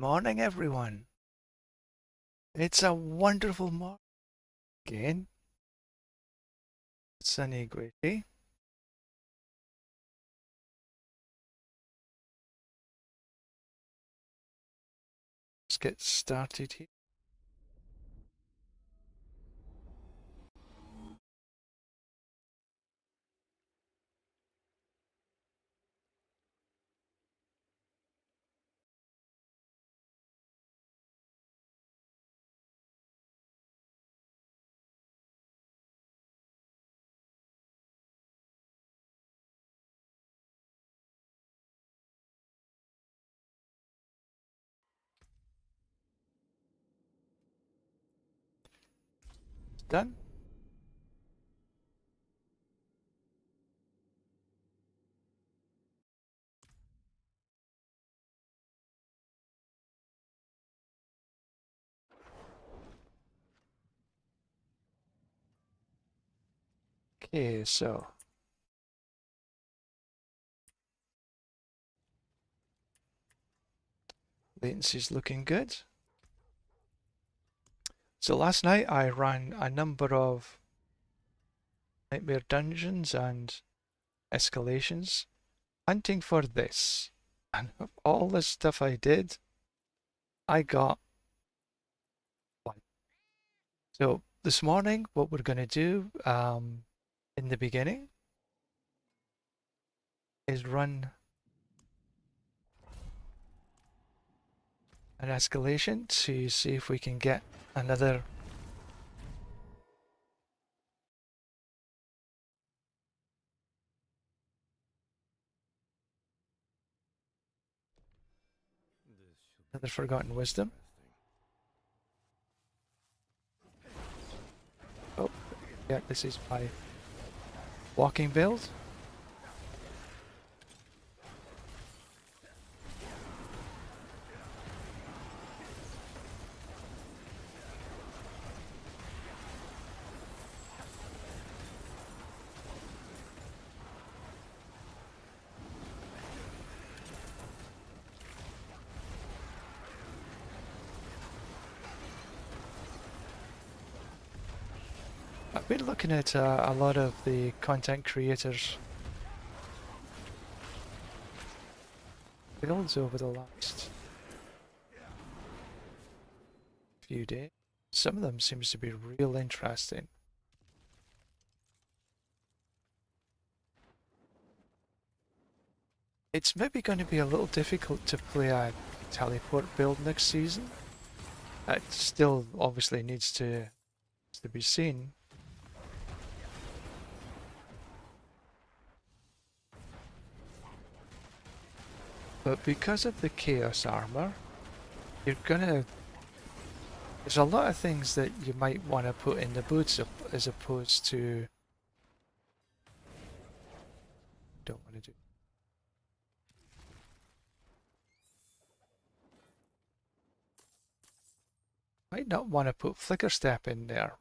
Morning, everyone. It's a wonderful morning again. Sunny, gritty. Let's get started here. It's done. Okay, so latency's looking good. So last night I ran a number of nightmare dungeons and escalations hunting for this. And of all the stuff I did, I got one. So this morning, what we're going to do in the beginning is run an escalation to see if we can get another forgotten wisdom. Oh, yeah, this is my walking build. I've been looking at a lot of the content creators' builds over the last few days. Some of them seems to be real interesting. It's maybe going to be a little difficult to play a teleport build next season. It still obviously needs to be seen. But because of the Chaos Armor, you're gonna... There's a lot of things that you might want to put in the boots as opposed to... Don't want to do... Might not want to put Flicker Step in there.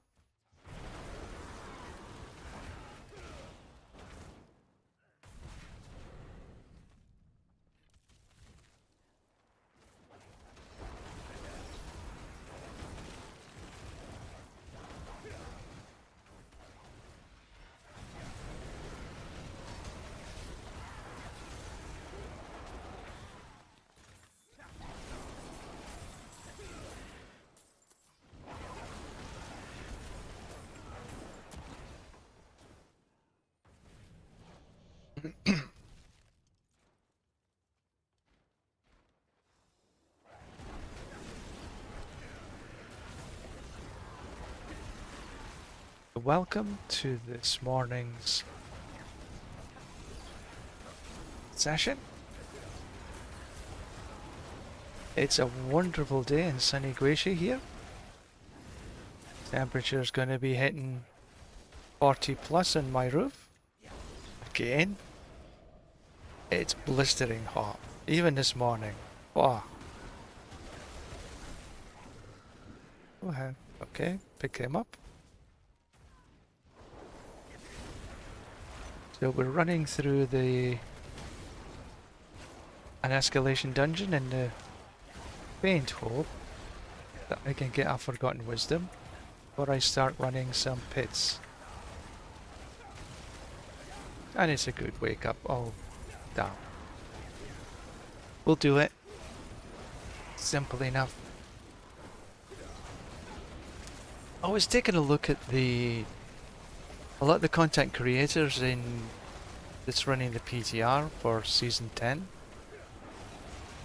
Welcome to this morning's session. It's a wonderful day in sunny Glacier here. Temperature's going to be hitting 40 plus on my roof. Again, it's blistering hot, even this morning. Wow. Oh, okay, pick him up. So we're running through an escalation dungeon in the faint hope that I can get a Forgotten Wisdom before I start running some pits. And it's a good wake up. Oh, damn. We'll do it. Simple enough. I was taking a look at a lot of the content creators that's running the PTR for Season 10.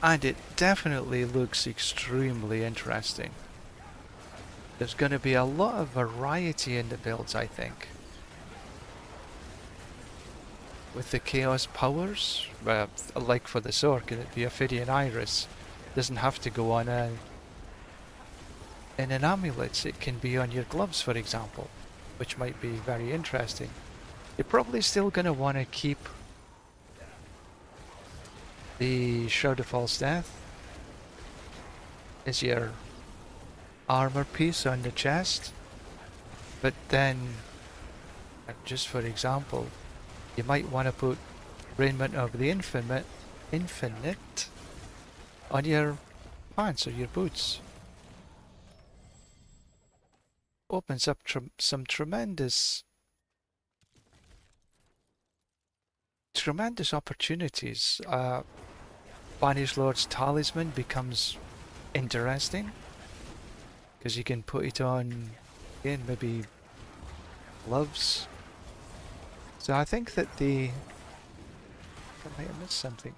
And it definitely looks extremely interesting. There's going to be a lot of variety in the builds, I think. With the Chaos powers, like for the Sork, the Ophidian Iris doesn't have to go on in an amulet. It can be on your gloves, for example, which might be very interesting. You're probably still going to want to keep the Shroud of False Death as your armor piece on the chest, but then, just for example, you might want to put Raiment of the Infinite on your pants or your boots. Opens up some tremendous opportunities. Banished Lord's Talisman becomes interesting because you can put it on, again, maybe gloves. So I think that I might have missed something.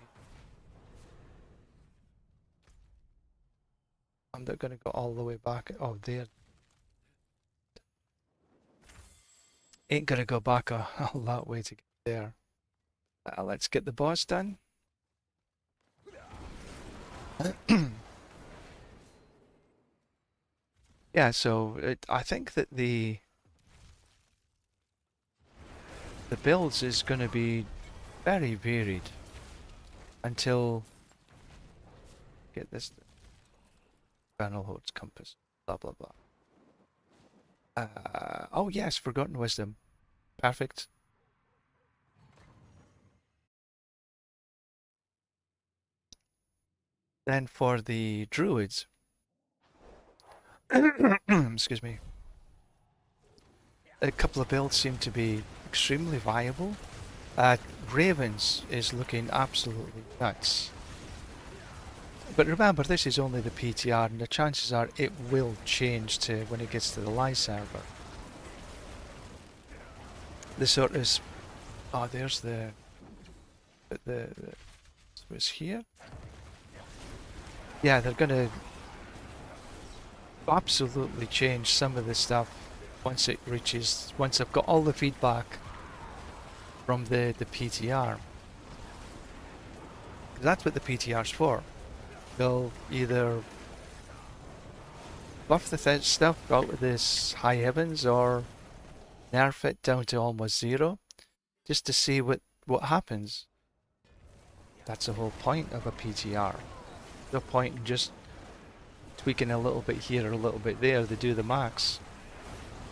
I'm not going to go all the way back. Oh, there. Ain't going to go back all that way to get there. Let's get the boss done. Yeah, so I think that the builds is going to be very varied until get this Bannerlord's Compass, blah blah blah. Oh yes, Forgotten Wisdom, perfect. Then for the druids, excuse me, a couple of builds seem to be extremely viable. Ravens is looking absolutely nuts. But remember, this is only the PTR, and the chances are it will change to when it gets to the live server. The sort of, oh, there's the was here. Yeah, they're gonna absolutely change some of the stuff once I've got all the feedback from the PTR. That's what the PTR's for. They'll either buff the stuff out of this high heavens or nerf it down to almost zero, just to see what happens. That's the whole point of a PTR. No point in just tweaking a little bit here or a little bit there to do the max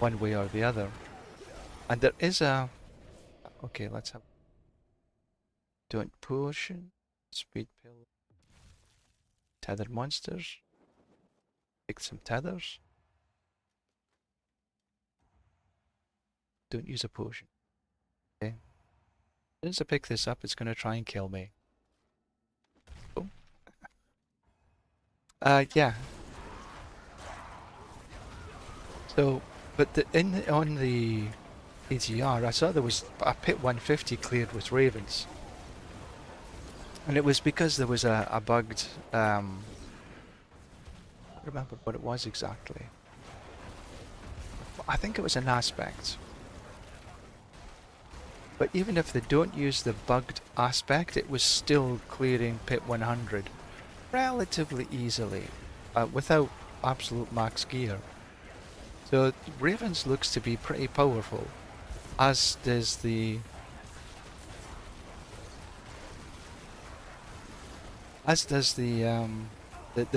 one way or the other. And there is a... Okay, let's have... Don't potion, speed pill, tethered monsters, pick some tethers. Don't use a potion. Okay. As soon as I pick this up, it's going to try and kill me. Oh. Yeah. So, but on the ATR, I saw there was a pit 150 cleared with ravens. And it was because there was a bugged, I don't remember what it was exactly. I think it was an aspect. But even if they don't use the bugged aspect, it was still clearing pit 100 relatively easily, without absolute max gear. So Ravens looks to be pretty powerful, as does the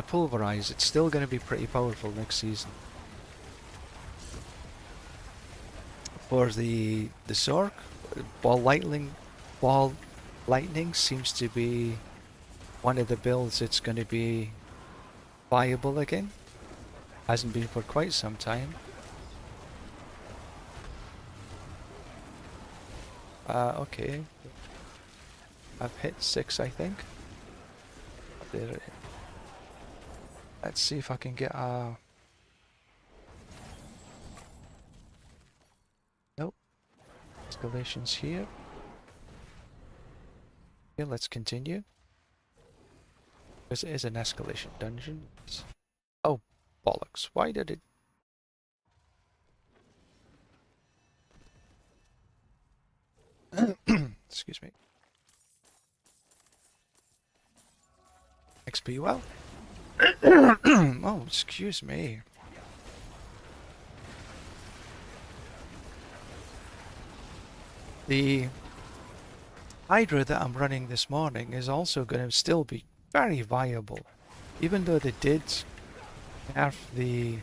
Pulverize. It's still going to be pretty powerful next season. For the Sork, Ball Lightning seems to be one of the builds. It's going to be viable again. Hasn't been for quite some time. Okay. I've hit 6, I think. There. Let's see if I can get a... Nope. Escalations here. Okay, let's continue. Because it is an escalation dungeon. Oh, bollocks. Why did it... Excuse me. XP well. Oh, excuse me. The Hydra that I'm running this morning is also going to still be very viable. Even though they did nerf the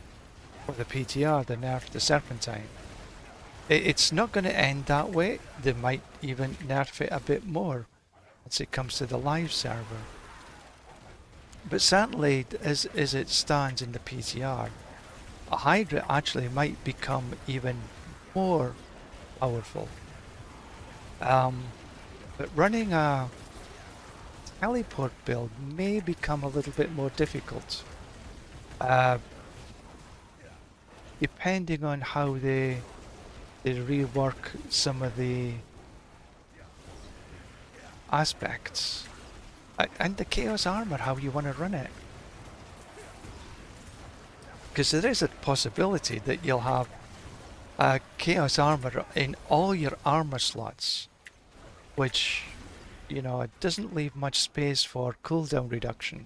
PTR, they nerfed the Serpentine. It's not going to end that way. They might even nerf it a bit more as it comes to the live server. But certainly, as it stands in the PTR, a Hydra actually might become even more powerful. But running a teleport build may become a little bit more difficult. Depending on how they rework some of the aspects. And the Chaos Armor, how you want to run it. Because there is a possibility that you'll have a Chaos Armor in all your armor slots, which, you know, it doesn't leave much space for cooldown reduction.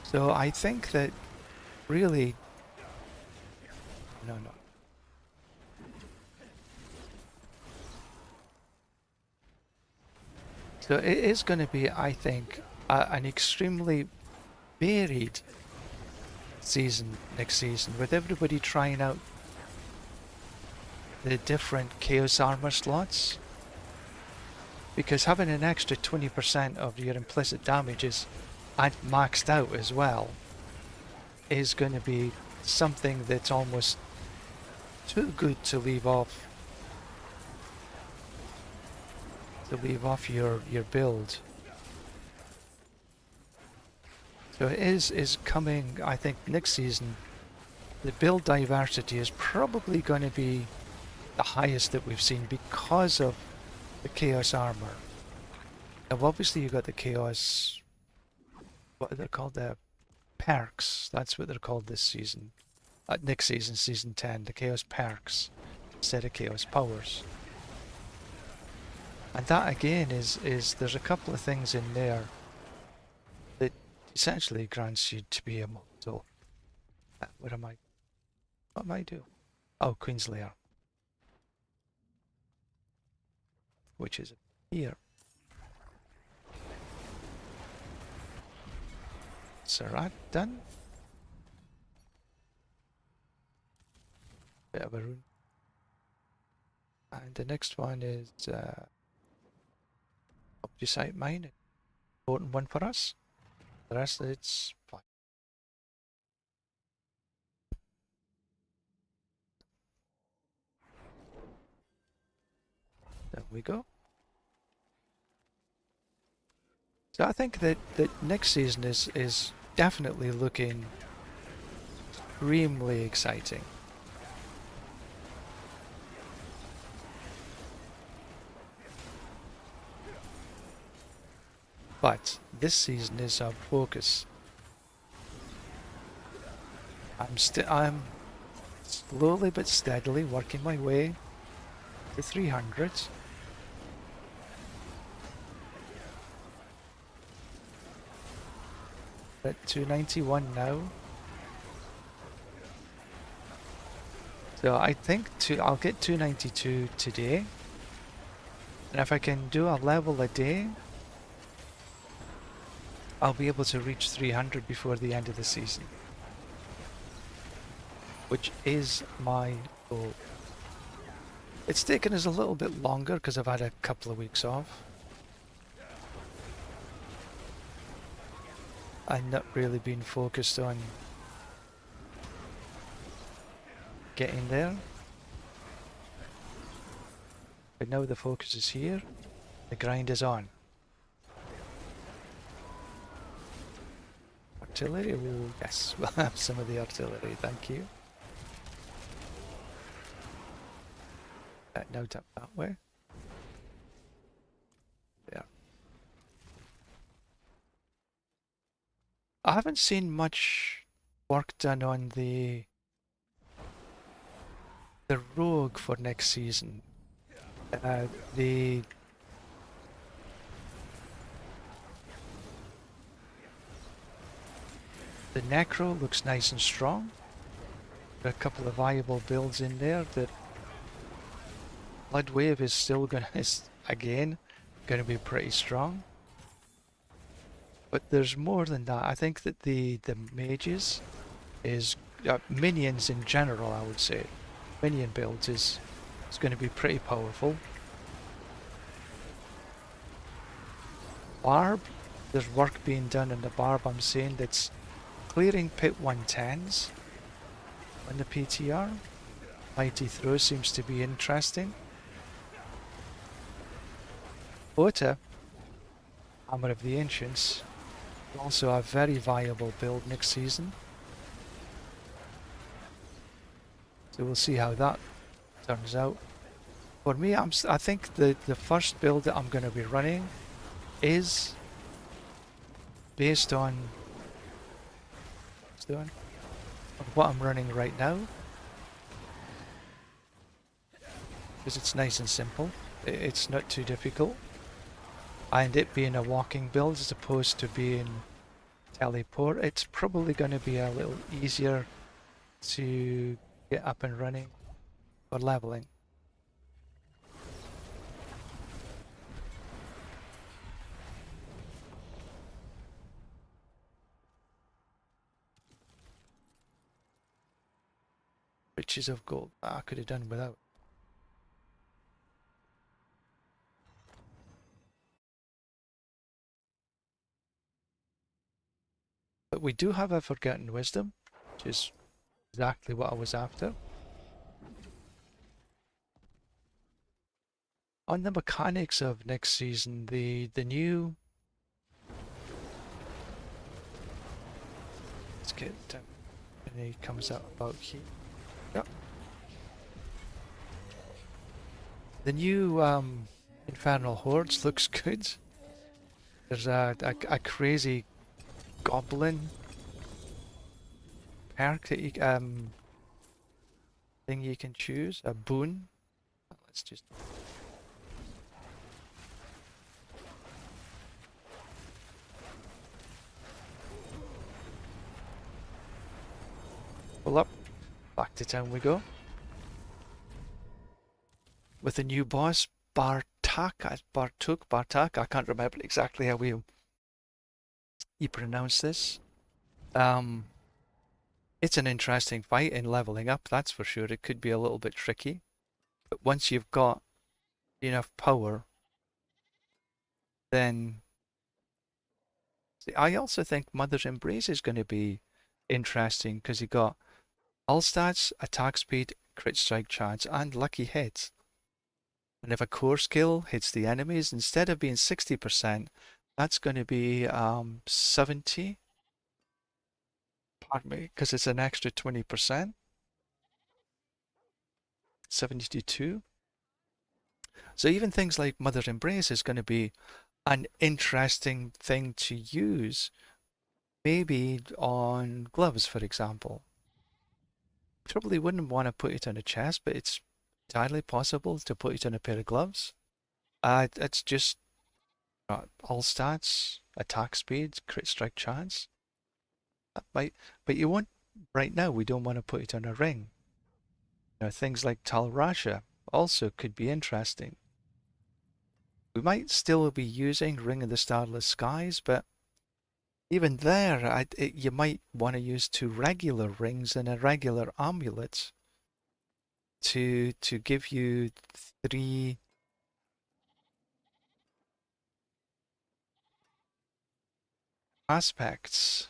So I think that really... No. So it is going to be, I think, an extremely varied season next season, with everybody trying out the different Chaos Armor slots. Because having an extra 20% of your implicit damages and maxed out as well is going to be something that's almost too good to leave off. Your build. So it is coming, I think, next season. The build diversity is probably going to be the highest that we've seen because of the Chaos Armor. Now obviously you got the Chaos... what are they called? The perks. That's what they're called this season. Next season, season 10, the Chaos perks instead of Chaos powers. And that again is there's a couple of things in there that essentially grants you to be immortal. What am I doing? Oh, Queen's Lair. Which is here. Sarat done. Bit of a rune. And the next one is Opticite Mine. Important one for us. The rest it's fine. There we go. So I think that next season is definitely looking extremely exciting. But this season is our focus. I'm slowly but steadily working my way to 300. At 291 now. So I think I'll get 292 today. And if I can do a level a day, I'll be able to reach 300 before the end of the season. Which is my goal. It's taken us a little bit longer because I've had a couple of weeks off. and not really being focused on getting there. But now the focus is here, the grind is on. Artillery? Oh, yes, we'll have some of the artillery, thank you. Now tap that way. Yeah. I haven't seen much work done on the rogue for next season. The Necro looks nice and strong. There are a couple of viable builds in there. The Blood Wave is still again gonna be pretty strong. But there's more than that. I think that the mages is minions in general, I would say. Minion builds is going to be pretty powerful. Barb, there's work being done in the Barb, I'm saying, that's clearing pit 110s on the PTR. Mighty Throw seems to be interesting. Ota, Hammer of the Ancients, also a very viable build next season. So we'll see how that turns out. For me, I think the first build that I'm going to be running is based on what I'm running right now, because it's nice and simple. It's not too difficult, and it being a walking build as opposed to being teleport, it's probably going to be a little easier to get up and running for leveling. Riches of gold. I could have done without. But we do have a Forgotten Wisdom, which is exactly what I was after. On the mechanics of next season, the new... Let's get down. And he comes out about here. Yep. The new Infernal Hordes looks good. There's a crazy goblin perk that you, thing you can choose, a boon. Let's just... Pull up, back to town we go. With the new boss, Bartak, I can't remember exactly how you pronounce this. It's an interesting fight in leveling up, that's for sure. It could be a little bit tricky, but once you've got enough power, then... See, I also think Mother's Embrace is going to be interesting because you got all stats, attack speed, crit strike chance, and lucky hits. And if a core skill hits the enemies, instead of being 60%, that's going to be 70. Pardon me, because it's an extra 20%. 72. So even things like Mother's Embrace is going to be an interesting thing to use. Maybe on gloves, for example. Probably wouldn't want to put it on a chest, but it's entirely possible to put it on a pair of gloves. It's just all stats, attack speed, crit strike chance. But you won't, right now we don't want to put it on a ring. You know, things like Talrasha also could be interesting. We might still be using Ring of the Starless Skies, but even there, you might want to use 2 regular rings and a regular amulet to give you 3 aspects,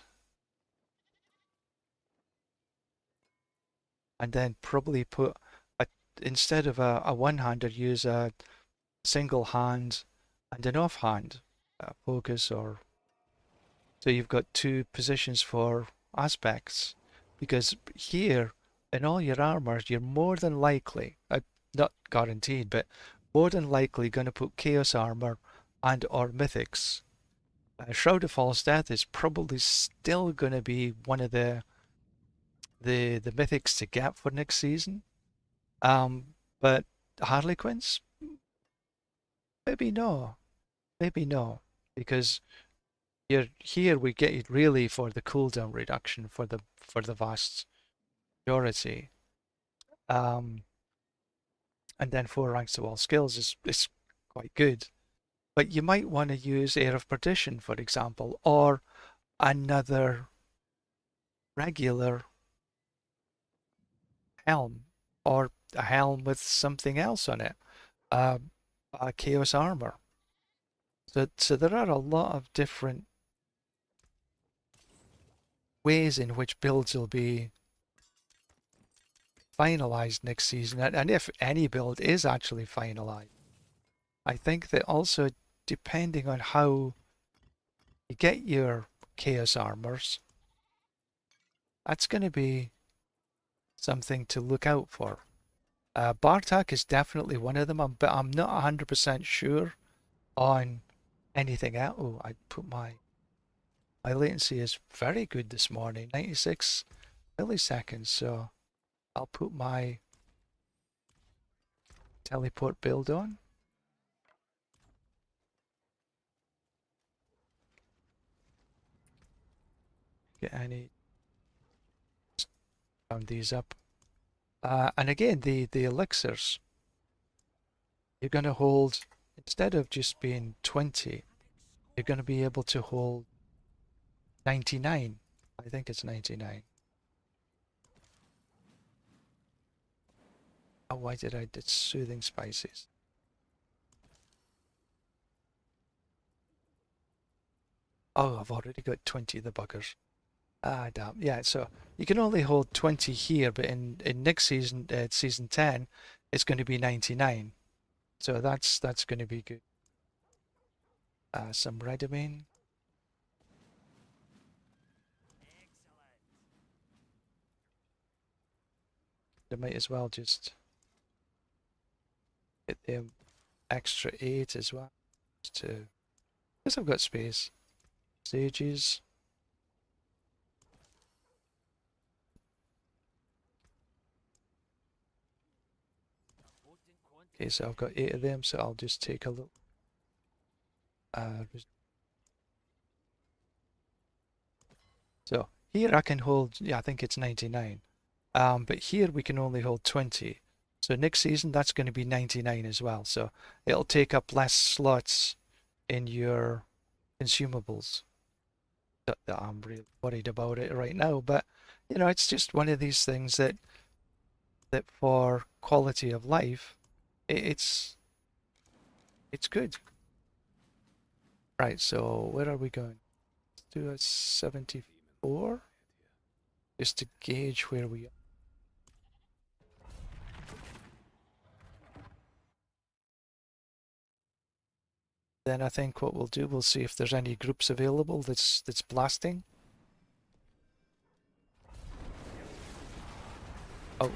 and then probably put a, instead of a one-hander, use a single hand and an offhand focus, or so you've got two positions for aspects. Because here in all your armors, you're more than likely, not guaranteed, but more than likely going to put chaos armor and or mythics. Shroud of False Death is probably still going to be one of the mythics to get for next season. But Harlequins, maybe no, maybe no, because you're here. We get it really for the cooldown reduction for the vast majority. And then 4 ranks to all skills is quite good. But you might want to use Air of Perdition, for example, or another regular helm, or a helm with something else on it, a Chaos Armor. So there are a lot of different ways in which builds will be finalized next season, and if any build is actually finalized. I think that also, depending on how you get your Chaos Armors, that's going to be something to look out for. Bartak is definitely one of them, but I'm not 100% sure on anything else. Oh, I put my latency is very good this morning, 96 milliseconds, so I'll put my teleport build on. Get any, round these up. And again, the elixirs, you're going to hold, instead of just being 20, you're going to be able to hold 99. I think it's 99. Oh, why did I did soothing spices? Oh, I've already got 20 of the buggers. Ah, damn. Yeah, so you can only hold 20 here, but in next season, season 10, it's going to be 99. So that's going to be good. Some Redamine. I might as well just get the extra 8 as well. To, because I've got space. Sages. Okay, so I've got 8 of them, so I'll just take a look. So here I can hold, yeah, I think it's 99. But here we can only hold 20. So next season, that's going to be 99 as well. So it'll take up less slots in your consumables. Not that I'm really worried about it right now, but you know, it's just one of these things that for quality of life, it's good. Right, so where are we going? Let's do a 74, just to gauge where we are. Then I think what we'll do, we'll see if there's any groups available that's blasting. Oh,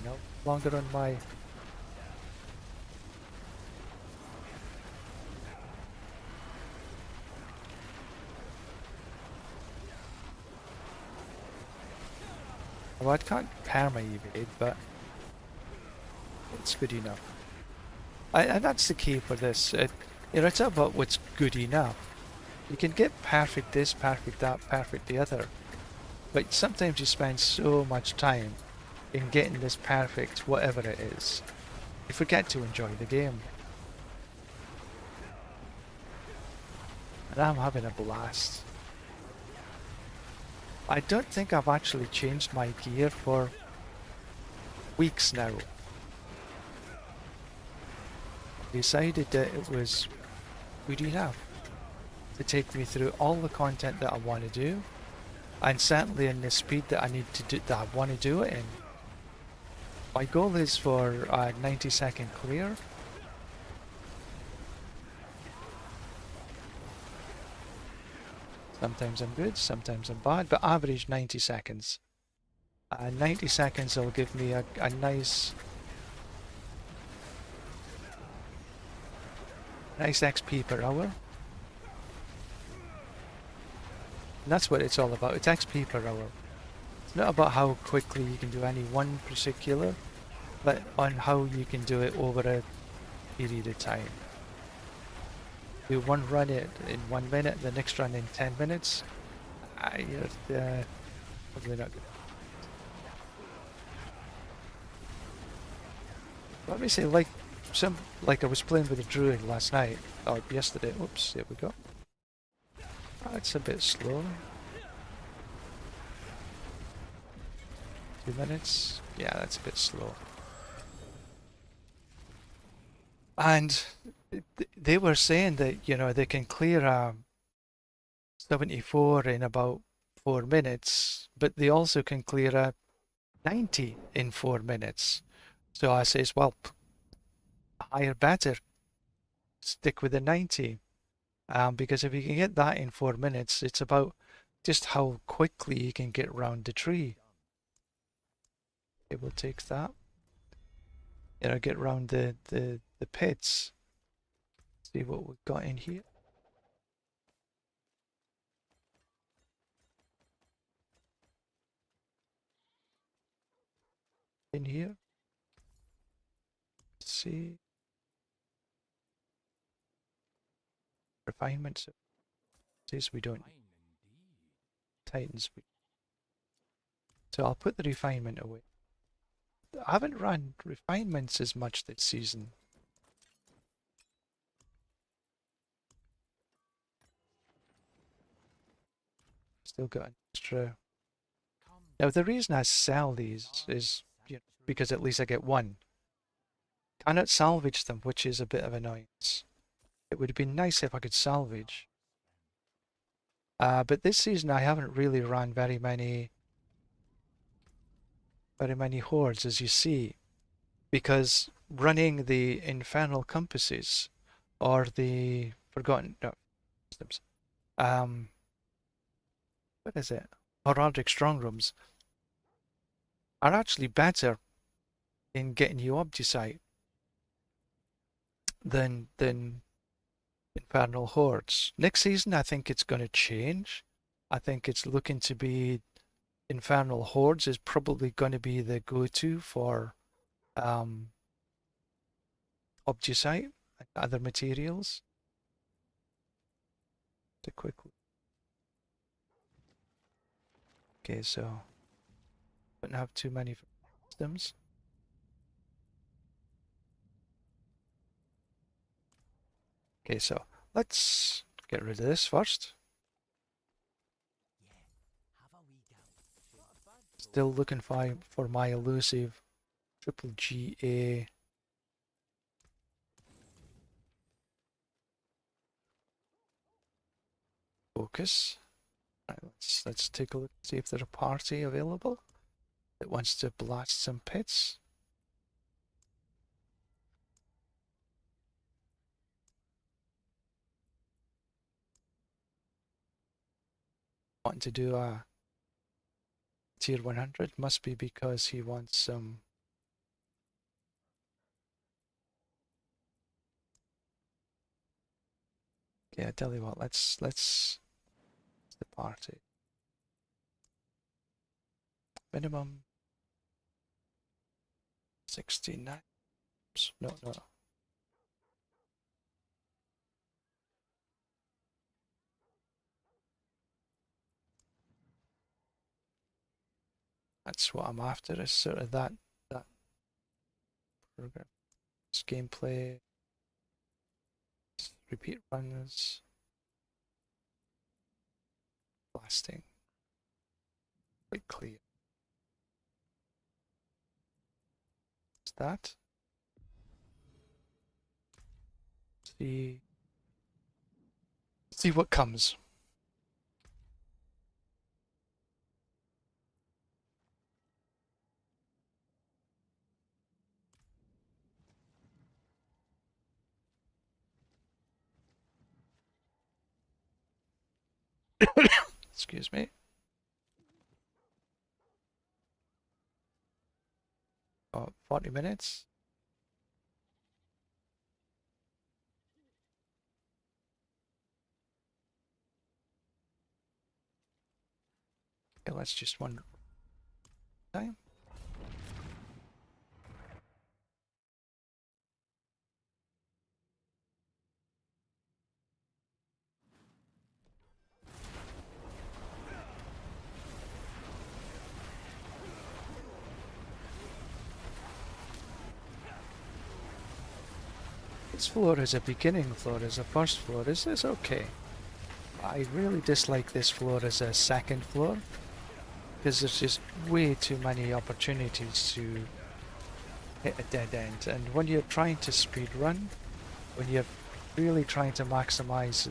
no longer on my... Well, I can't perma-evade, but it's good enough. And that's the key for this. You know, it's about what's good enough. You can get perfect this, perfect that, perfect the other. But sometimes you spend so much time in getting this perfect, whatever it is, you forget to enjoy the game. And I'm having a blast. I don't think I've actually changed my gear for weeks now. Decided that it was good enough. to take me through all the content that I want to do, and certainly in the speed that I need to do that I want to do it in. My goal is for a 90-second clear. Sometimes I'm good, sometimes I'm bad, but average 90 seconds. 90 seconds will give me a nice XP per hour. And that's what it's all about. It's XP per hour. It's not about how quickly you can do any one particular, but on how you can do it over a period of time. Do one run it in 1 minute, the next run in 10 minutes. You're probably not good. Let me say, like I was playing with a druid last night, or yesterday. Oops, here we go. It's a bit slow. 2 minutes. Yeah, that's a bit slow. And they were saying that, you know, they can clear a 74 in about 4 minutes, but they also can clear a 90 in 4 minutes. So I says, well, higher better. Stick with the 90. Because if you can get that in 4 minutes, it's about just how quickly you can get around the tree. It will take that. You know, get around the pits. See what we've got in here. In here. Let's see. Refinements. Says we don't. Titans. So I'll put the refinement away. I haven't run refinements as much this season. Still got an extra. Now the reason I sell these is, you know, because at least I get one. Cannot salvage them, which is a bit of annoyance. It would have been nice if I could salvage. But this season I haven't really run very many hordes, as you see, because running the infernal compasses or the forgotten systems, what is it? Heraldic strong rooms are actually better in getting you Obdusite than infernal hordes. Next season I think it's going to change. I think it's looking to be infernal hordes is probably going to be the go-to for Obdusite and other materials. To quickly. Okay, so don't have too many systems. Okay, so let's get rid of this first. Still looking for my elusive triple GA. Focus. Right, let's take a look, see if there's a party available that wants to blast some pits. Wanting to do a tier 100 must be because he wants some. Okay, I tell you what, let's the party. Minimum 69. No. That's what I'm after, is sort of that program. This gameplay, repeat runs, blasting, quite clear. Is that? See See what comes. Excuse me. Oh, 40 minutes. Okay, let's just one time. This floor is a beginning floor, as a first floor. Is this okay? I really dislike this floor as a second floor, because there's just way too many opportunities to hit a dead end. And when you're trying to speed run, when you're really trying to maximize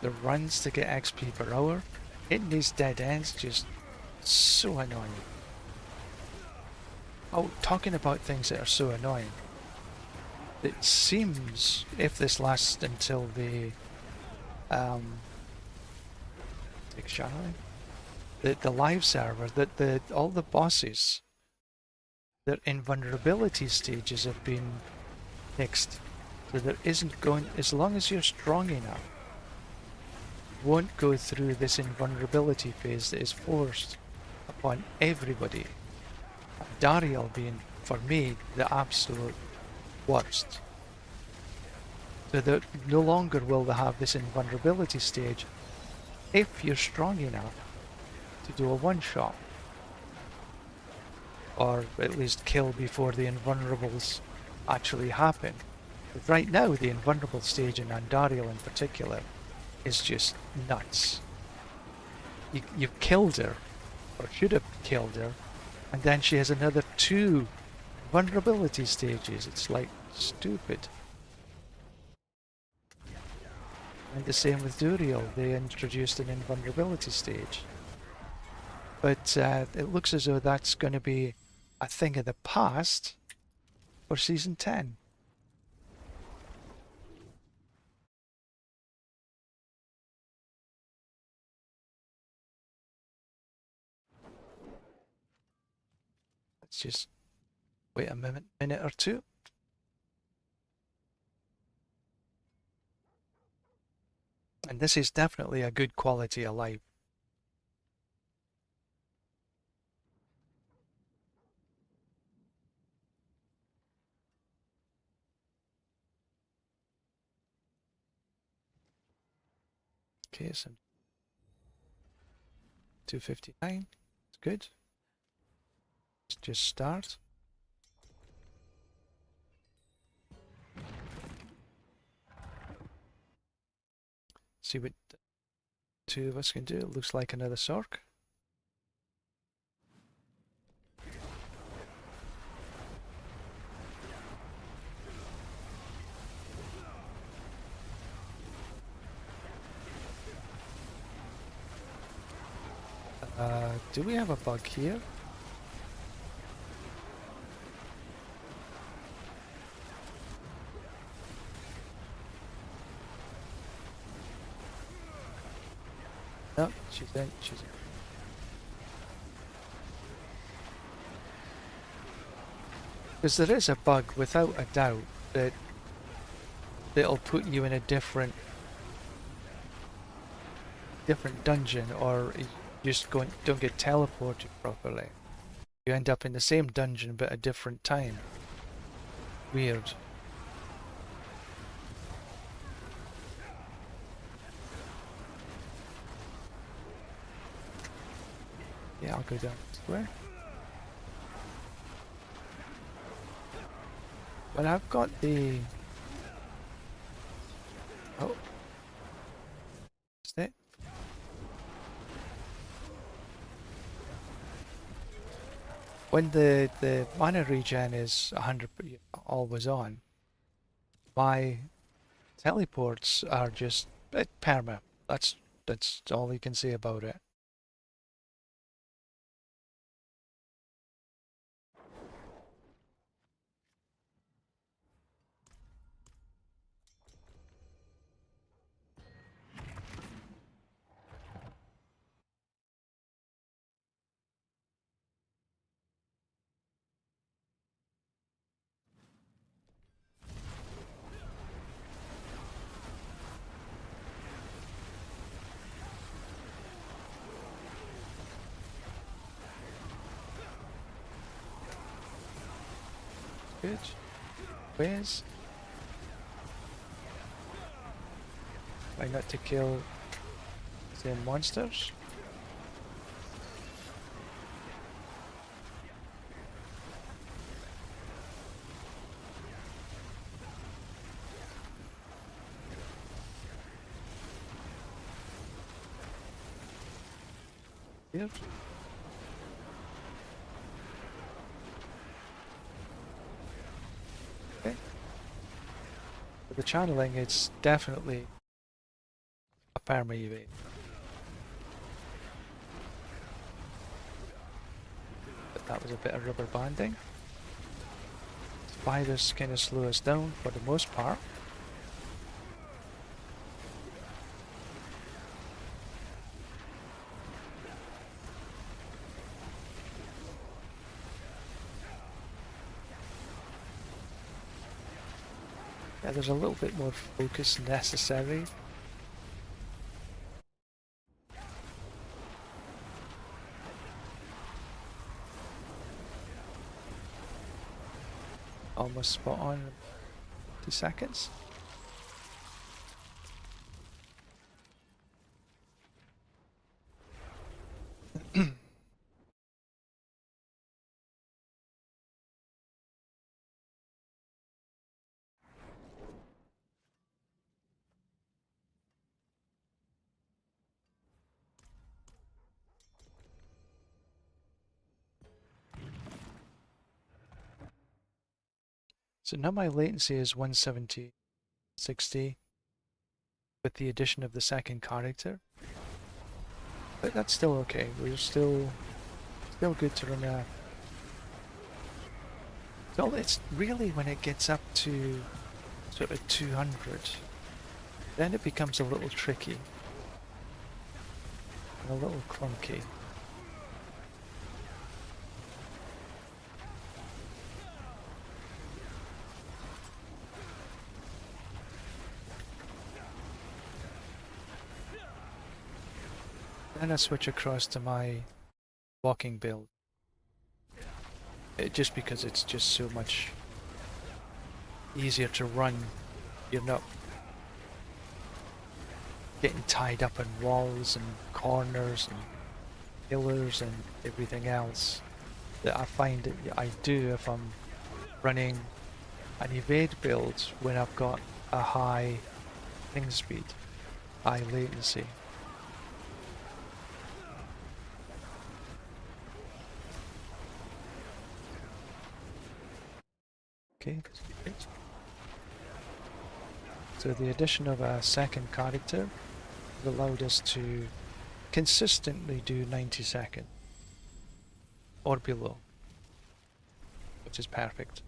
the runs to get XP per hour, hitting these dead ends just so annoying. Oh, talking about things that are so annoying. It seems, if this lasts until the the live server, that all the bosses, their invulnerability stages have been fixed. So there isn't going, as long as you're strong enough, you won't go through this invulnerability phase that is forced upon everybody. Dariel being, for me, the absolute worst. So that no longer will they have this invulnerability stage if you're strong enough to do a one-shot. Or at least kill before the invulnerables actually happen. But right now, the invulnerable stage in Andariel in particular is just nuts. You've killed her, or should have killed her, and then she has another 2 vulnerability stages. It's like stupid. And the same with Duriel, they introduced an invulnerability stage. But it looks as though that's going to be a thing of the past for Season 10. Let's just wait a minute or two. And this is definitely a good quality of life. Okay, so 259. It's good. Let's just start. See what 2 of us can do. It looks like another Sork. Do we have a bug here? No, she's in. She's in. Because there is a bug, without a doubt, that'll put you in a different dungeon, or you just don't get teleported properly. You end up in the same dungeon but a different time. Weird. Yeah, I'll go down square. But I've got the... Oh. Is it? When the mana regen is 100 always on, my Teleports are just perma. That's all you can say about it. Good. Where's? Try not to kill the monsters. Here. Okay. For the channeling, it's definitely a perma evade. But that was a bit of rubber banding. Spiders kind of slow us down for the most part. Yeah, there's a little bit more focus necessary. Almost spot on. 2 seconds. So now my latency is 170, 60 with the addition of the second character. But that's still okay. We're still good to run a... So it's really when it gets up to sort of 200, then it becomes a little tricky and a little clunky. Then I switch across to my walking build. Just because it's just so much easier to run. You're not getting tied up in walls and corners and pillars and everything else that I find that I do if I'm running an evade build when I've got a high ping speed, high latency. Okay, so the addition of a second character has allowed us to consistently do 90 seconds or below, which is perfect.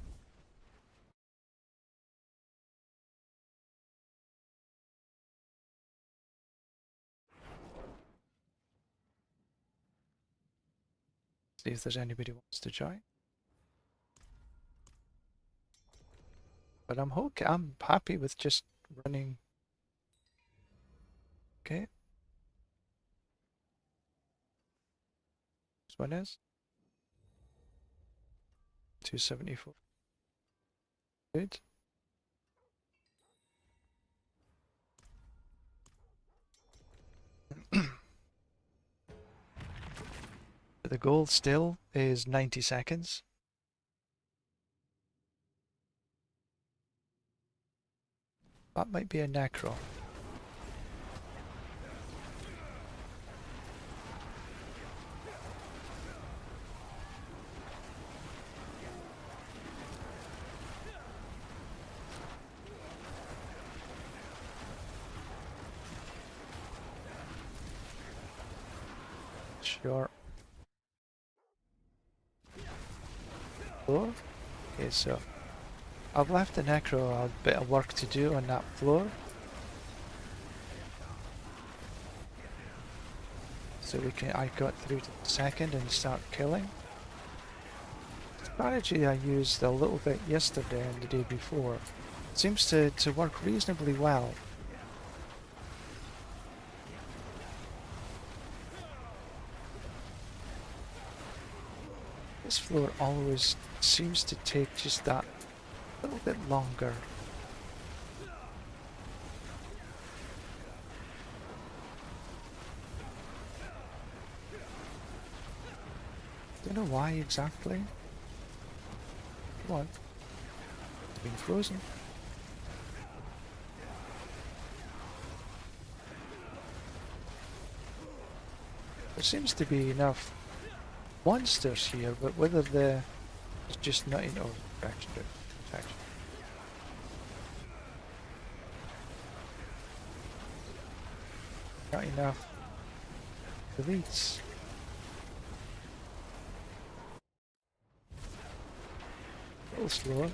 See if there's anybody who wants to join. But I'm happy with just running. Okay. This one is 274. Good. The goal still is 90 seconds. That might be a necro. short floor. Okay, so I've left the Necro a bit of work to do on that floor. So I got through to the second and start killing. Strategy I used a little bit yesterday and the day before seems to work reasonably well. This floor always seems to take just that little bit longer. Don't know why exactly. Come on. It's been frozen. There seems to be enough monsters here, but whether there's just not enough protection. Not enough elites. A little slower.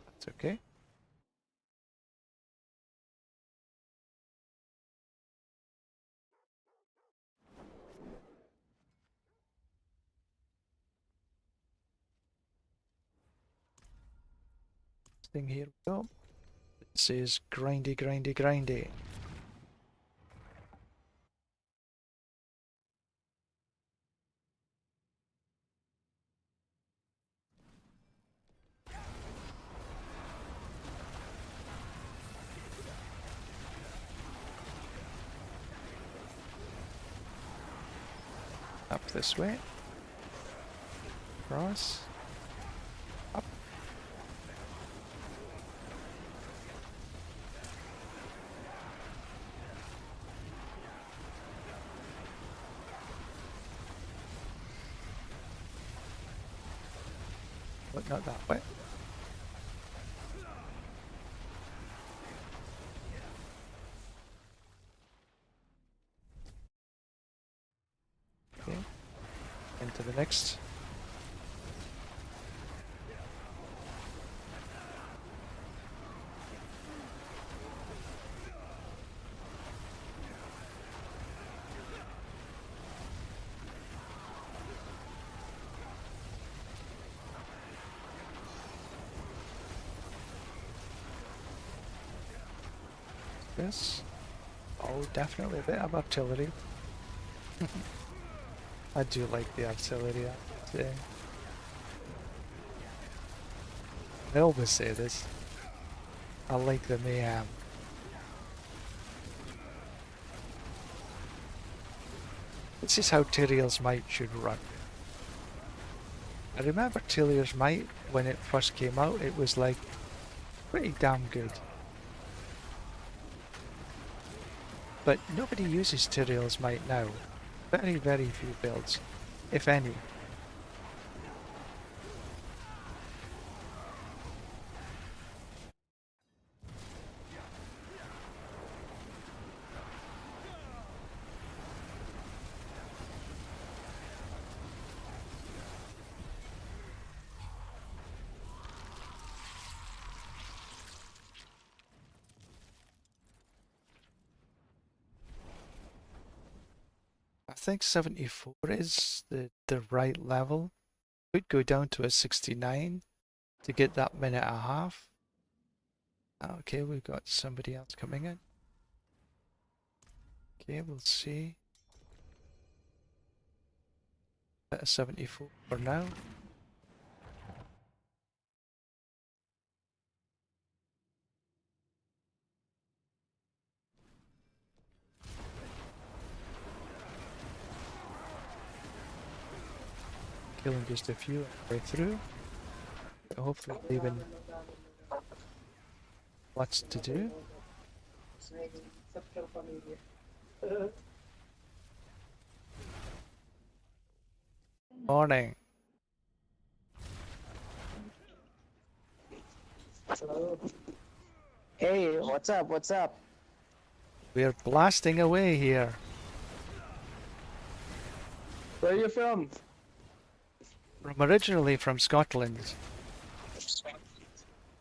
That's okay. Thing here we go. It says grindy, grindy, grindy. Up this way. Across. Up. But not that way. Okay. Into the next. This. Oh, definitely a bit of artillery. I do like the artillery. I always say this. I like the mayhem. This is how Tyrael's Might should run. I remember Tyrael's Might when it first came out, it was like pretty damn good. But nobody uses Tyrael's Might now. Very, very few builds, if any. I think 74 is the right level. Could go down to a 69 to get that minute and a half. Okay, we've got somebody else coming in. Okay, we'll see. At a 74 for now. Killing just a few way through. Hopefully leaving lots to do. Morning. Hello. Hey, what's up? What's up? We're blasting away here. Where are you from? I'm originally from Scotland.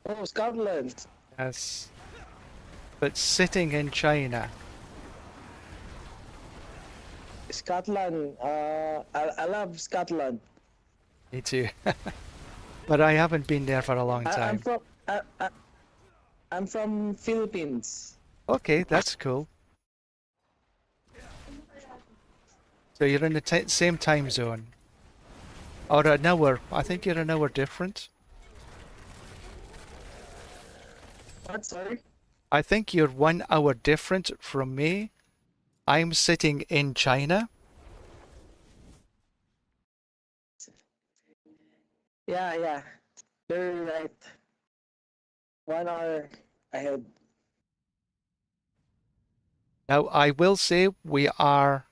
Oh, Scotland. Yes. But sitting in China. Scotland. I love Scotland. Me too. But I haven't been there for a long I'm time. from. I'm from Philippines. Okay, that's cool. So you're in the same time zone. Or an hour. I think you're an hour different. What? Sorry. I think you're 1 hour different from me. I'm sitting in China. Yeah. You're right. 1 hour ahead. Now, I will say we are...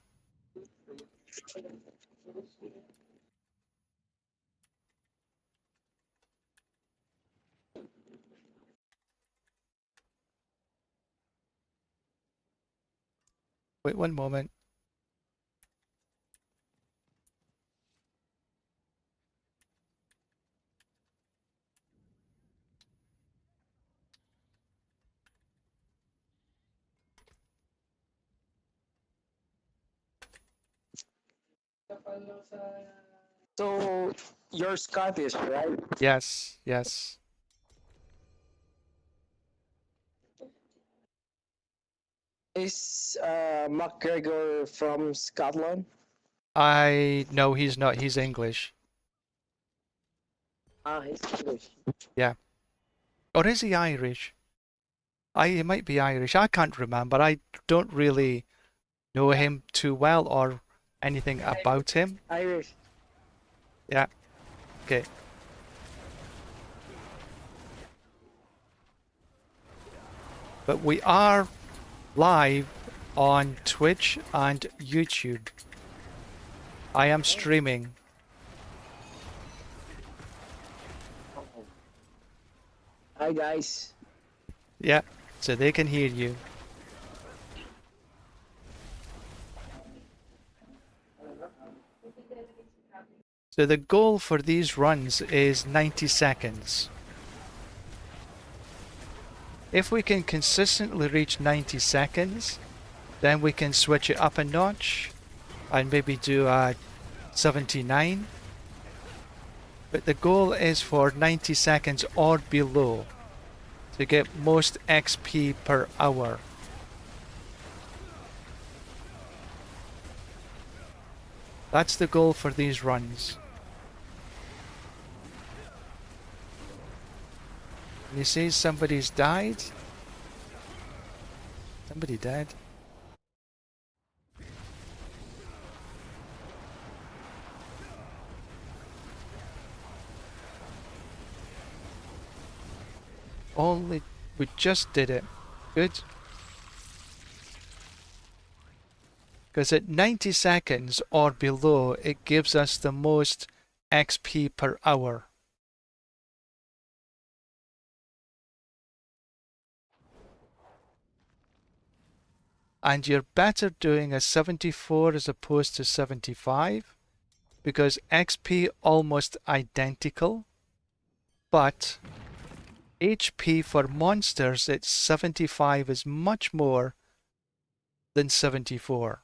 Wait one moment. So you're Scottish, right? Yes, yes. Is McGregor from Scotland? No, he's not. He's English. Ah, he's English. Yeah. Or is he Irish? He might be Irish. I can't remember. I don't really know him too well or anything about him. Irish. Yeah. Okay. But we are live on Twitch and YouTube. I am streaming. Hi guys. Yeah, so they can hear you. So the goal for these runs is 90 seconds. If we can consistently reach 90 seconds, then we can switch it up a notch and maybe do a 79. But the goal is for 90 seconds or below to get most XP per hour. That's the goal for these runs. You see somebody's died? Somebody died. Only we just did it. Good. Because at 90 seconds or below, it gives us the most XP per hour. And you're better doing a 74 as opposed to 75 because XP almost identical, but HP for monsters at 75 is much more than 74.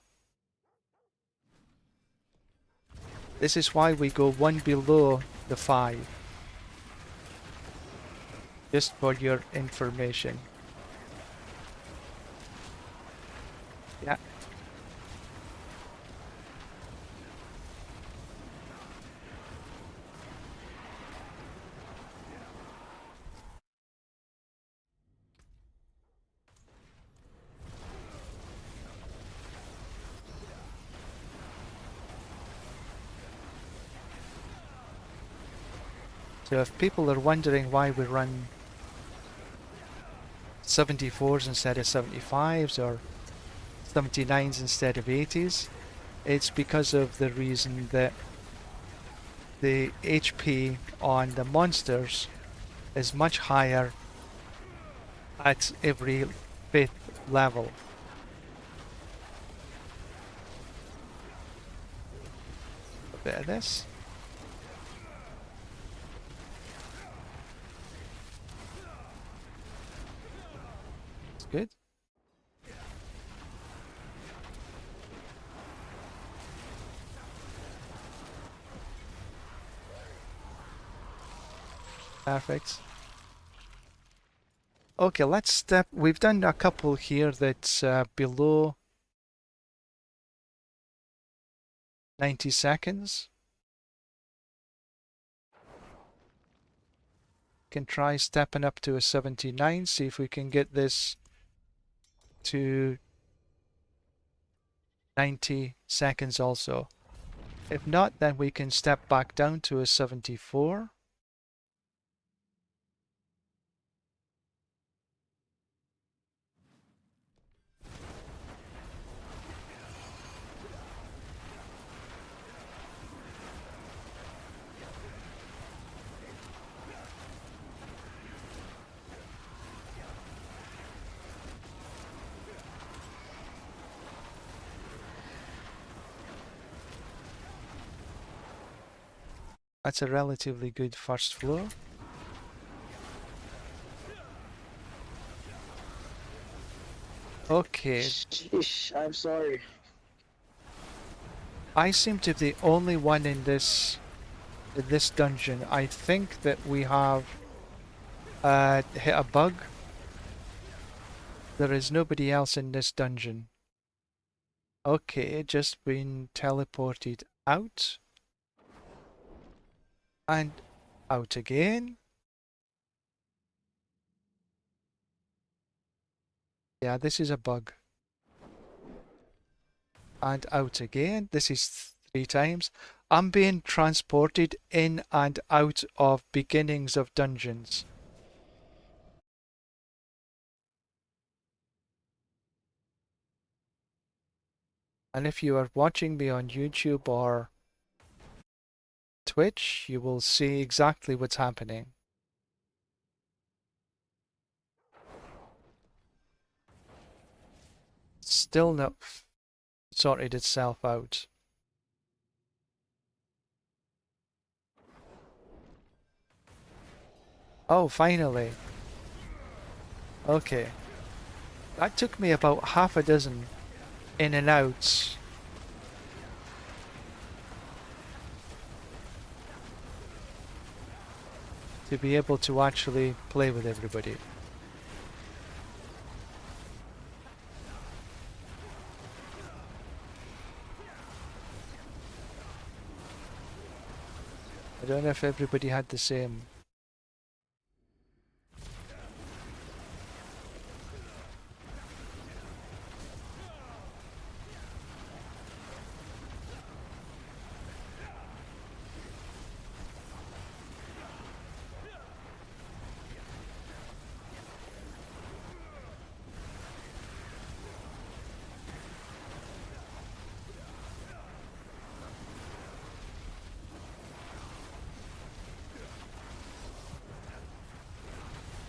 This is why we go one below the 5. Just for your information. Yeah. So if people are wondering why we run 74s instead of 75s or 79s instead of 80s, it's because of the reason that the HP on the monsters is much higher at every 5th level. A bit of this. It's good. Perfect. Okay, let's step. We've done a couple here that's below 90 seconds. Can try stepping up to a 79, see if we can get this to 90 seconds also. If not, then we can step back down to a 74. That's a relatively good first floor. Okay. Sheesh, I'm sorry. I seem to be the only one in this dungeon. I think that we have hit a bug. There is nobody else in this dungeon. Okay, just been teleported out. And out again. Yeah, this is a bug. And out again. This is 3 times. I'm being transported in and out of beginnings of dungeons. And if you are watching me on YouTube or Twitch, you will see exactly what's happening. Still not sorted itself out. Oh, finally. Okay. That took me about half a dozen in and outs. To be able to actually play with everybody. I don't know if everybody had the same.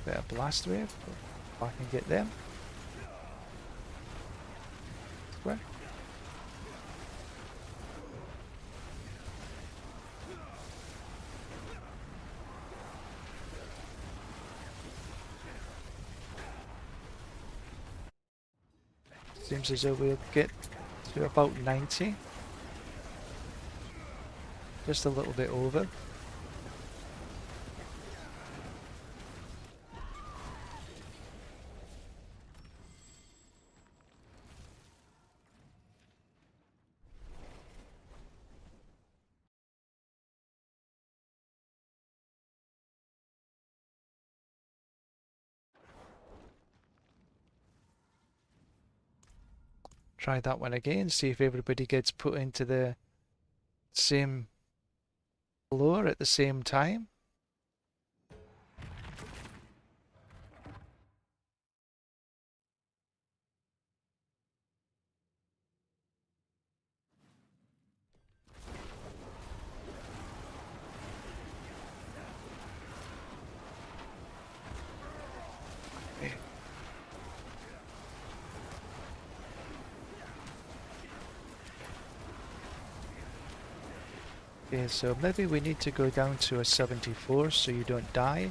Bit of blast wave. If I can get them. Square. Seems as though we'll get to about 90. Just a little bit over. Try that one again, see if everybody gets put into the same floor at the same time. Okay, so maybe we need to go down to a 74 so you don't die.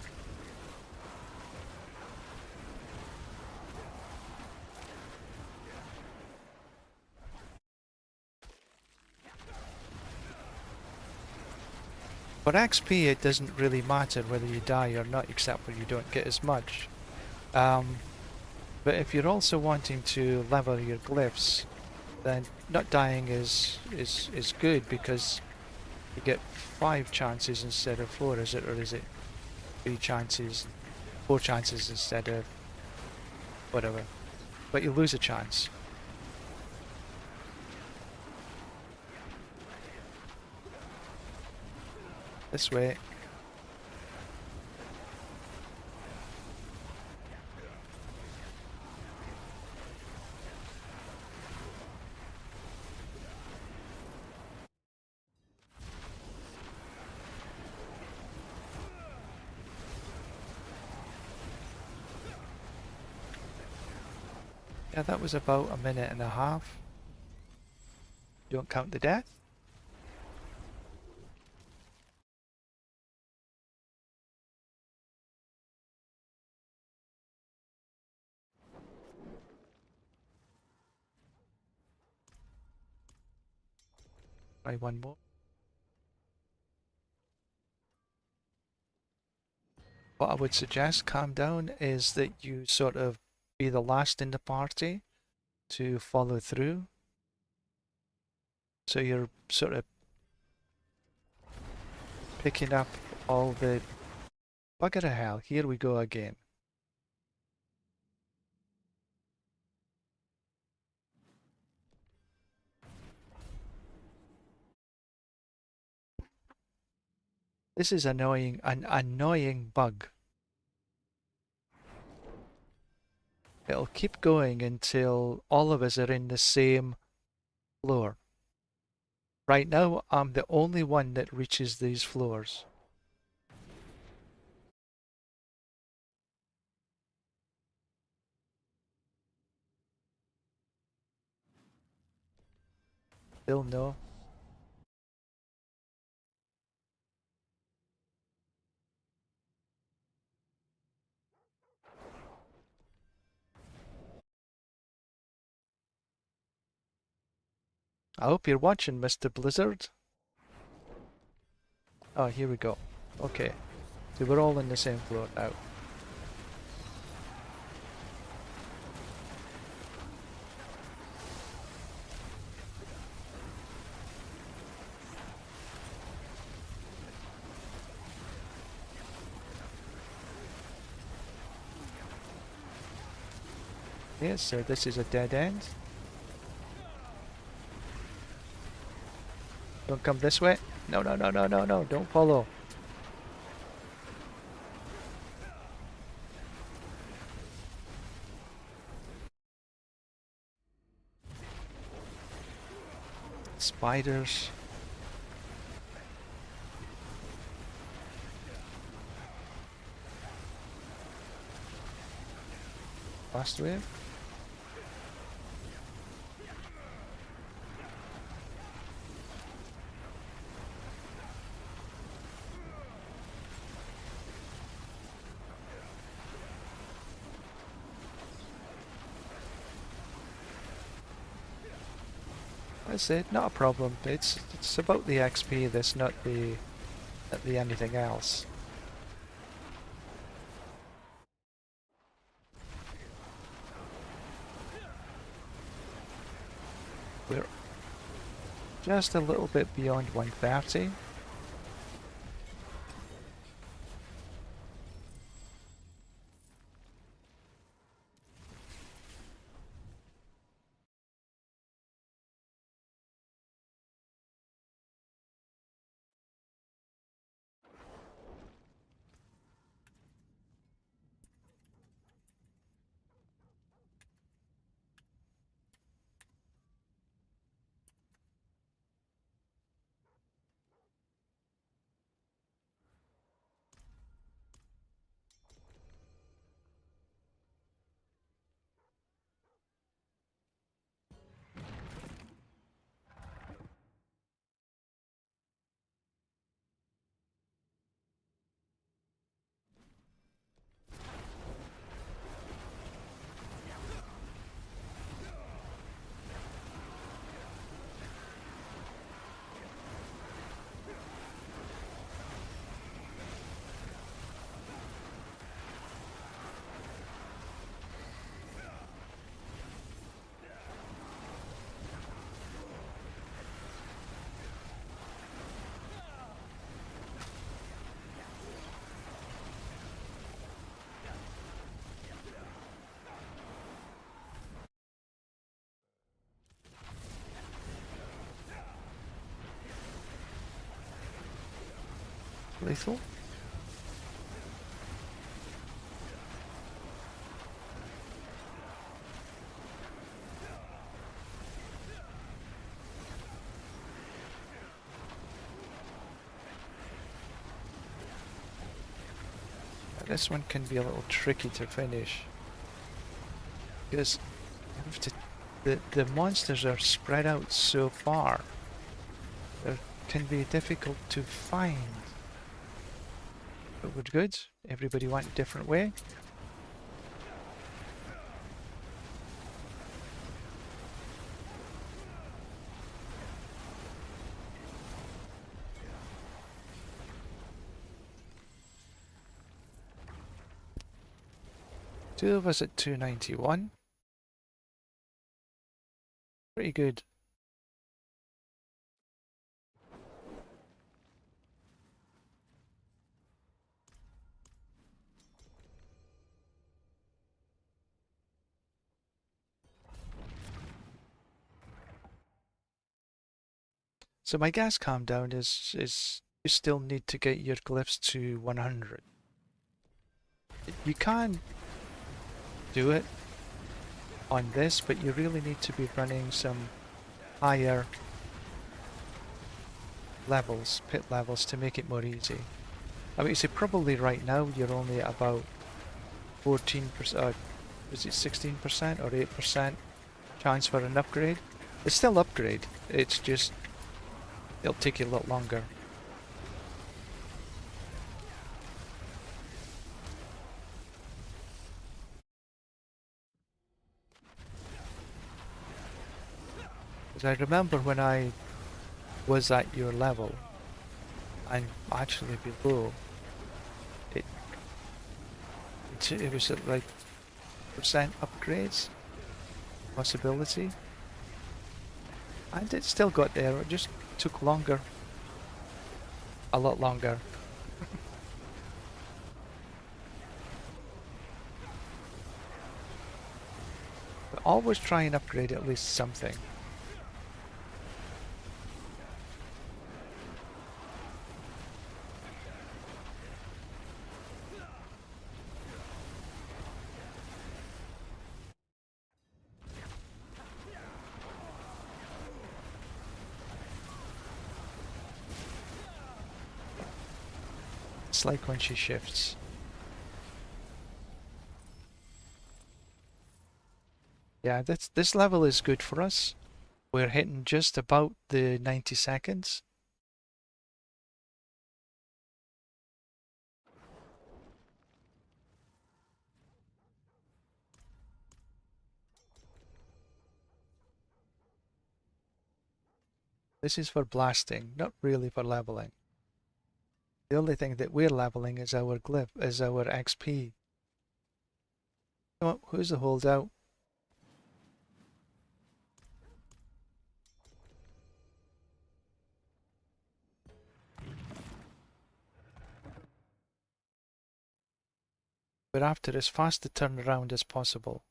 For XP, it doesn't really matter whether you die or not, except for you don't get as much. But if you're also wanting to level your glyphs, then not dying is good because you get 5 chances instead of 4, is it? Or is it 3 chances, 4 chances instead of whatever. But you lose a chance. This way. Yeah, that was about a minute and a half. Don't count the death. Try one more. What I would suggest, calm down, is that you sort of be the last in the party to follow through. So you're sort of picking up all the... Bugger to hell, here we go again. This is annoying, an annoying bug. It'll keep going until all of us are in the same floor. Right now, I'm the only one that reaches these floors. Still no. I hope you're watching, Mr. Blizzard. Oh, here we go. Okay. So we're all in the same floor now. Yes, so this is a dead end. Don't come this way. No, no, no, no, no, no. Don't follow. Spiders. Last wave. That's it, not a problem. It's about the XP, that's not the anything else. We're just a little bit beyond 130. Lethal. This one can be a little tricky to finish because you have to, the monsters are spread out so far. They can be difficult to find. But we're good. Everybody went a different way. Two of us at 291. Pretty good. So my gas calm down is you still need to get your glyphs to 100. You can do it on this, but you really need to be running some higher levels, pit levels, to make it more easy. I mean, you say probably right now you're only at about 14%, is it 16% or 8% chance for an upgrade? It's still upgrade, it's just, it'll take you a lot longer. Because I remember when I was at your level, and actually below, it was at like percent upgrades possibility, and it still got there. It just took longer, a lot longer. But always try and upgrade at least something. It's like when she shifts. Yeah, this level is good for us. We're hitting just about the 90 seconds. This is for blasting, not really for leveling. The only thing that we're leveling is our glyph, is our XP. Come on, who's the holdout? We're after as fast a turnaround as possible.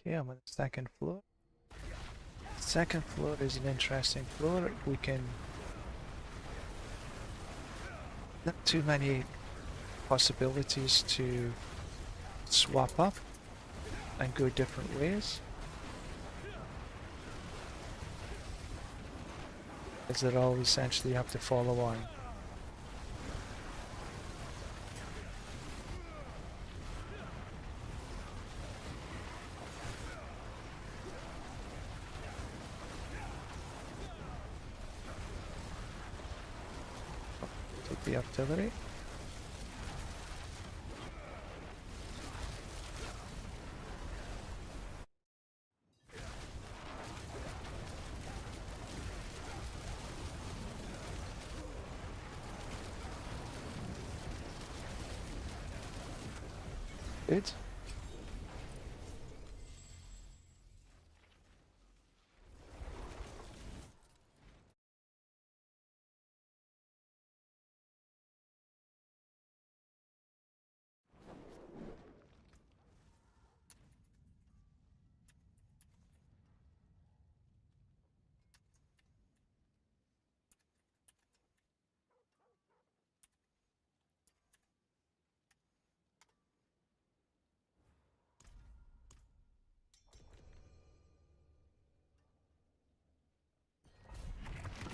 Okay, I'm on the second floor. Second floor is an interesting floor. We can... not too many possibilities to swap up and go different ways. As they're all essentially have to follow on. Take the artillery. Good.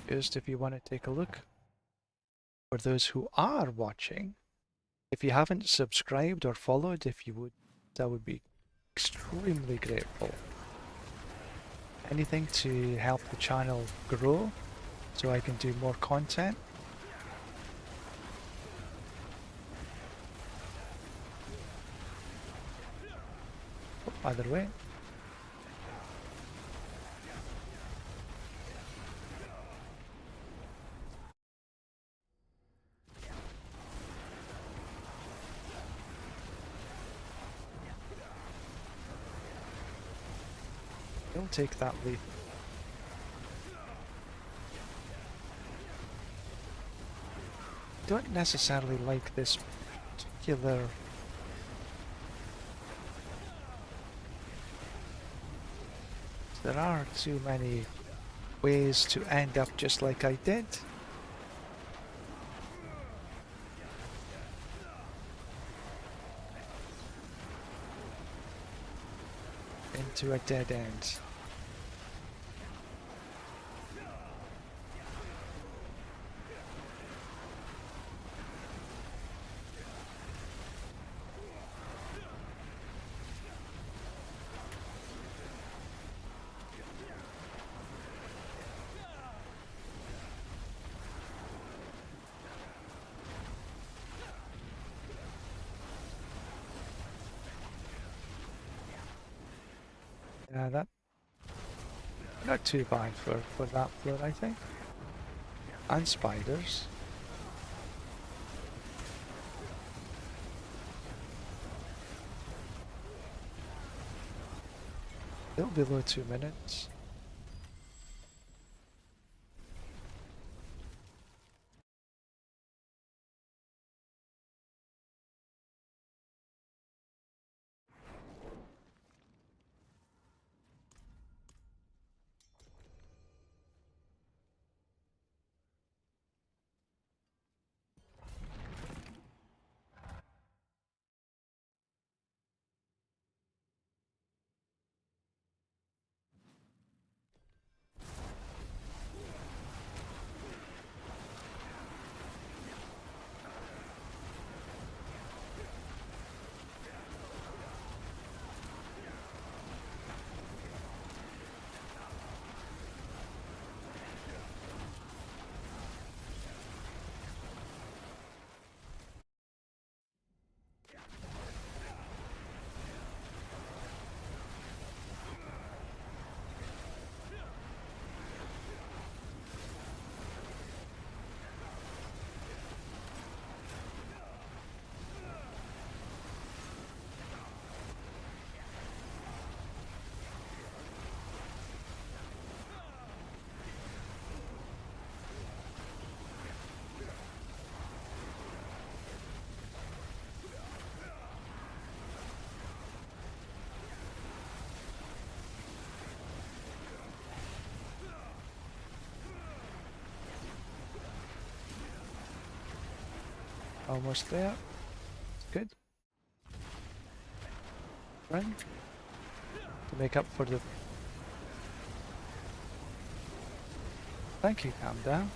Just if you want to take a look. For those who are watching, if you haven't subscribed or followed, if you would, that would be extremely grateful. Anything to help the channel grow so I can do more content. Either way. Don't take that lead. Don't necessarily like this particular there are too many ways to end up just like I did. Into a dead end. Yeah, that not too bad for that floor, I think. And spiders. Still below 2 minutes. Almost there. It's good. Run. To make up for the... Thank you, calm down.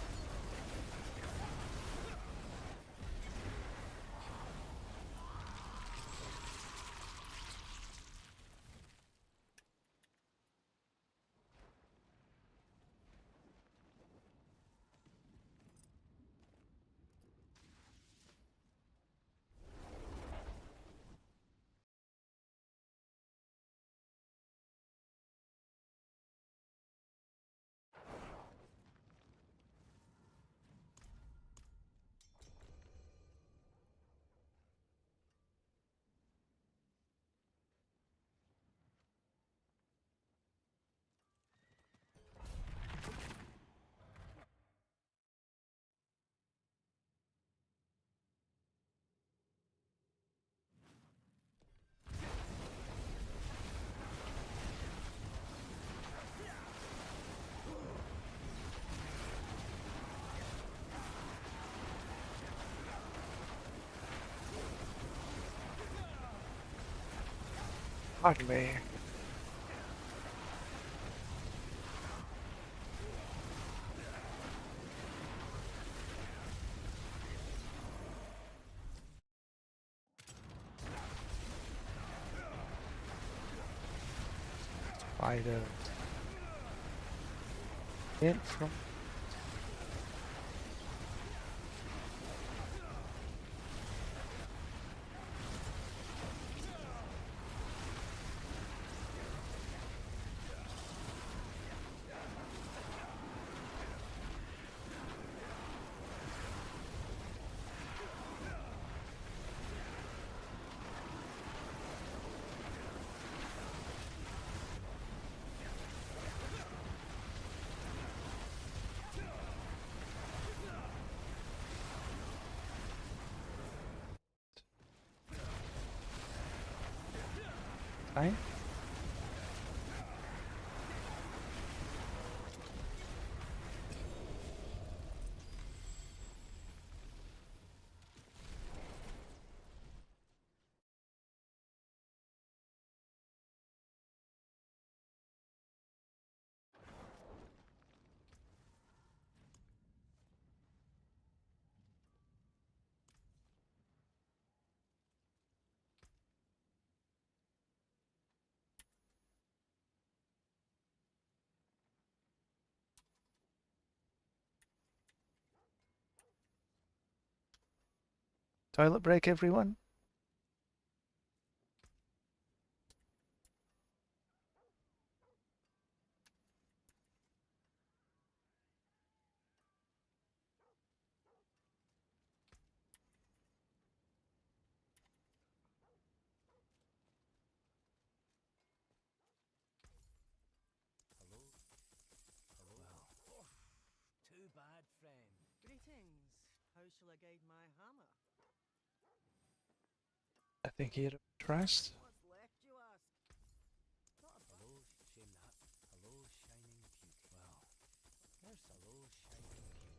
Pardon me. Spider. In from. Fine. Toilet break, everyone. Too bad, friend. Greetings. How shall I guide my hammer? I think you're impressed. What's left, you ask? Not a hello, shame that. Hello, shining beauty. Well, there's hello, shining beauty.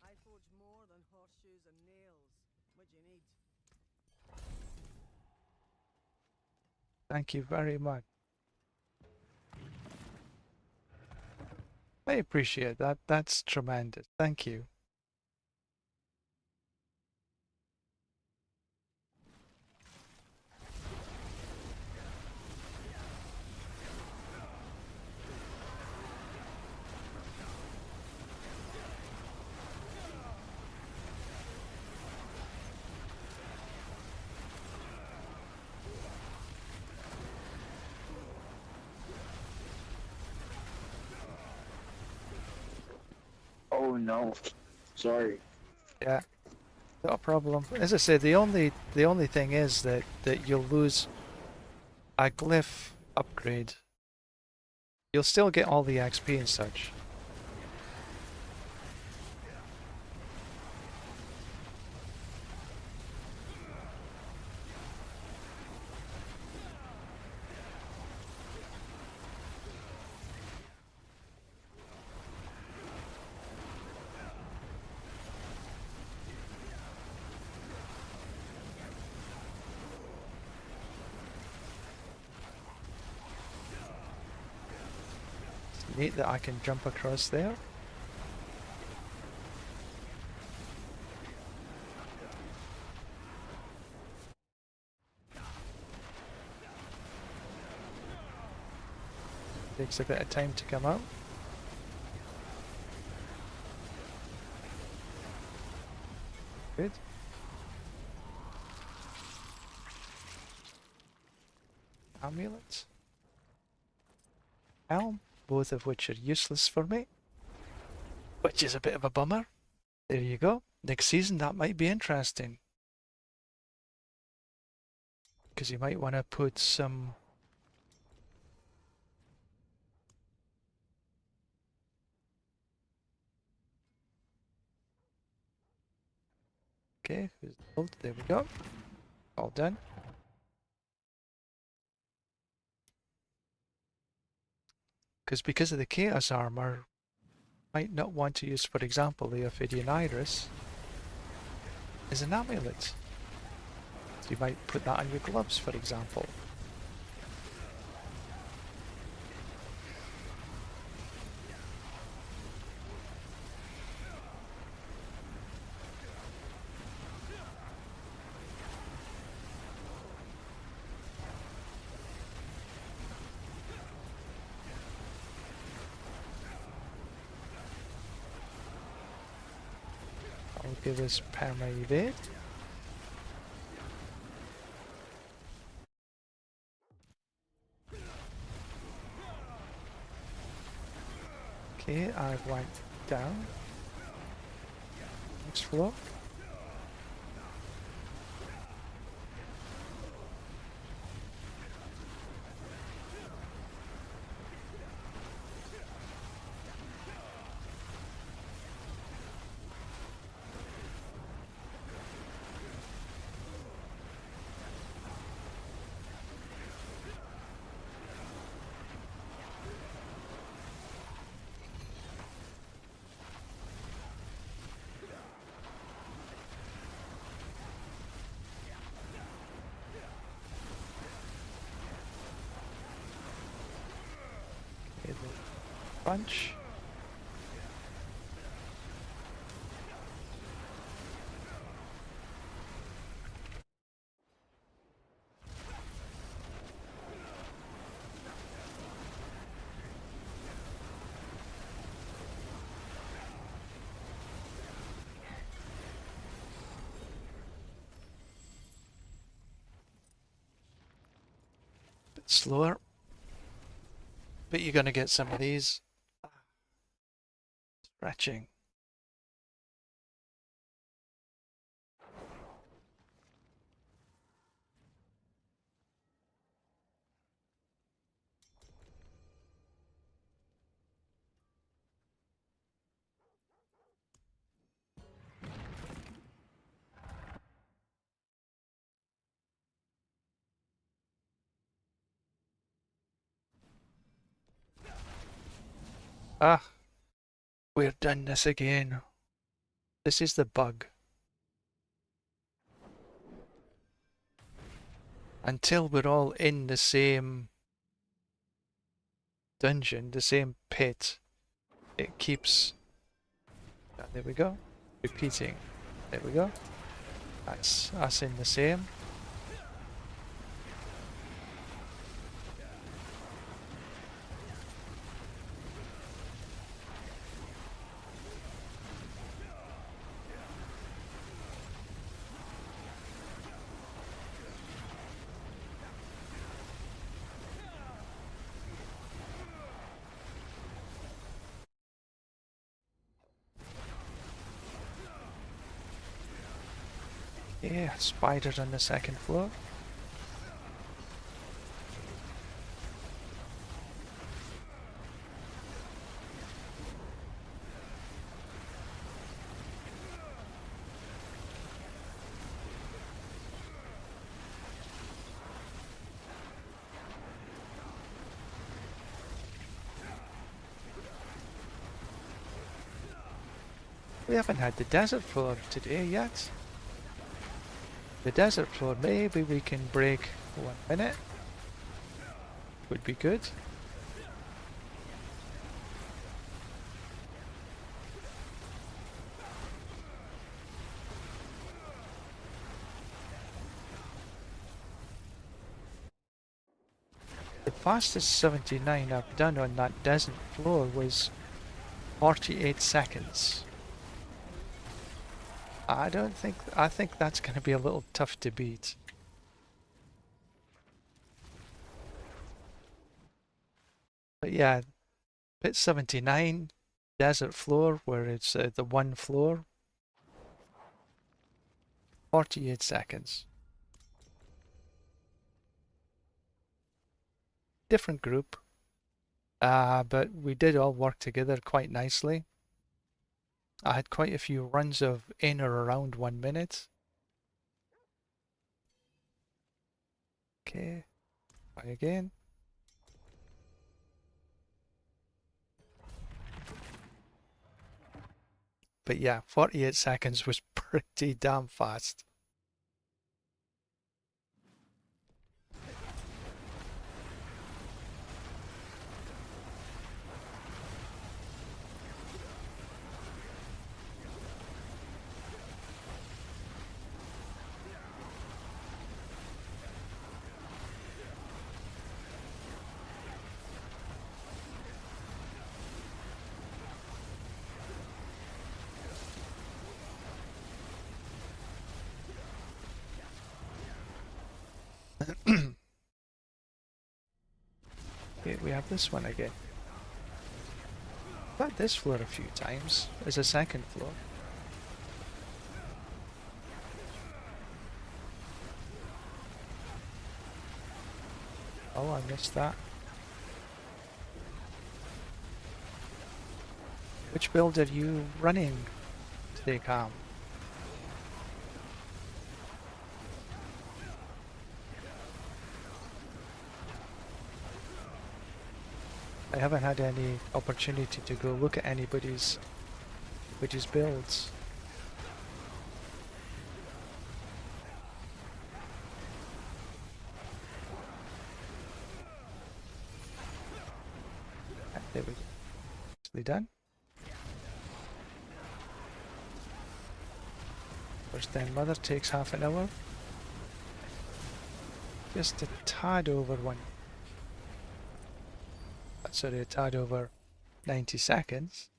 I forge more than horseshoes and nails. What do you need? Thank you very much. I appreciate that. That's tremendous. Thank you. Oh no. Sorry. Yeah, not a problem. As I said, the only thing is that you'll lose a glyph upgrade. You'll still get all the XP and such. It's neat that I can jump across there. Takes a bit of time to come out. Good. Amulet. Helm, both of which are useless for me. Which is a bit of a bummer. There you go. Next season that might be interesting. Because you might want to put some... Okay, who's old? There we go. All done. Because of the Chaos Armor, might not want to use, for example, the Ophidian Iris as an amulet. You might put that on your gloves, for example. I'll give this perma evade. Okay, I've went down. Next floor. Okay, the bunch. Bit slower. But you're gonna get some of these. Stretching. Ah, we've done this again. This is the bug. Until we're all in the same dungeon, the same pit, it keeps... there we go. Repeating. There we go. That's us in the same. Yeah, spiders on the second floor. We haven't had the desert floor today yet. The desert floor, maybe we can break 1 minute. Would be good. The fastest 79 I've done on that desert floor was 48 seconds. I think that's going to be a little tough to beat. But yeah, pit 79, desert floor, where it's the one floor, 48 seconds. Different group, but we did all work together quite nicely. I had quite a few runs of in or around 1 minute. Okay, try again. But yeah, 48 seconds was pretty damn fast. Okay, we have this one again. I've had this floor a few times. There's a second floor. Oh, I missed that. Which build are you running today, Cam? I haven't had any opportunity to go look at anybody's builds. There we go. Nicely done. First then mother takes half an hour. Just a tad over one. Sorry, a tad over 90 seconds.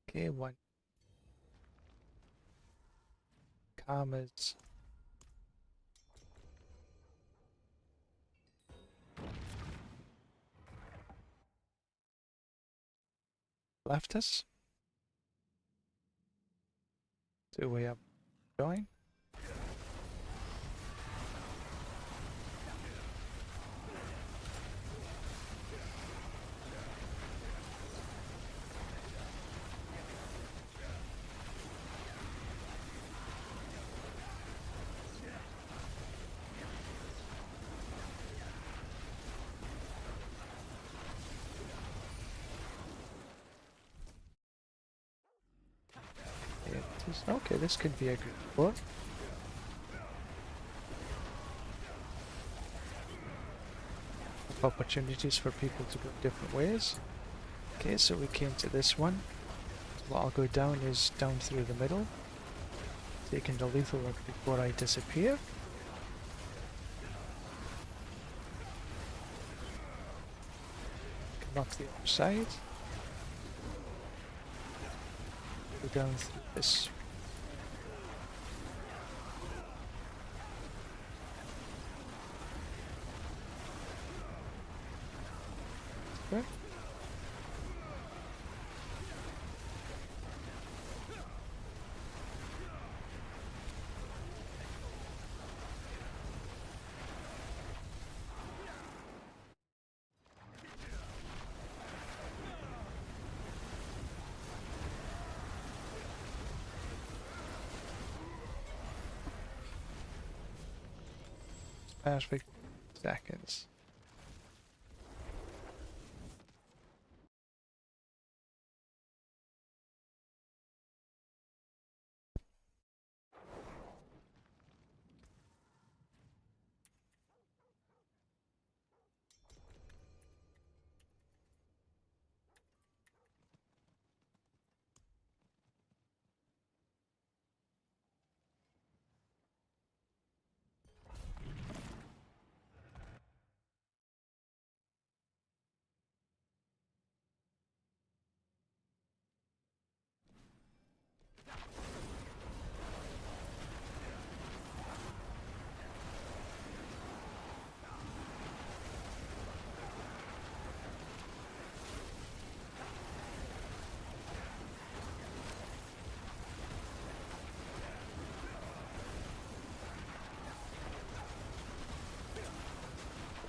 Okay, one. Commas. Left us. So we have join. Okay, this could be a good floor. Opportunities for people to go different ways. Okay, so we came to this one. What I'll go down is down through the middle, taking the lethal work before I disappear. Come up the other side. Go down through this. Okay. Perfect seconds.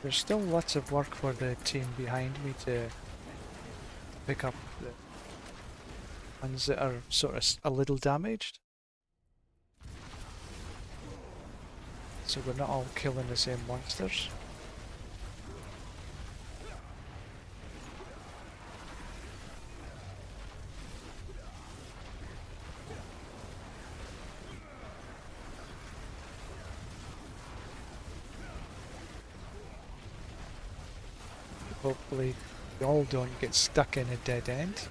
There's still lots of work for the team behind me to pick up the ones that are sort of a little damaged. So we're not all killing the same monsters. Hopefully we all don't get stuck in a dead end.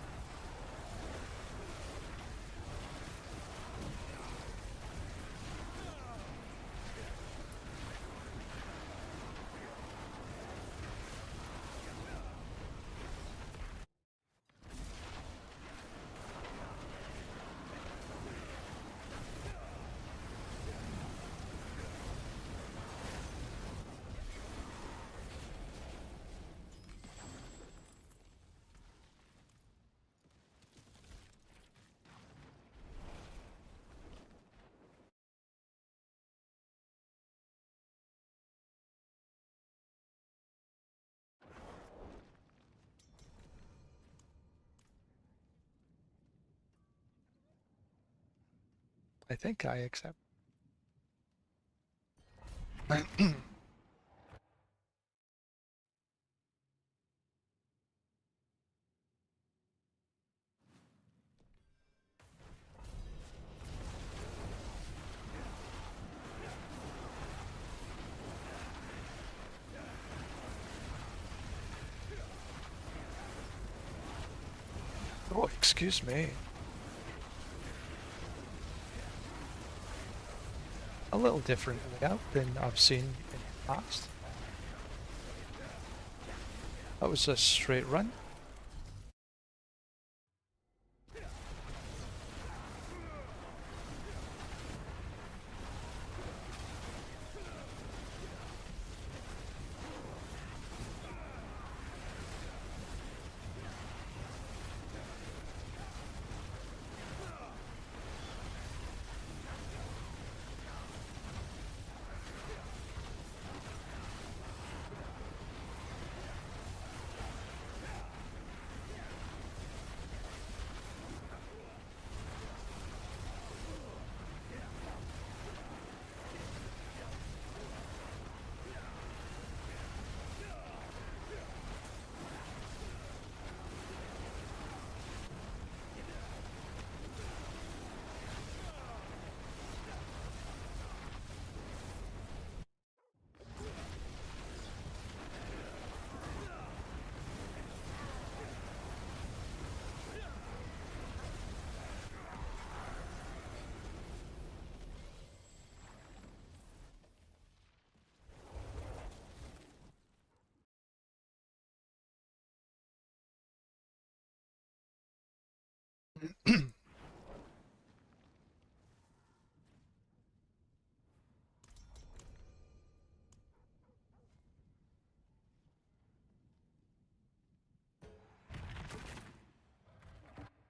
I think I accept. Oh, excuse me. A little different layout than I've seen in the past. That was a straight run.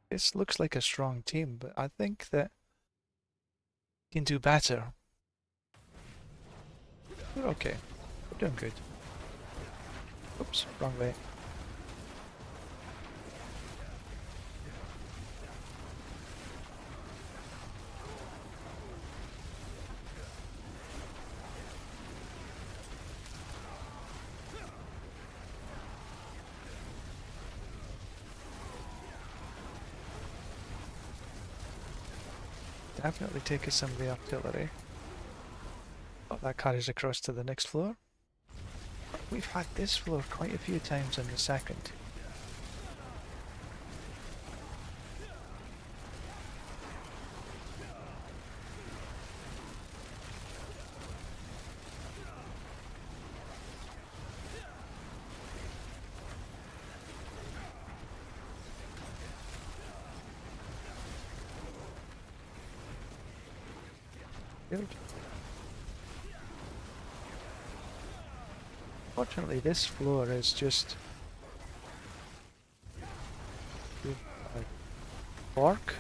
This looks like a strong team, but I think that we can do better. We're okay. We're doing good. Oops, wrong way. Definitely taking some of the artillery. Oh, that carries across to the next floor. We've had this floor quite a few times in the second. Good. Fortunately, this floor is just a fork.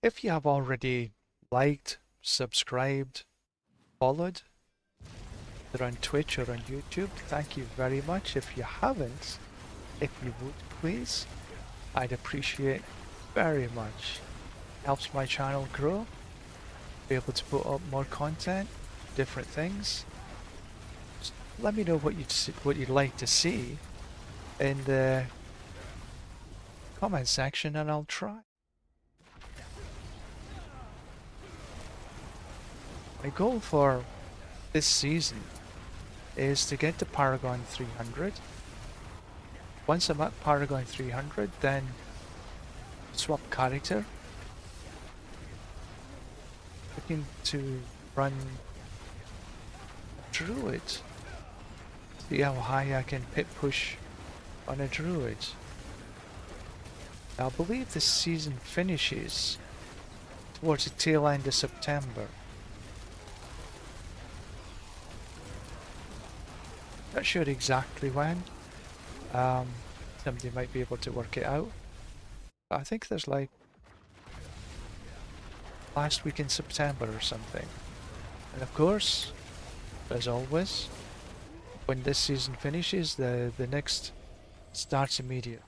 If you have already liked, subscribed, followed, either on Twitch or on YouTube, thank you very much. If you haven't, if you would please, I'd appreciate very much. Helps my channel grow, be able to put up more content, different things. Just let me know what you'd like to see in the comment section and I'll try. My goal for this season is to get to Paragon 300. Once I'm at Paragon 300, then swap character. Looking to run a druid. See how high I can pit push on a druid. I believe this season finishes towards the tail end of September. Not sure exactly when. Somebody might be able to work it out. But I think there's like last week in September or something. And of course, as always, when this season finishes, the next starts immediately.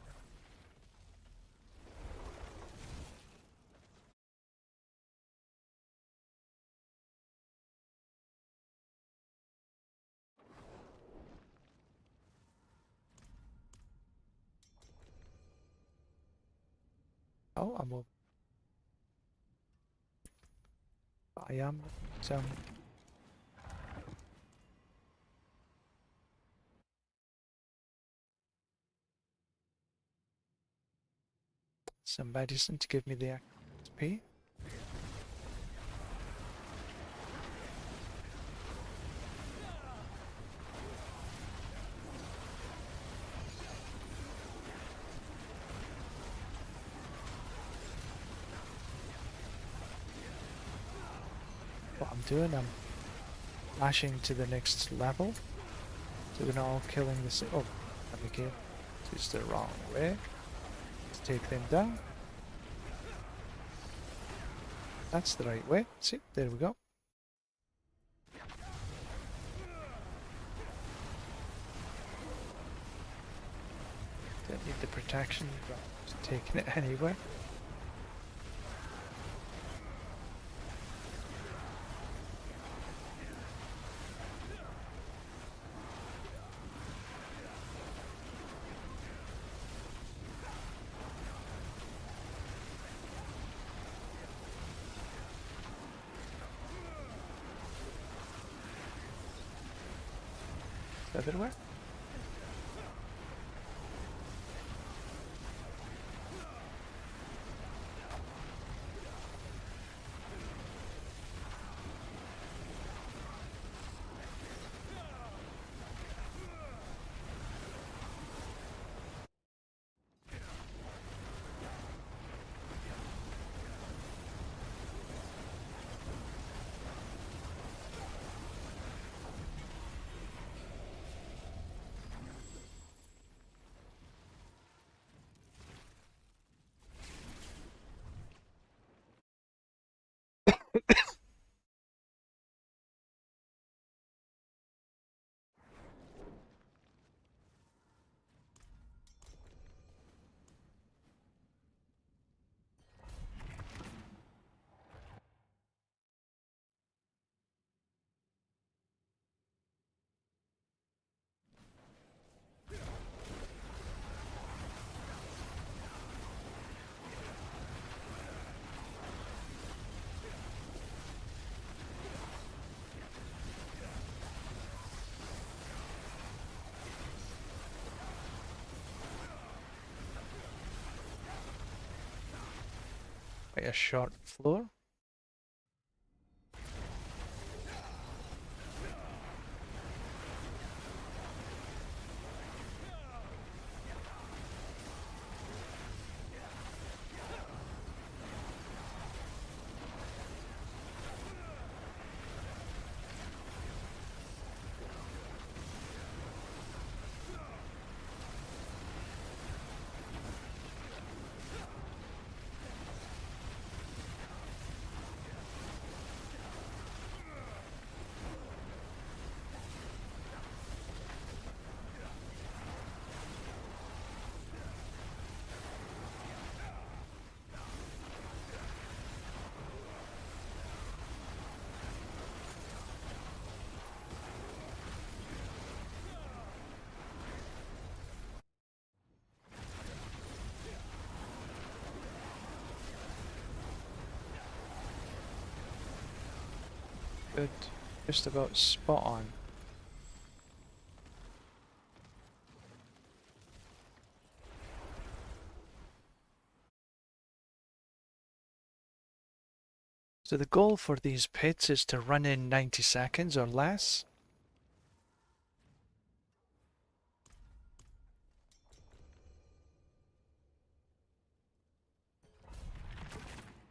Oh, I'm over. I am some. Some medicine to give me the XP. What I'm doing, I'm flashing to the next level. So we're not all killing this. Oh, let me go. It's the wrong way. Let's take them down. That's the right way. See, there we go. Don't need the protection, but just taking it anyway. Everywhere. Quite a short floor. Good. Just about spot on. So the goal for these pits is to run in 90 seconds or less.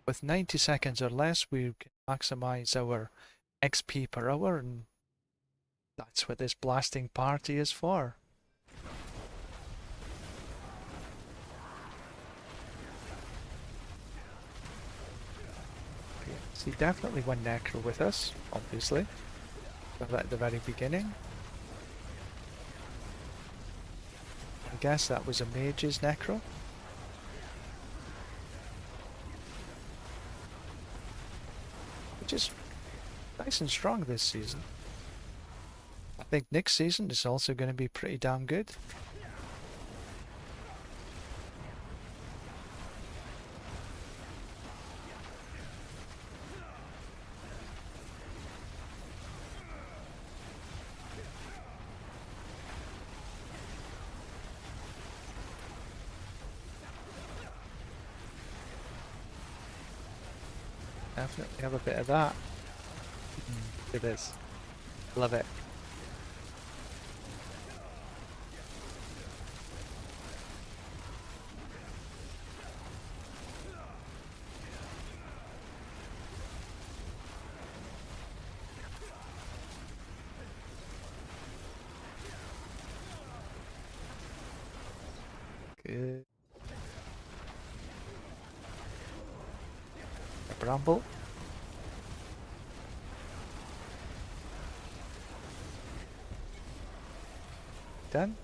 With 90 seconds or less, we can maximize our XP per hour, and that's what this blasting party is for. Okay, see, definitely one necro with us, obviously. Got that at the very beginning. I guess that was a mage's necro. Which is nice and strong this season. I think next season is also going to be pretty damn good. Definitely have a bit of that. Look at this. Love it. Good. A bramble. Done.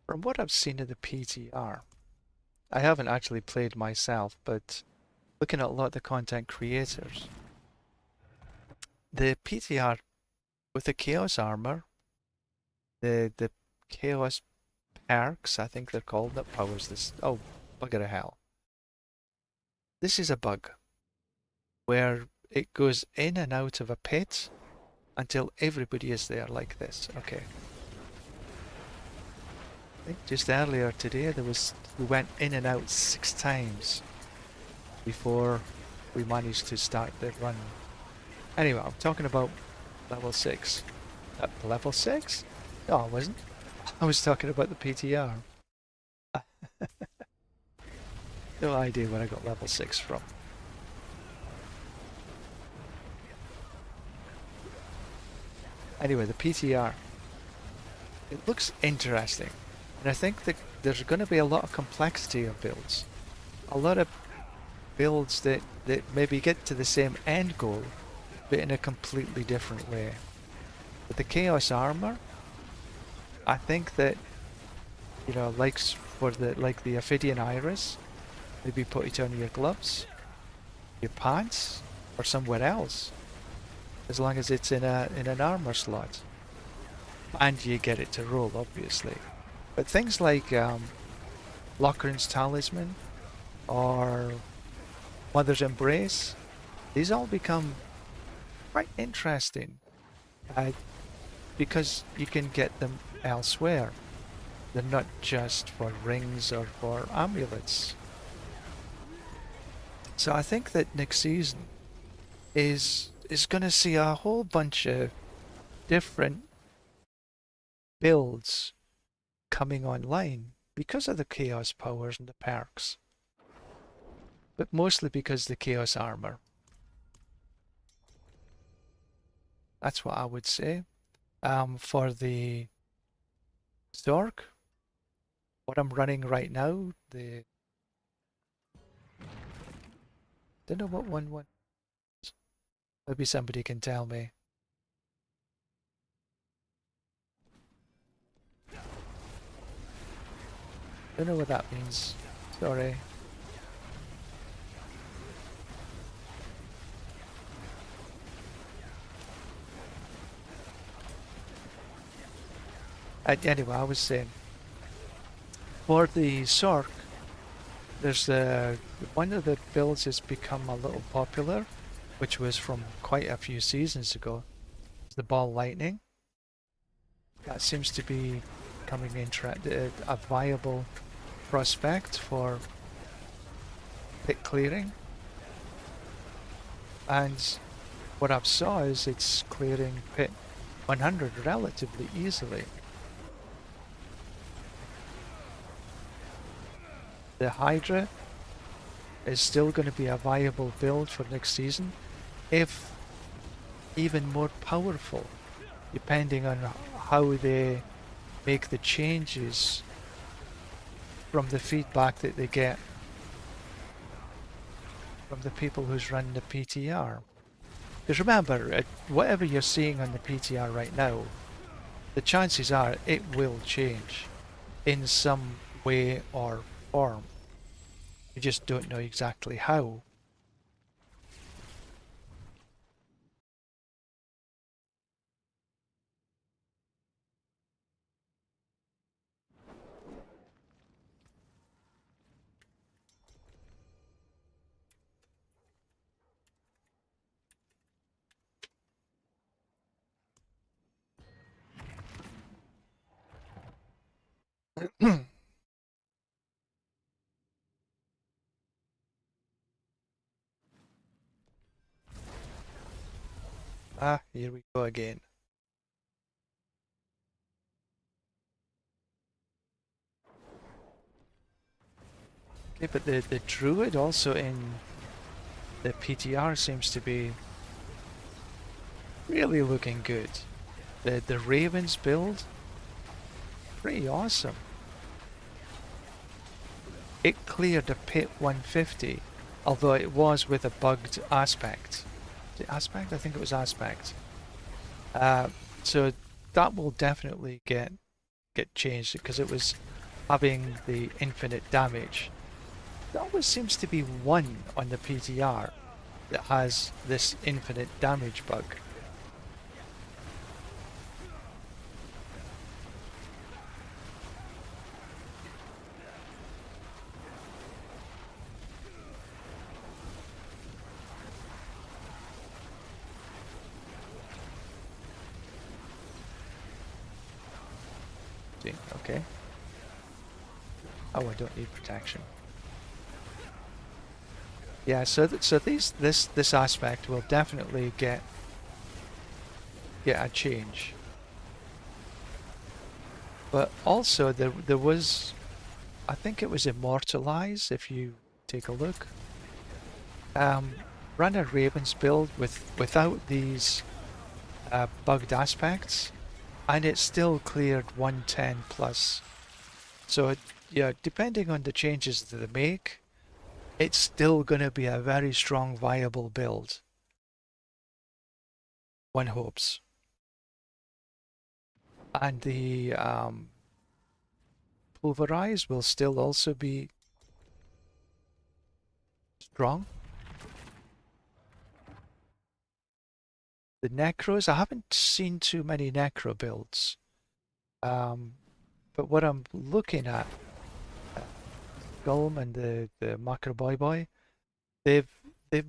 From what I've seen of the PTR, I haven't actually played myself, but looking at a lot of the content creators, the PTR with the Chaos Armor, the Chaos Perks, I think they're called, that powers this. Oh, bugger of hell. This is a bug where it goes in and out of a pit until everybody is there like this. Okay. I think just earlier today we went in and out 6 times before we managed to start the run. Anyway, I'm talking about level 6. Level 6? No, I wasn't. I was talking about the PTR. No idea where I got level 6 from. Anyway, the PTR. It looks interesting. And I think that there's going to be a lot of complexity of builds. A lot of builds that maybe get to the same end goal, but in a completely different way. With the Chaos Armor, I think that, you know, like the Ophidian Iris, maybe put it on your gloves, your pants, or somewhere else, as long as it's in an armor slot, and you get it to roll, obviously. But things like Lochran's Talisman or Mother's Embrace, these all become quite interesting because you can get them elsewhere. They're not just for rings or for amulets. So I think that next season is going to see a whole bunch of different builds coming online because of the chaos powers and the perks, but mostly because the chaos armor. That's what I would say. For the Zork, what I'm running right now, don't know what one. Maybe somebody can tell me. Don't know what that means. Sorry. Anyway, I was saying, for the Sorc, there's one of the builds has become a little popular, which was from quite a few seasons ago. The Ball Lightning. That seems to be becoming a viable prospect for pit clearing. And what I've saw is it's clearing pit 100 relatively easily. The Hydra is still going to be a viable build for next season, if even more powerful, depending on how they make the changes from the feedback that they get from the people who's running the PTR. Because remember, whatever you're seeing on the PTR right now, the chances are it will change in some way or form. You just don't know exactly how. Ah, here we go again. Okay, but the druid also in the PTR seems to be really looking good. The Ravens build, pretty awesome. It cleared a pit 150, although it was with a bugged aspect. Is it aspect? I think it was aspect. So that will definitely get changed because it was having the infinite damage. There always seems to be one on the PTR that has this infinite damage bug. Okay. Oh, I don't need protection. Yeah, so this aspect will definitely get a change. But also there was, I think it was Immortalize, if you take a look. Ran a Ravens build without these bugged aspects, and it still cleared 110 plus. So yeah, depending on the changes that they make, it's still going to be a very strong, viable build. One hopes. And the Pulverize will still also be strong. The Necros, I haven't seen too many Necro builds. But what I'm looking at, Gulm and the Macro Boy Boy, they've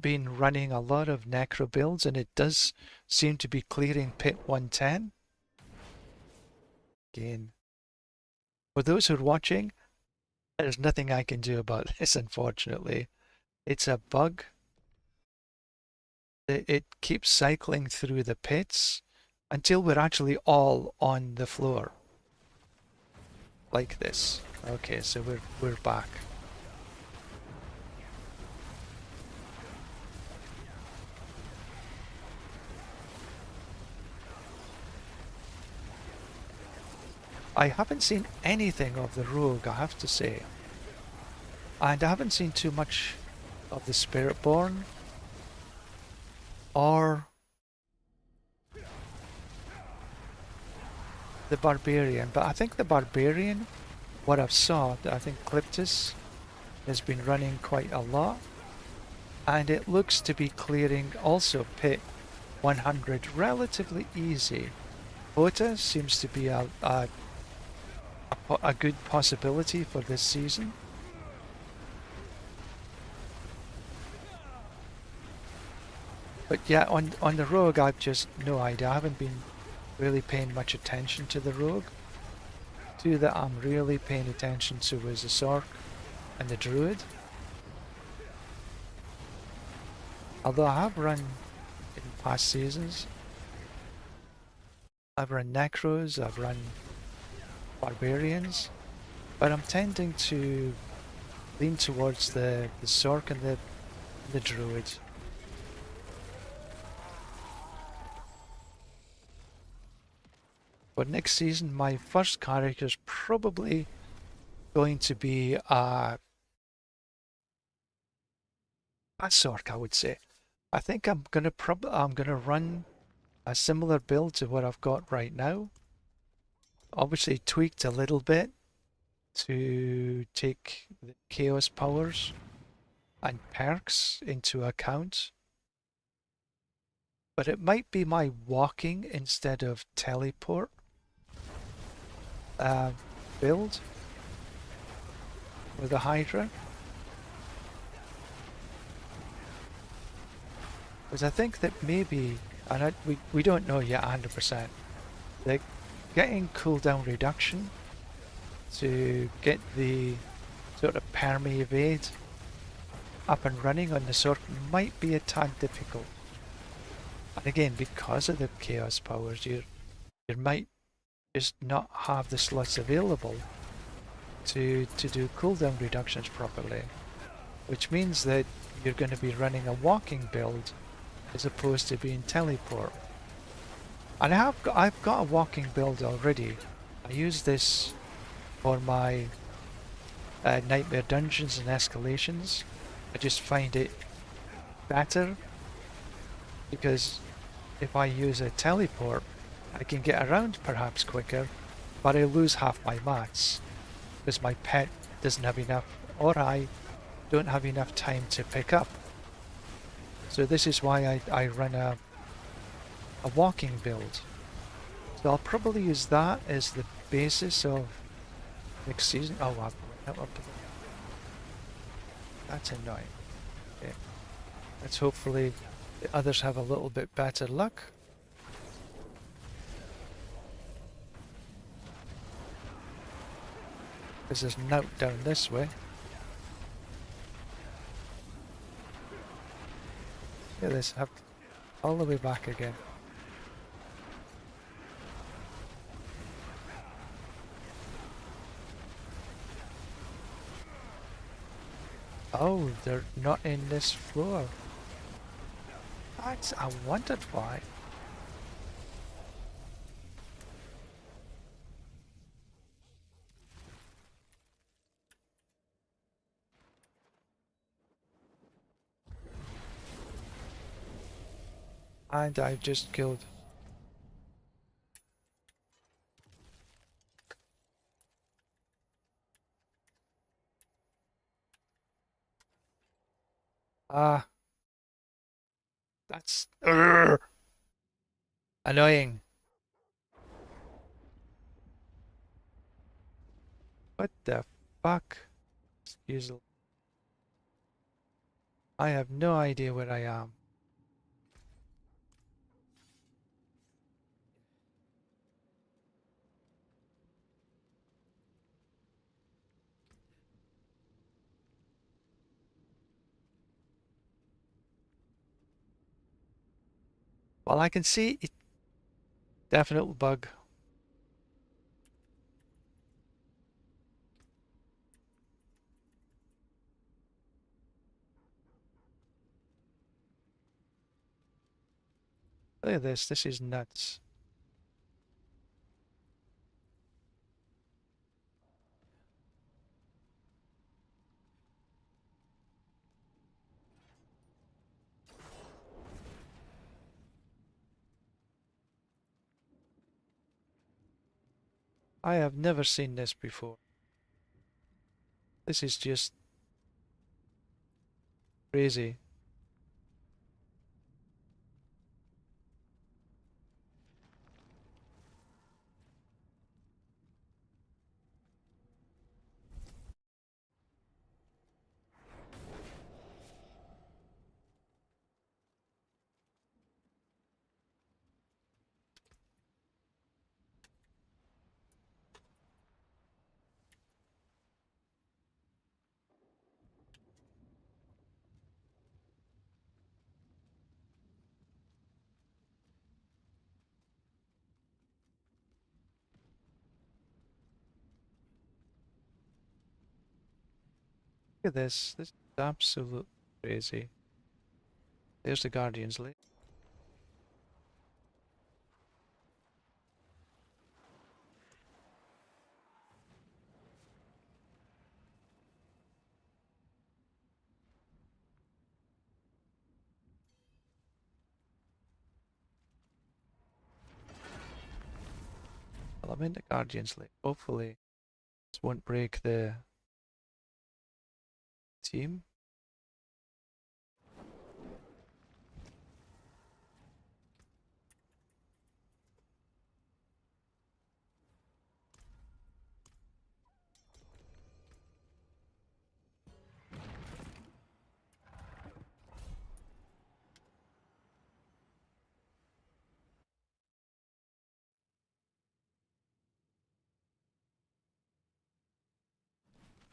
been running a lot of Necro builds, and it does seem to be clearing pit 110. Again, for those who are watching, there's nothing I can do about this, unfortunately. It's a bug. It keeps cycling through the pits until we're actually all on the floor. Like this. Okay, so we're back. I haven't seen anything of the rogue, I have to say. And I haven't seen too much of the Spiritborn or the Barbarian. But I think the Barbarian, what I've saw, I think Cliptus has been running quite a lot. And it looks to be clearing also pit 100 relatively easy. Hota seems to be a a good possibility for this season. But yeah, on the rogue, I've just no idea. I haven't been really paying much attention to the rogue. Two that I'm really paying attention to is the Sorc and the Druid. Although I have run in past seasons. I've run Necros, I've run Barbarians, but I'm tending to lean towards the Sorc and the Druid. For next season, my first character is probably going to be a Sorc, I would say. I think I'm gonna run a similar build to what I've got right now. Obviously tweaked a little bit to take the chaos powers and perks into account. But it might be my walking instead of teleport build with the Hydra. Because I think that maybe, and we don't know yet 100%, that getting cooldown reduction to get the sort of perma evade up and running on the Sorc might be a tad difficult. And again, because of the chaos powers, you might just not have the slots available to do cooldown reductions properly, which means that you're going to be running a walking build as opposed to being teleport. And I've got a walking build already. I use this for my nightmare dungeons and escalations. I just find it better because if I use a teleport, I can get around perhaps quicker, but I lose half my mats because my pet doesn't have enough, or I don't have enough time to pick up. So this is why I run a walking build. So I'll probably use that as the basis of next season. Oh, I've run out of the... That's annoying. Okay. Let's hopefully the others have a little bit better luck. Because there's nout down this way. Yeah, this have all the way back again. Oh, they're not in this floor. I wondered why. And I've just killed. Ah, that's annoying. What the fuck? Excuse me. I have no idea where I am. Well, I can see it. Definite bug. Look at this. This is nuts. I have never seen this before. This is just crazy. Look at this. This is absolutely crazy. There's the Guardian's Lake. Well, I'm in the Guardian's Lake. Hopefully, this won't break the team.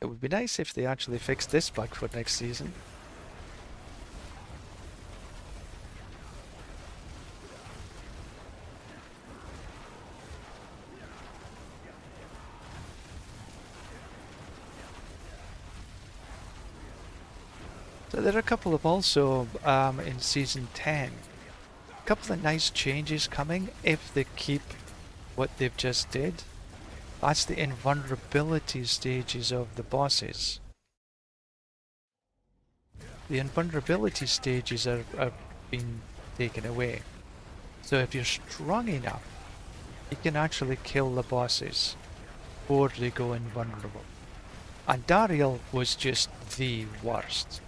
It would be nice if they actually fixed this bug for next season. So there are a couple of also in season 10, a couple of nice changes coming if they keep what they've just did. That's the invulnerability stages of the bosses. The invulnerability stages are being taken away. So if you're strong enough, you can actually kill the bosses before they go invulnerable. And Dariel was just the worst.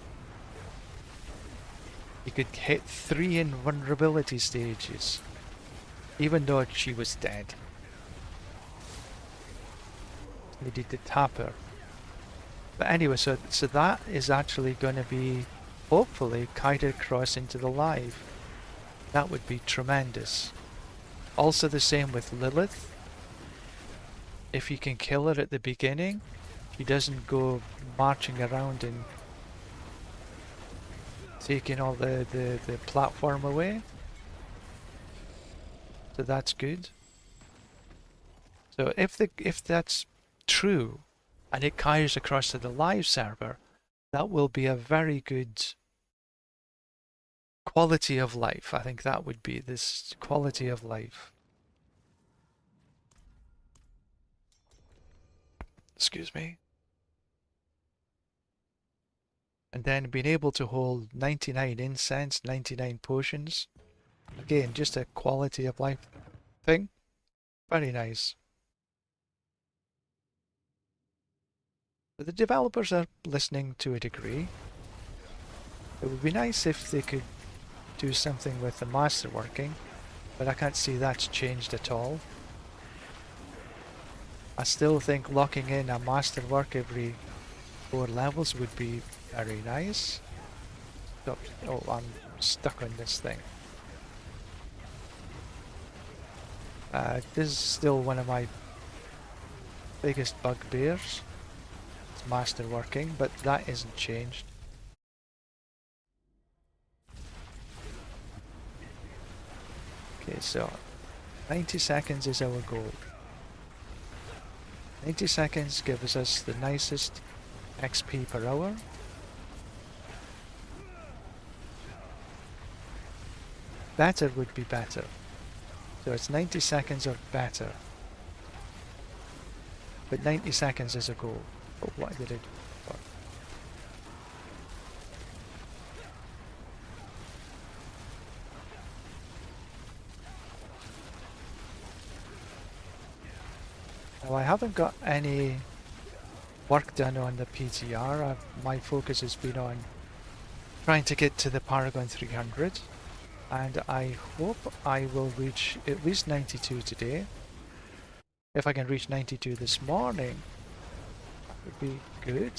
You could hit 3 invulnerability stages, even though she was dead. Needed to tap her. But anyway, so that is actually going to be, hopefully, kited across into the live. That would be tremendous. Also the same with Lilith. If you can kill her at the beginning, she doesn't go marching around and taking all the platform away. So that's good. So if that's true and it carries across to the live server, that will be a very good quality of life. I think that would be this quality of life. Excuse me. And then being able to hold 99 incense, 99 potions. Again, just a quality of life thing. Very nice. But the developers are listening to a degree. It would be nice if they could do something with the masterworking, but I can't see that's changed at all. I still think locking in a masterwork every 4 levels would be very nice. Oh, I'm stuck on this thing. This is still one of my biggest bugbears. It's masterworking, but that isn't changed. Okay, so 90 seconds is our goal. 90 seconds gives us the nicest XP per hour. Better would be better. So it's 90 seconds or better. But 90 seconds is a goal. Oh, what did I do? Now I haven't got any work done on the PTR. My focus has been on trying to get to the Paragon 300, and I hope I will reach at least 92 today. If I can reach 92 this morning, that would be good.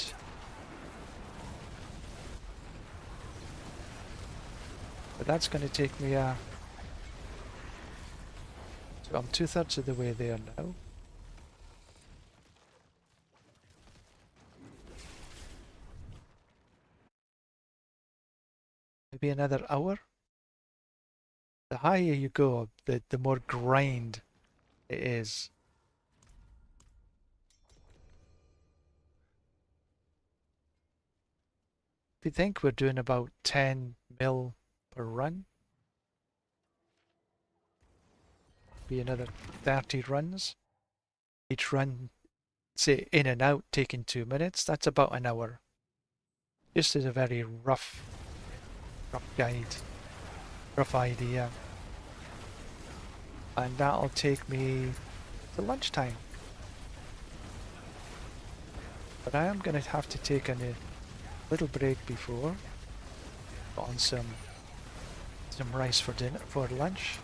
But that's going to take me so I'm 2/3 of the way there now. Maybe another hour. The higher you go, the more grind it is. we think we're doing about 10 mil per run. Be another 30 runs. Each run, say in and out, taking 2 minutes. That's about an hour. Just as a very rough guide, rough idea. And that'll take me to lunchtime. But I am going to have to take a little break before. Put on some rice for dinner, for lunch.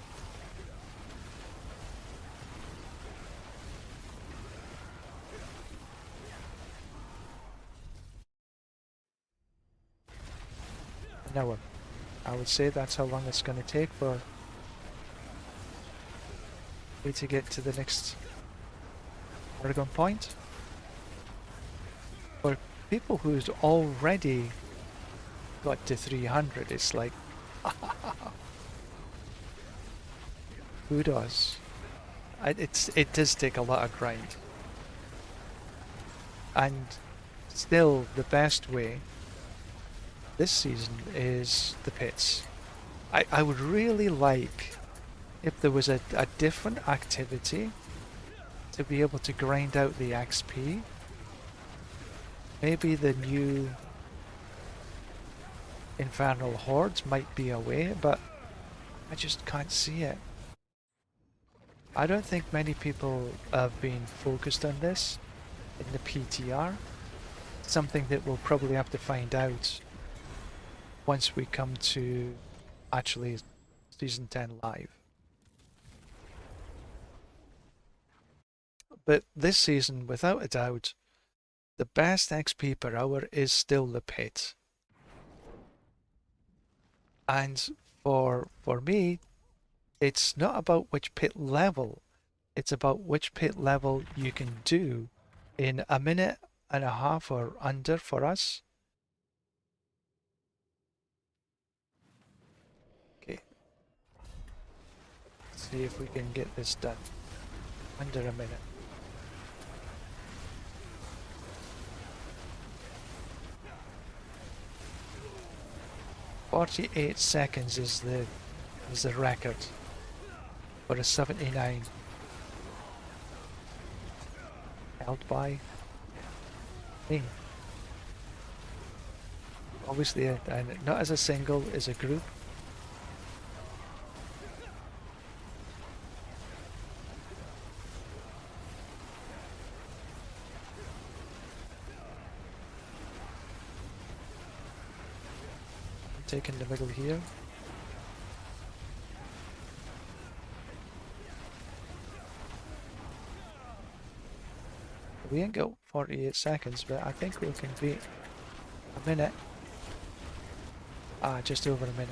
An hour. I would say that's how long it's going to take for me to get to the next Paragon point. For people who's already got to 300, it's like, who does? It does take a lot of grind. And still, the best way this season is the pits. I would really like if there was a different activity to be able to grind out the XP. Maybe the new Infernal Hordes might be a way, but I just can't see it. I don't think many people have been focused on this in the PTR. Something that we'll probably have to find out once we come to actually Season 10 live. But this season, without a doubt, the best XP per hour is still the pit. And for me, it's not about which pit level, it's about which pit level you can do in a minute and a half or under for us. Okay. Let's see if we can get this done. Under a minute. "48 seconds is the record for a 79 held by me. Obviously, and not as a single, as a group. Taking the middle here. We ain't got 48 seconds, but I think we can beat a minute. Just over a minute.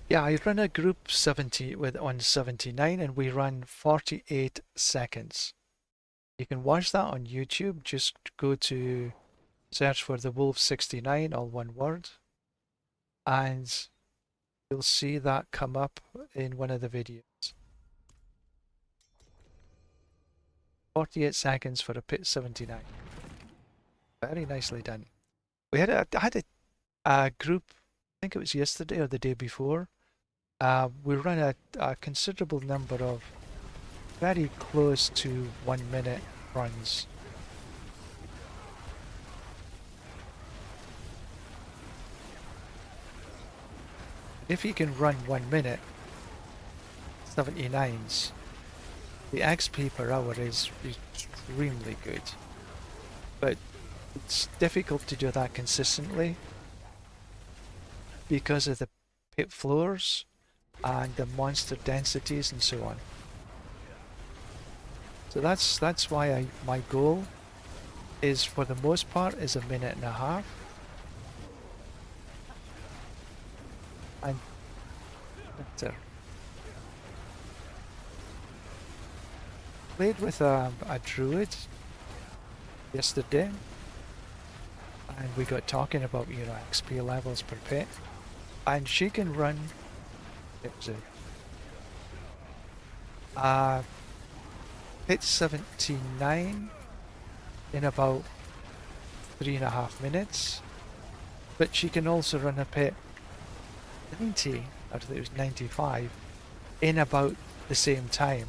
Yeah, I run a group 70 on 79 and we run 48 seconds. You can watch that on YouTube. Just go to search for the Wolf 69, all one word, and you'll see that come up in one of the videos. 48 seconds for a pit 79. Very nicely done. We had a group, I think it was yesterday or the day before. We ran a considerable number of very close to 1 minute runs. If you can run 1 minute 79s, the XP per hour is extremely good. But it's difficult to do that consistently because of the pit floors and the monster densities and so on. So that's why my goal is, for the most part, is a minute and a half. And better. Played with a druid yesterday, and we got talking about, you know, XP levels per pit, and she can run. It was pit 79 in about 3.5 minutes, but she can also run a pit 90, I think it was 95, in about the same time.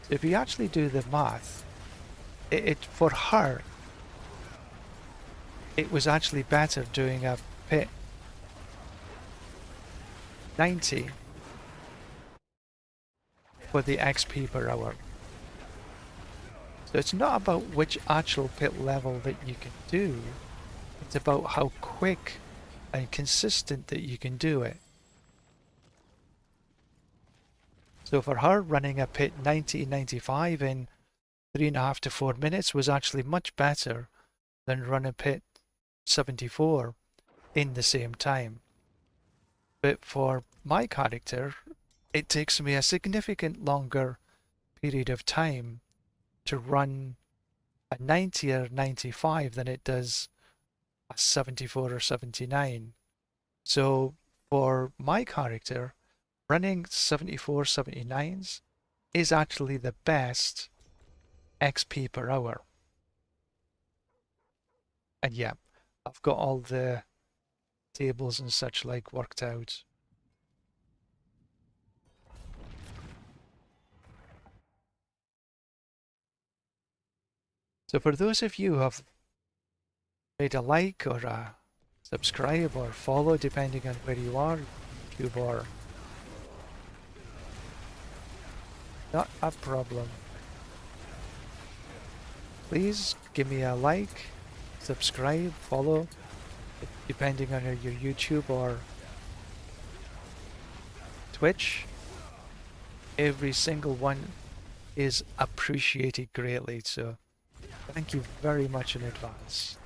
So if you actually do the math, it for her, it was actually better doing a pit 90 for the XP per hour. So it's not about which actual pit level that you can do, it's about how quick and consistent that you can do it. So for her, running a pit 90-95 in 3.5 to 4 minutes was actually much better than running pit 74 in the same time. But for my character, it takes me a significant longer period of time to run a 90 or 95 than it does a 74 or 79. So for my character, running 74, 79s is actually the best XP per hour. And yeah, I've got all the tables and such like worked out. So for those of you who have made a like or a subscribe or follow, depending on where you are, YouTube or not a problem. Please give me a like, subscribe, follow, depending on your YouTube or Twitch. Every single one is appreciated greatly, so thank you very much in advance.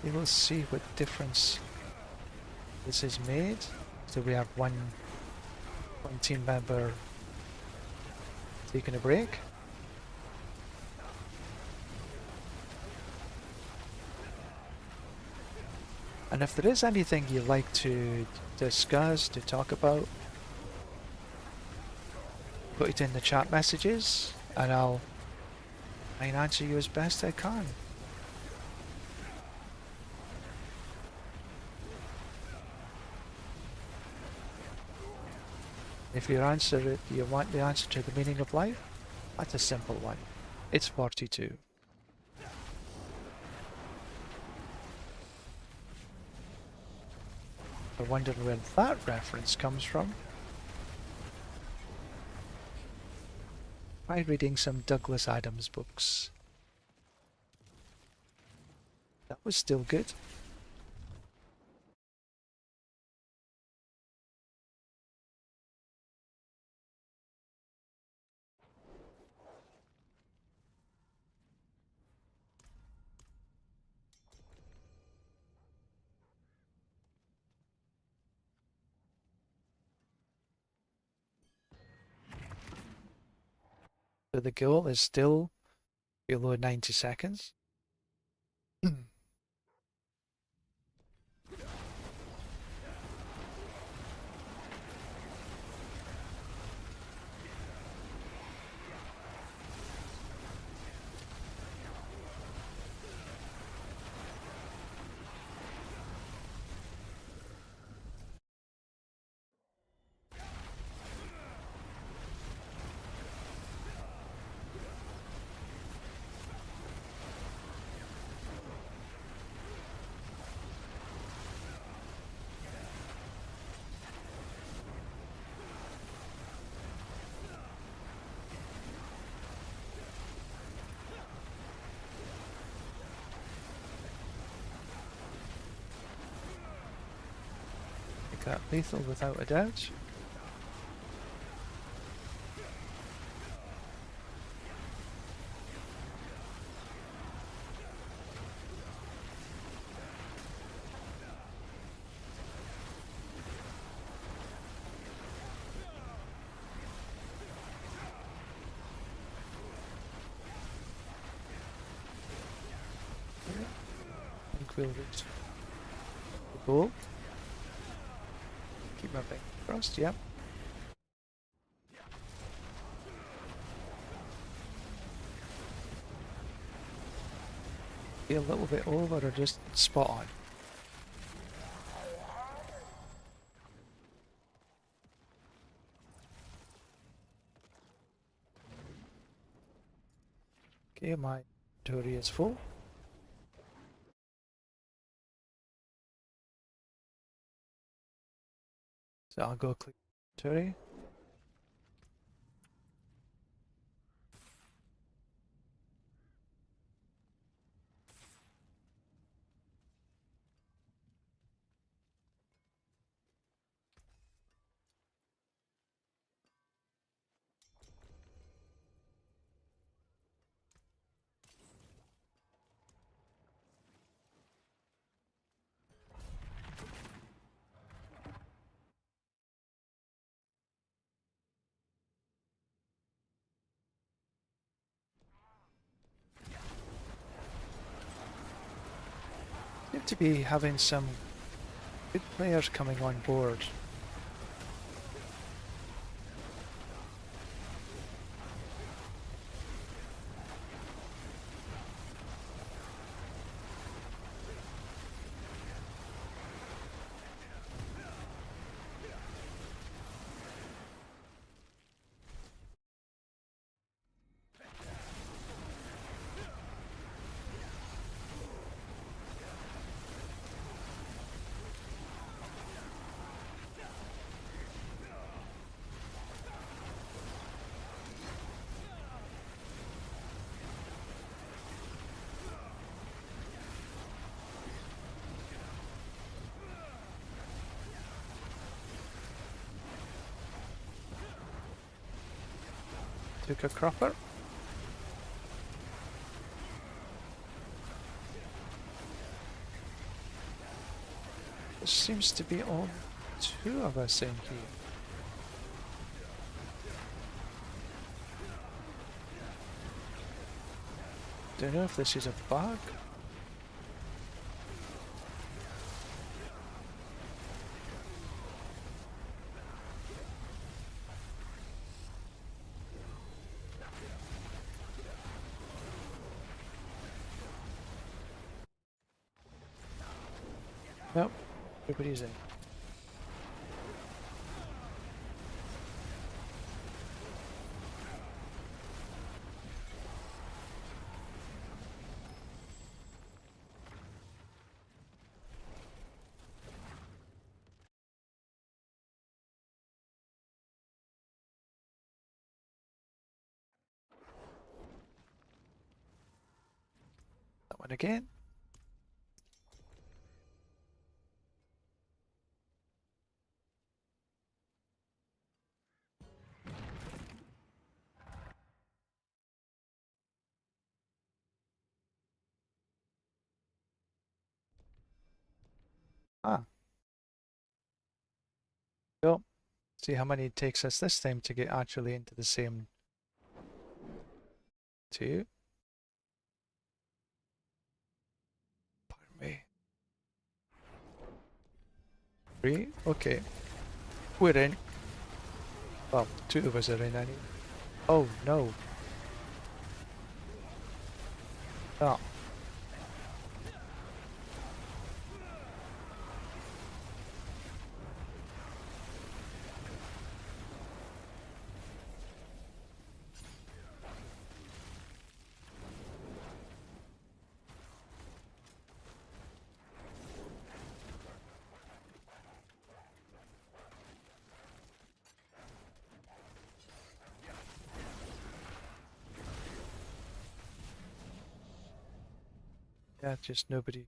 We will see what difference this has made. So we have one team member taking a break. And if there is anything you'd like to discuss, to talk about, put it in the chat messages and I'll try and answer you as best I can. If you want the answer to the meaning of life, that's a simple one. It's 42. I'm wondering where that reference comes from. Try reading some Douglas Adams books. That was still good. So the goal is still below 90 seconds. That lethal without a doubt. we'll reach the goal. Keep my fingers crossed, yep. Be a little bit over or just spot on. Okay, my inventory is full. So I'll go click inventory. Seem to be having some good players coming on board. Took a cropper. There seems to be only two of us in here. Don't know if this is a bug. Nope, everybody's in. That one again. Ah. Cool. See how many it takes us this time to get actually into the same two. Pardon me. 3. Okay. We're in. Well, 2 of us are in anyway. Oh no. Oh. Yeah, just nobody.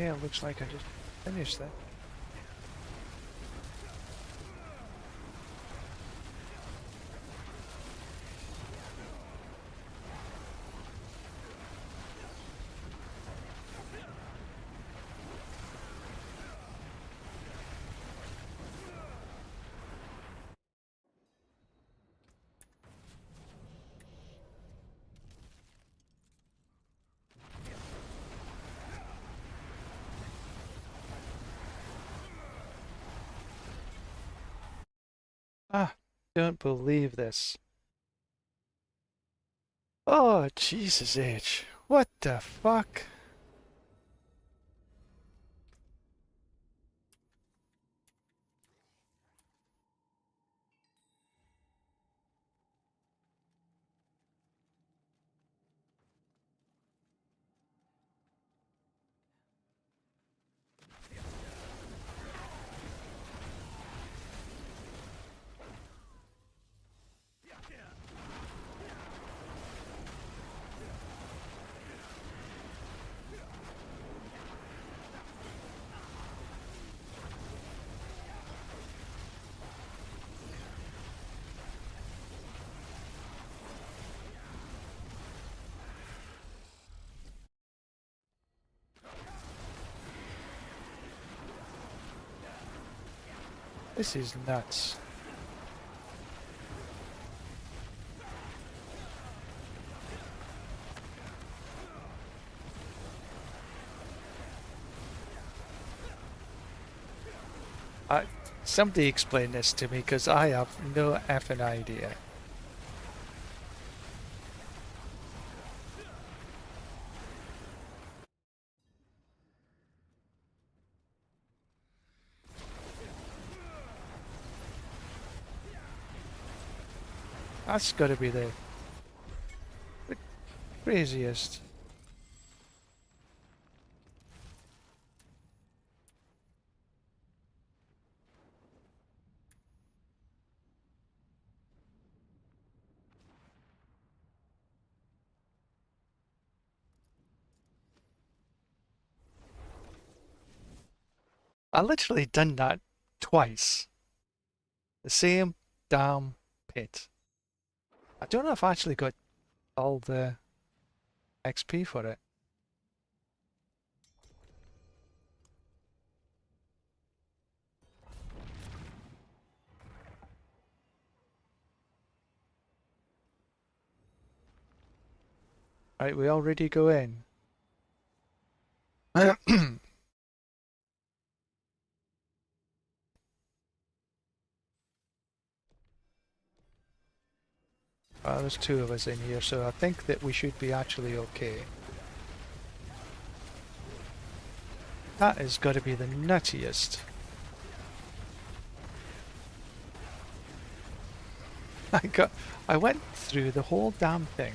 Yeah, it looks like I just finished that. Ah, don't believe this. Oh, Jesus H. What the fuck? This is nuts. Somebody explain this to me, because I have no effing idea. That's gotta be the craziest. I literally done that twice. The same damn pit. I don't know if I actually got all the XP for it. Right, we already go in. There's two of us in here, so I think that we should be actually okay. That has got to be the nuttiest. I went through the whole damn thing,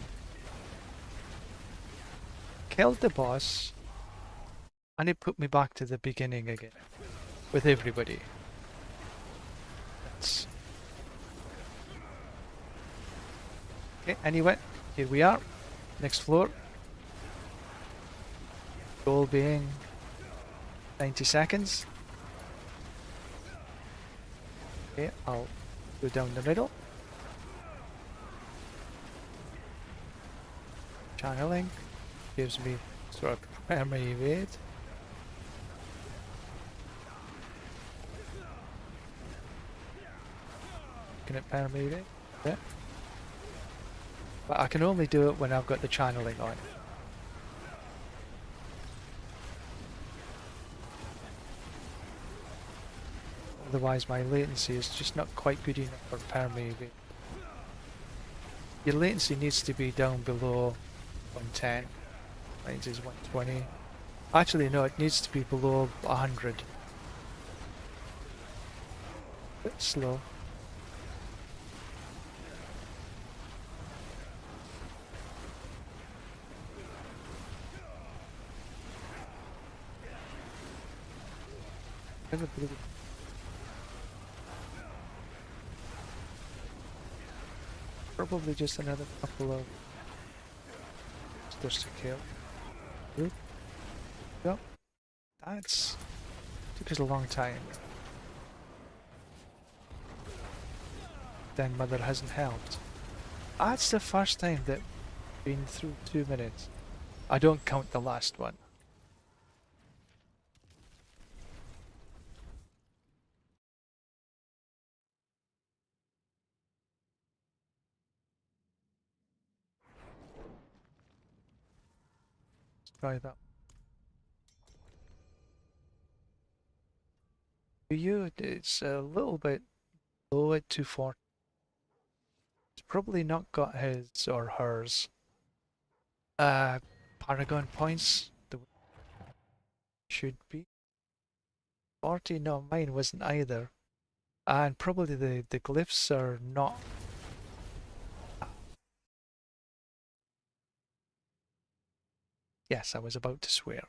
killed the boss, and it put me back to the beginning again with everybody. That's... Okay, anyway, here we are. Next floor. Goal being 90 seconds. Okay, I'll go down the middle. Channeling gives me sort of perma-evade. Can it perma-evade? Yeah. But I can only do it when I've got the channeling on. Otherwise my latency is just not quite good enough for perma-evade. Your latency needs to be down below 110. Mine is 120. Actually no, it needs to be below 100. Bit slow. Probably just another couple of monsters to kill. Good. Go. That's took us a long time. Then Mother hasn't helped. That's the first time that been through 2 minutes. I don't count the last one. Let's try that. For you, it's a little bit low at 240. He's probably not got his or hers Paragon points the way it should be. 40, no, mine wasn't either. And probably the glyphs are not. Yes, I was about to swear.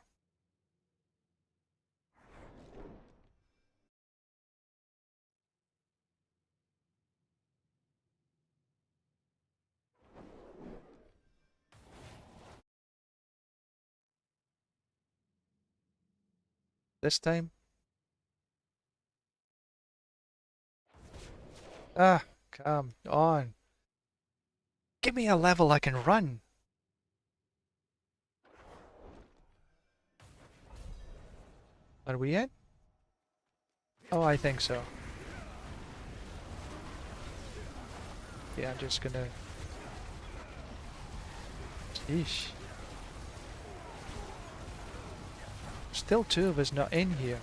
This time. Ah, come on. Give me a level I can run. Are we in? Oh, I think so. Yeah, I'm just gonna... Sheesh. Still two of us not in here.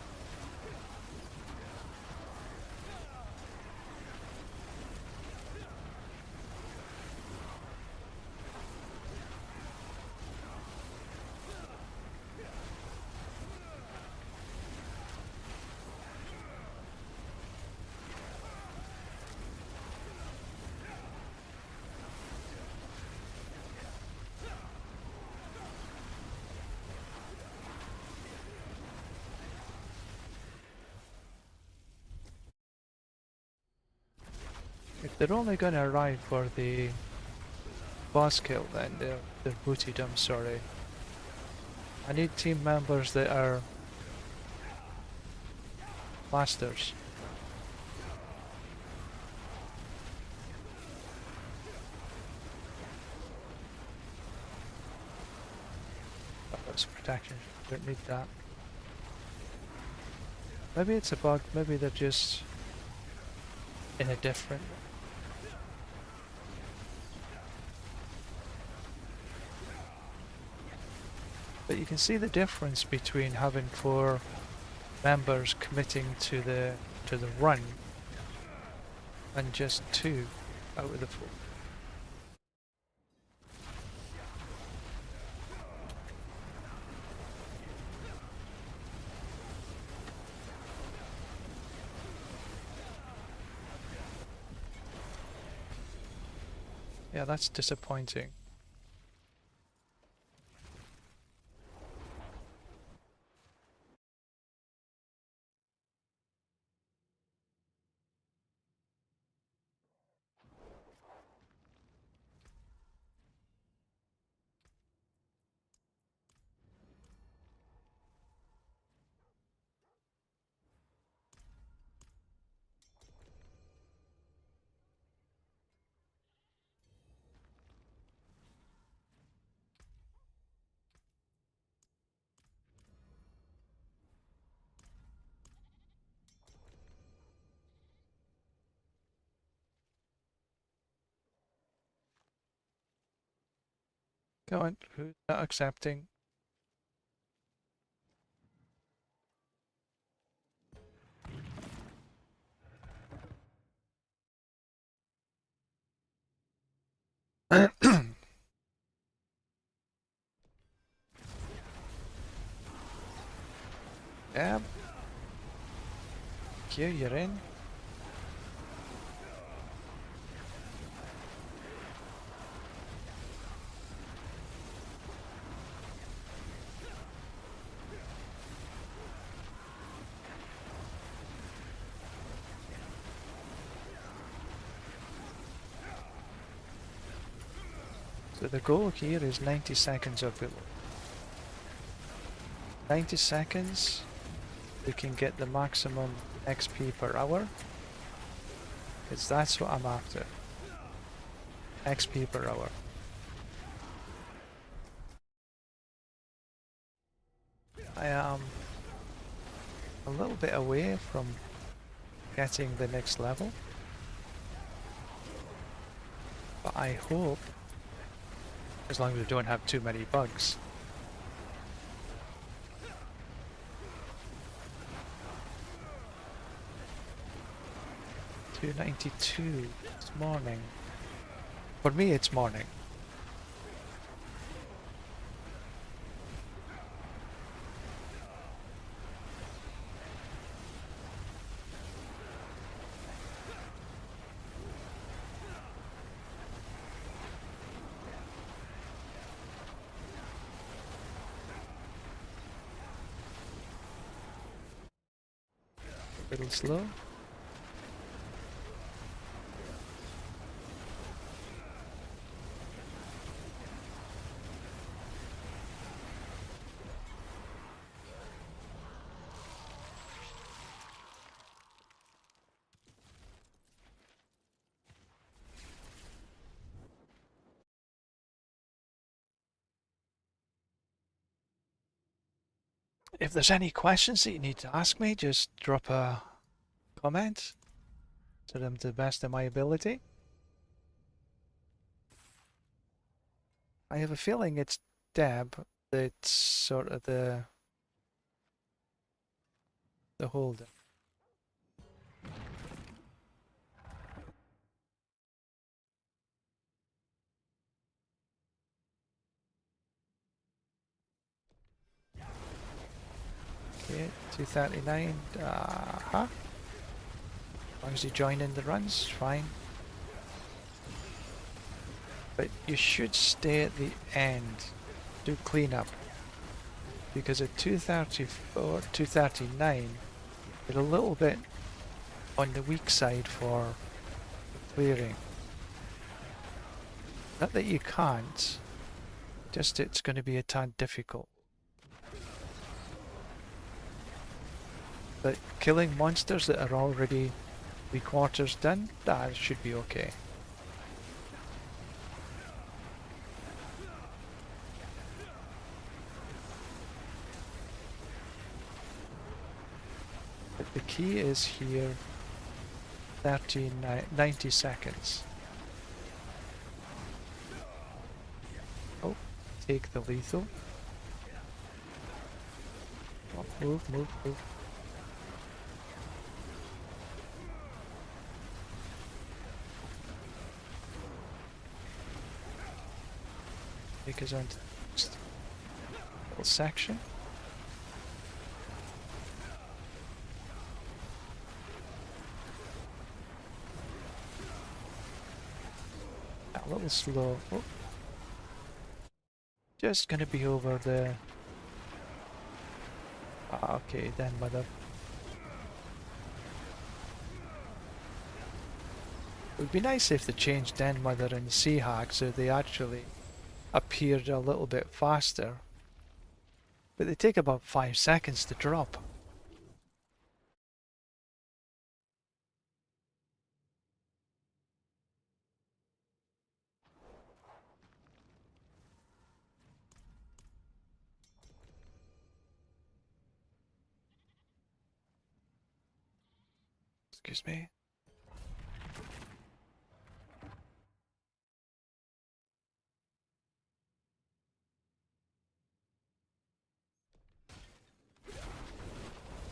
If they're only gonna arrive for the boss kill, then they're booted, I'm sorry. I need team members that are masters. Oh, that's protection. Don't need that. Maybe it's a bug, maybe they're just in a different... But you can see the difference between having 4 members committing to the run and just 2 out of the 4. Yeah, that's disappointing. Go on, who's not accepting? Yeah. Here, you're in. So the goal here is 90 seconds of it. 90 seconds, we can get the maximum XP per hour. Because that's what I'm after. XP per hour. I am a little bit away from getting the next level. But I hope, as long as we don't have too many bugs. $292. It's morning. For me, it's morning. A little slow. If there's any questions that you need to ask me, just drop a comment to them to the best of my ability. I have a feeling it's Deb that's sort of the holder. Okay, 239. As long as you join in the runs, fine. But you should stay at the end, do cleanup. Because at 234, 239, you're a little bit on the weak side for clearing. Not that you can't, just it's going to be a tad difficult. But killing monsters that are already 3/4 done, that should be okay. But the key is here, 90 seconds. Oh, take the lethal. Oh, move, move, move. Take us on to the next little section. A little slow. Oh. Just gonna be over the... Ah, okay, then mother. It would be nice if they changed Den Mother and Sea Hag so they actually appeared a little bit faster. But they take about 5 seconds to drop. Excuse me.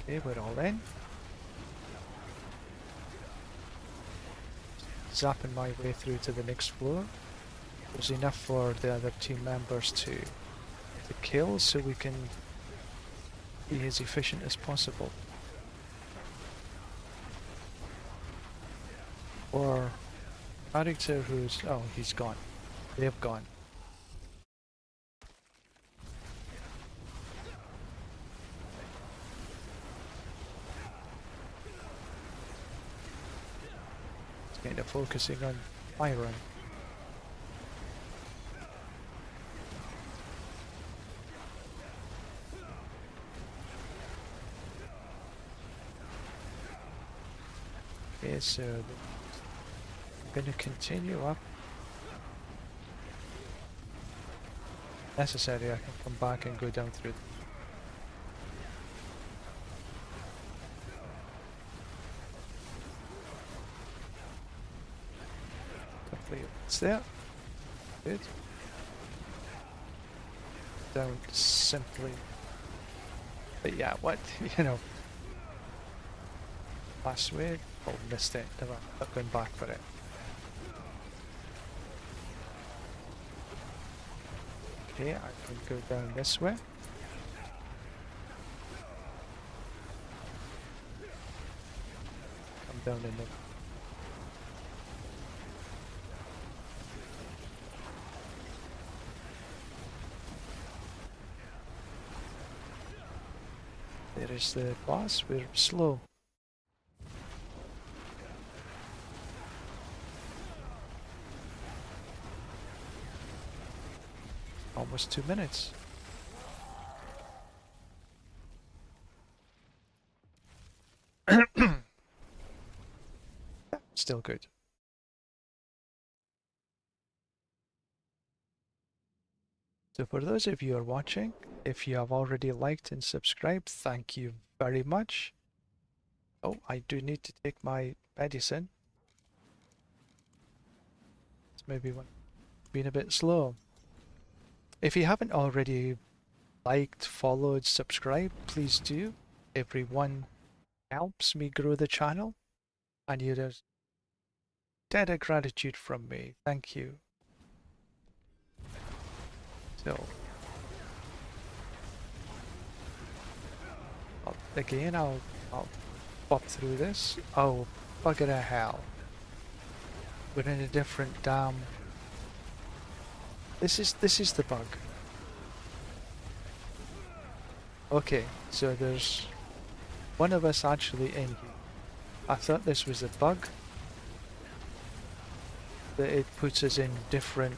Okay, we're all in. Zapping my way through to the next floor. There's enough for the other team members to kill so we can be as efficient as possible. Or character who's... oh, he's gone. They've gone. Kind of focusing on Byron. Okay, so I'm gonna continue up. Necessary, I can come back and go down through. Complete. It's there. Good. Down simply. But yeah, what you know. Last way. Oh, missed it. Never. Not going back for it. Okay, I can go down this way. Come down in the. There is the boss. We're slow. Almost 2 minutes. Still good. So for those of you who are watching, if you have already liked and subscribed, thank you very much. Oh, I do need to take my medicine. It's maybe been a bit slow. If you haven't already liked, followed, subscribed, please do. Everyone helps me grow the channel, and you're a debt of gratitude from me. Thank you. So, again, I'll pop through this. Oh, bugger of hell. We're in a different dam. This is the bug. Okay, so there's one of us actually in here. I thought this was a bug, that it puts us in different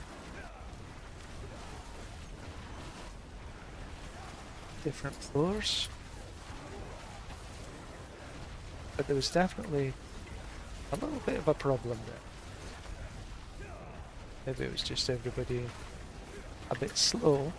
floors. But there was definitely a little bit of a problem there. Maybe it was just everybody a bit slow.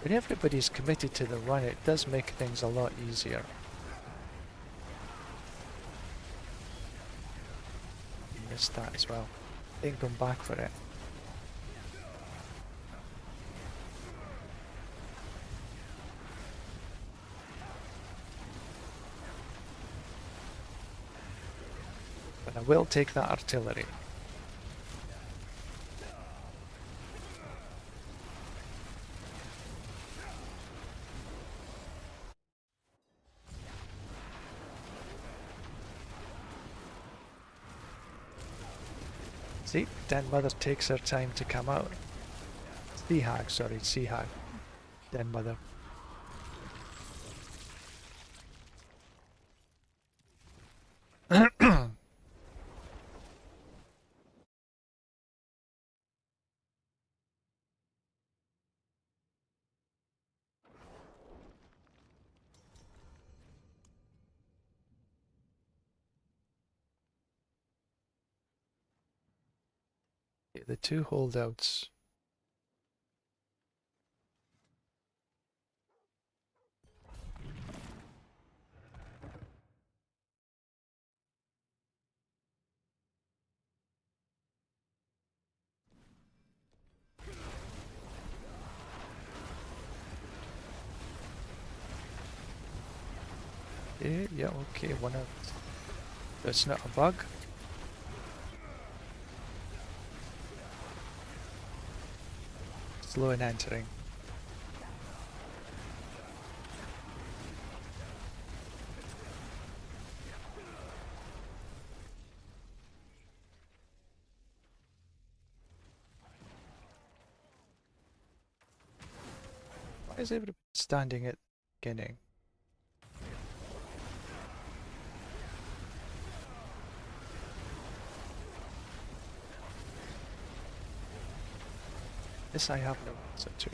When everybody's committed to the run, it does make things a lot easier. Missed that as well. Ain't gone back for it. But I will take that artillery. See, Den Mother takes her time to come out. Sea Hag, sorry, Sea Hag. Den Mother. The two holdouts. Yeah, okay, one out. That's not a bug. Slow in entering. Why is everybody standing at the beginning? This I have no answer to.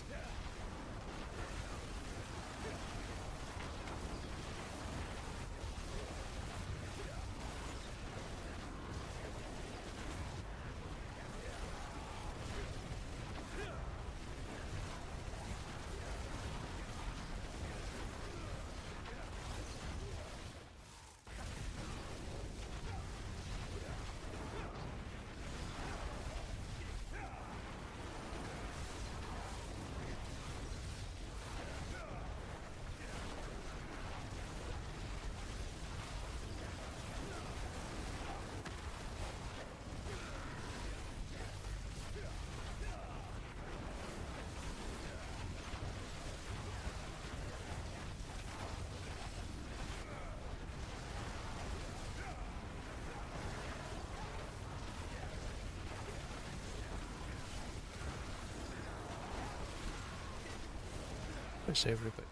Where's everybody?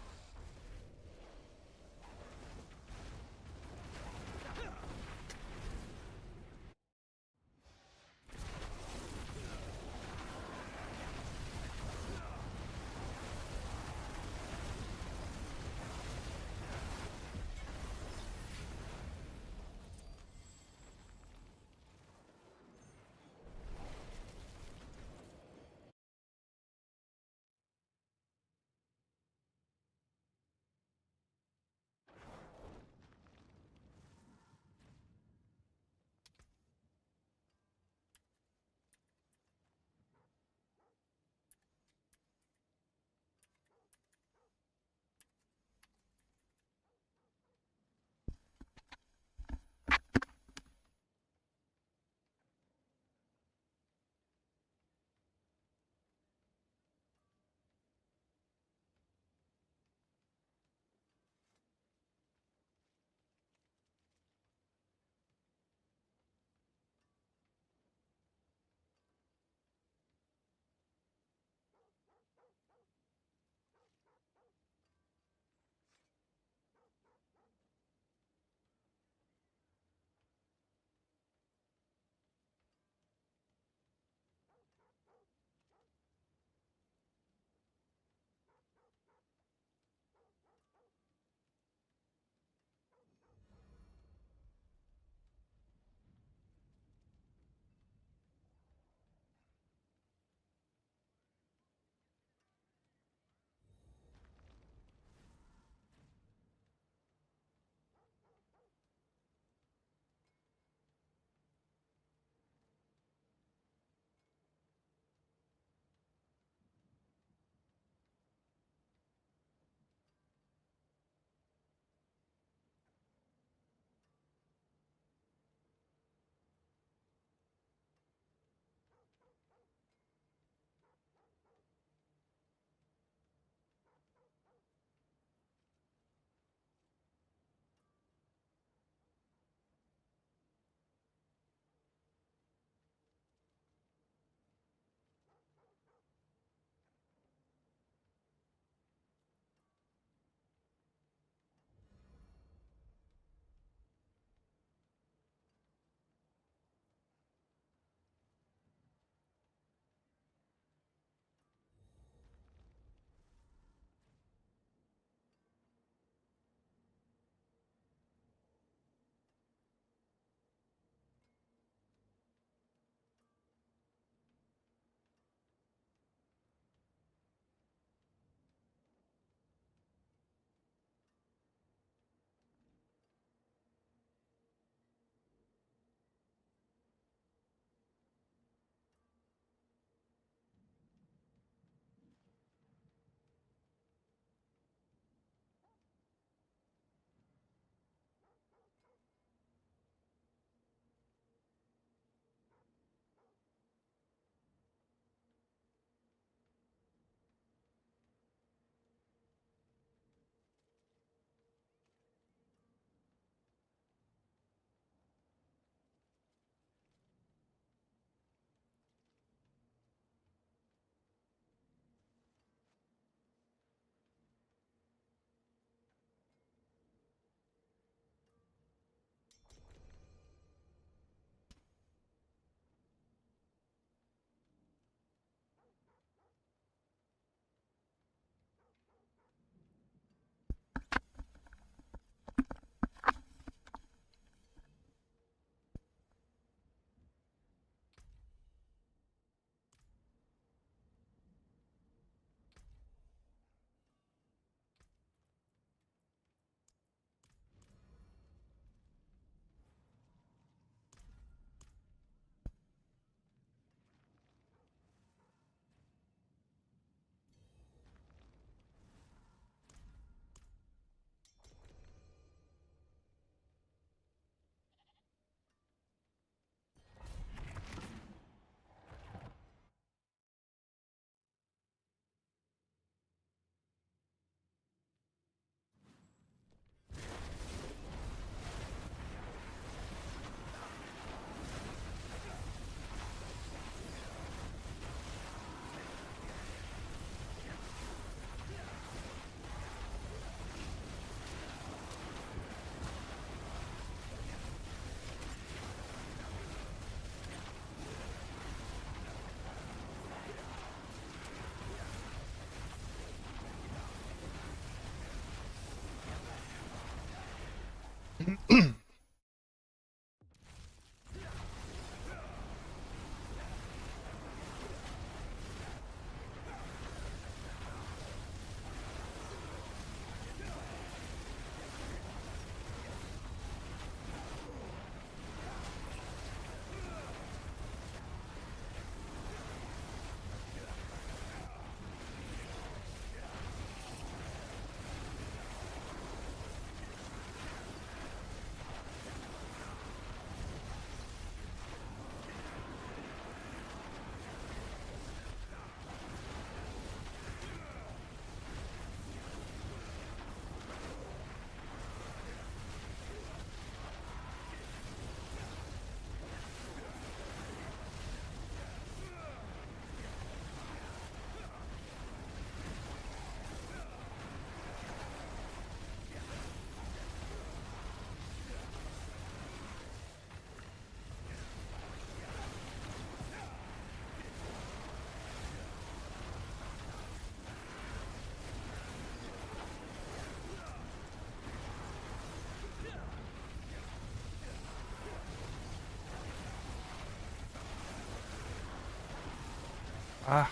Ah.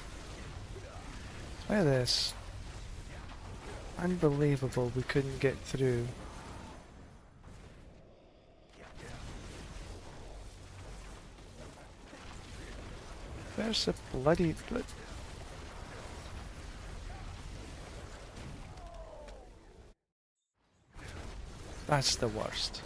Look at this. Unbelievable we couldn't get through. Where's the bloody... That's the worst.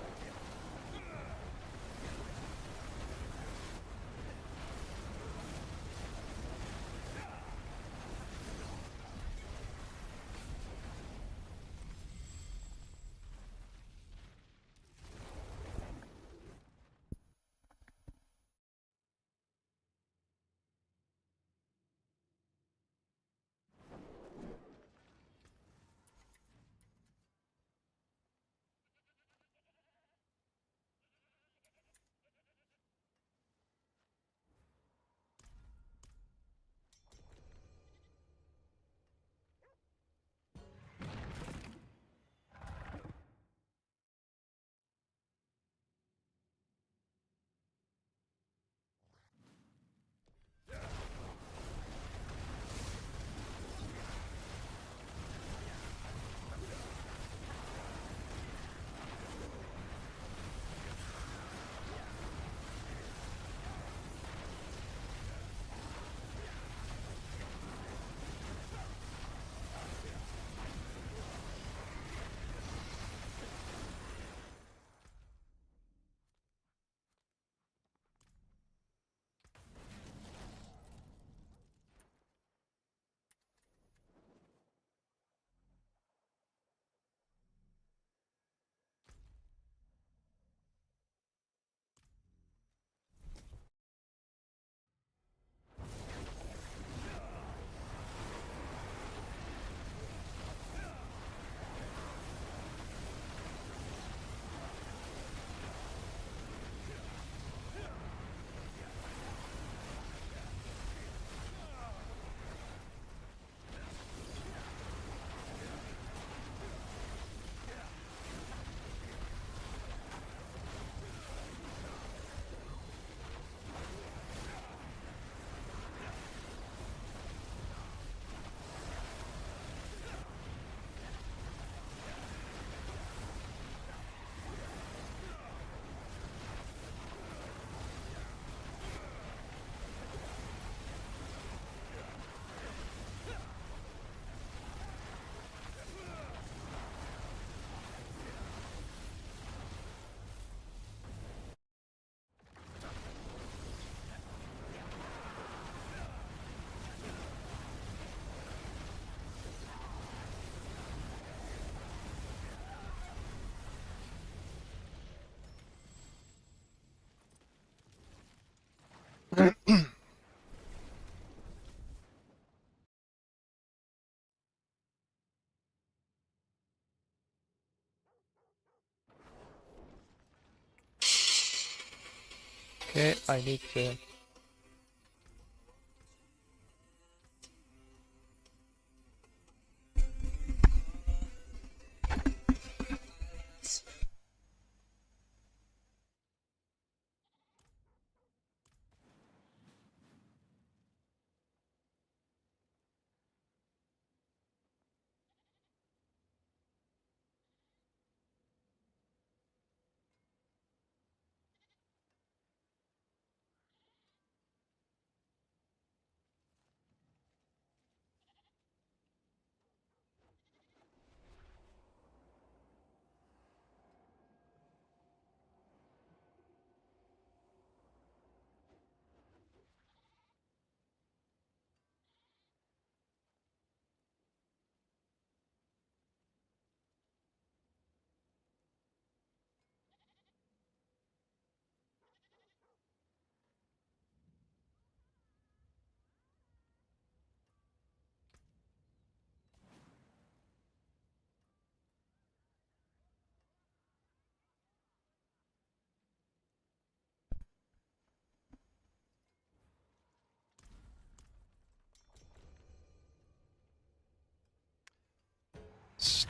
Okay, I need to...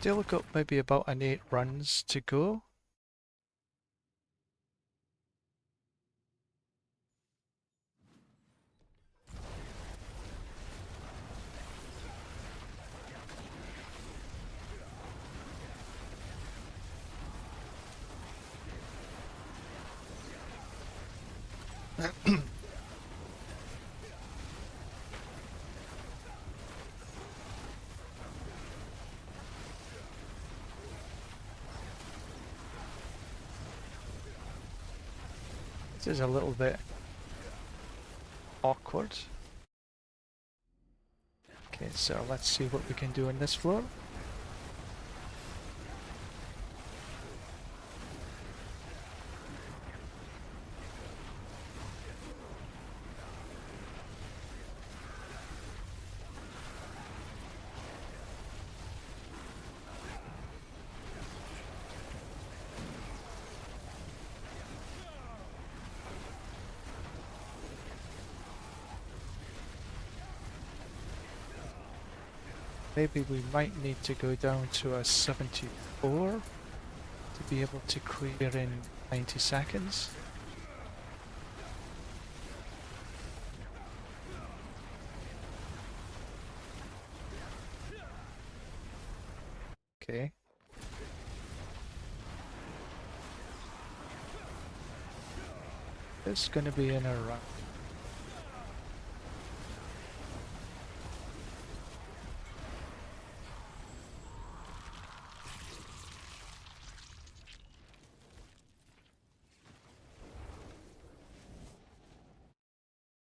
Still got maybe about an 8 runs to go. This is a little bit awkward. Okay, so let's see what we can do on this floor. Maybe we might need to go down to a 74 to be able to clear in 90 seconds. Okay. It's gonna be in a run.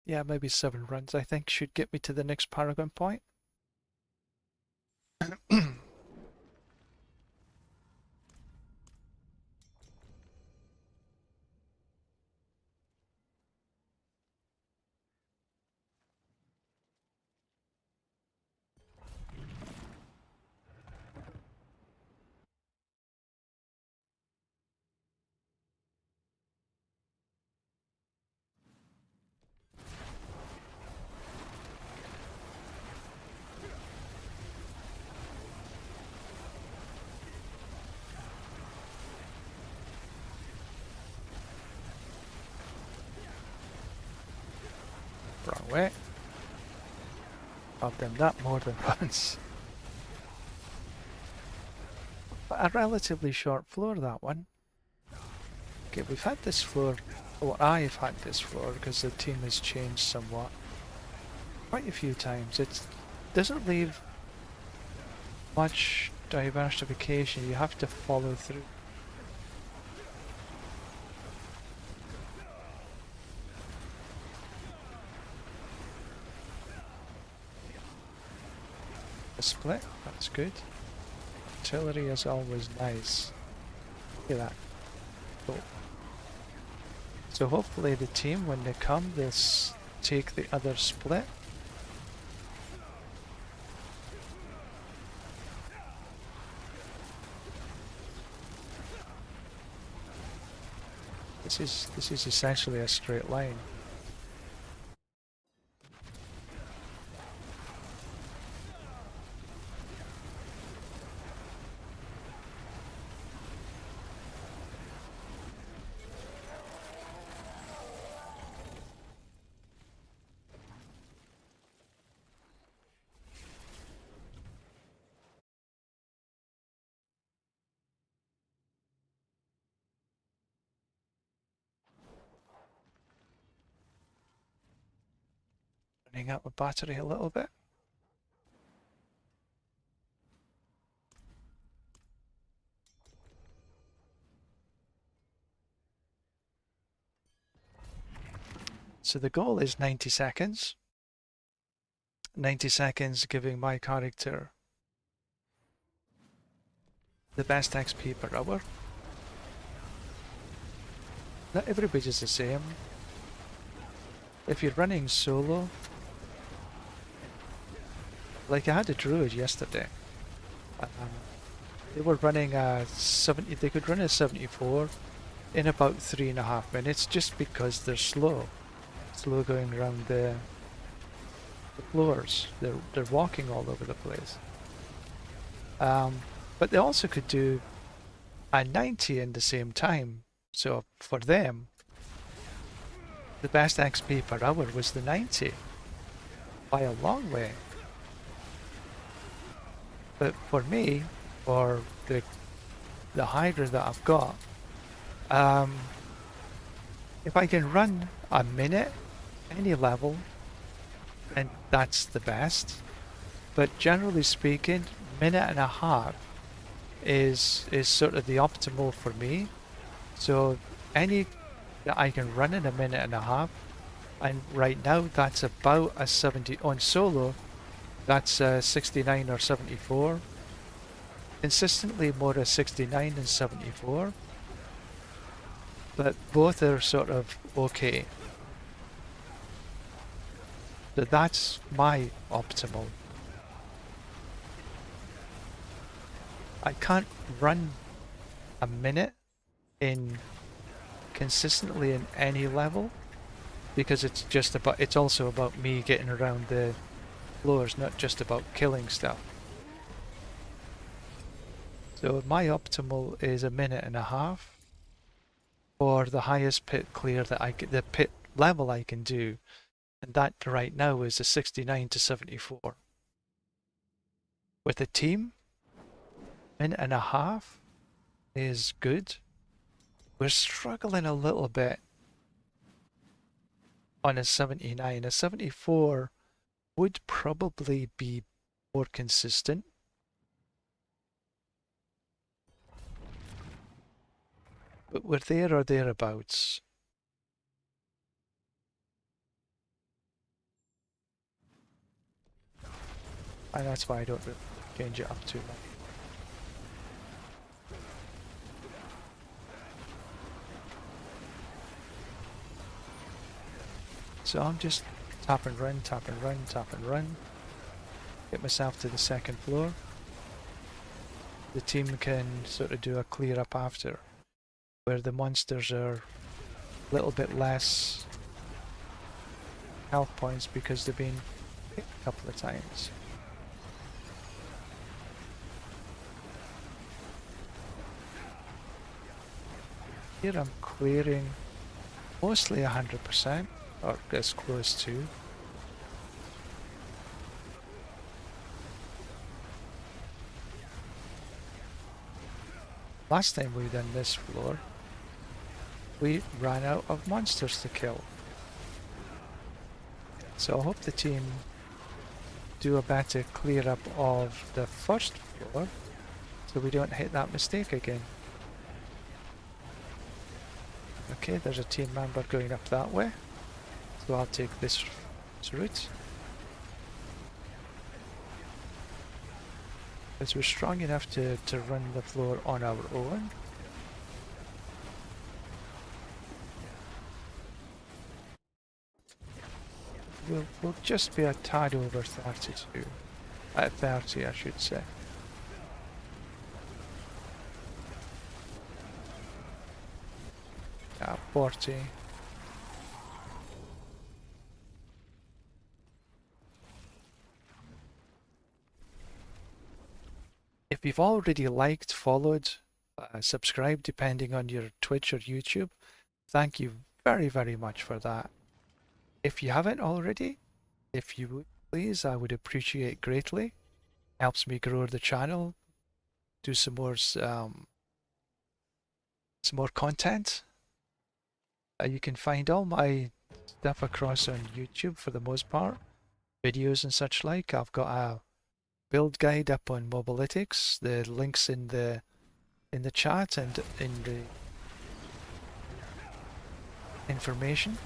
Yeah, maybe 7 runs I think should get me to the next Paragon point. Wrong way. I've done that more than once. But a relatively short floor, that one. Okay, we've had this floor, or I've had this floor because the team has changed somewhat. Quite a few times. It doesn't leave much diversification, you have to follow through. A split, that's good. Artillery is always nice. Look at that. Cool. So hopefully the team, when they come, they'll take the other split. This is essentially a straight line. Running out of battery a little bit. So the goal is 90 seconds. 90 seconds giving my character the best XP per hour. Not everybody's the same. If you're running solo, like I had a druid yesterday, they were running a 70, they could run a 74 in about 3.5 minutes just because they're slow going around the floors. They're walking all over the place. But they also could do a 90 in the same time. So for them, the best XP per hour was the 90 by a long way. But for me, for the Hydra that I've got, if I can run a minute, any level, and that's the best. But generally speaking, minute and a half is sort of the optimal for me. So any that I can run in a minute and a half, and right now that's about a 70 on solo. That's a 69 or 74. Consistently more a 69 than 74. But both are sort of okay. So that's my optimal. I can't run a minute in consistently in any level because it's also about me getting around the floors, not just about killing stuff. So my optimal is a minute and a half for the highest pit clear that the pit level I can do, and that right now is a 69 to 74. With a team, minute and a half is good. We're struggling a little bit on a 79. A 74 would probably be more consistent. But we're there or thereabouts. And that's why I don't really change it up too much. So I'm just tap and run, tap and run, tap and run. Get myself to the second floor. The team can sort of do a clear up after, where the monsters are a little bit less health points because they've been hit a couple of times. Here I'm clearing mostly 100%, or as close to. Last time we done this floor, we ran out of monsters to kill. So I hope the team do a better clear up of the first floor so we don't hit that mistake again. Okay, there's a team member going up that way, so I'll take this route. Because we're strong enough to run the floor on our own. We'll just be a tad over 32. At 30 I should say. Yeah, 40. If you've already liked, followed, subscribed depending on your Twitch or YouTube, thank you very, very much for that. If you haven't already, if you would please, I would appreciate greatly. Helps me grow the channel, do some more content. You can find all my stuff across on YouTube for the most part, videos and such like. I've got a build guide up on Mobalytics. The links in the chat and in the information.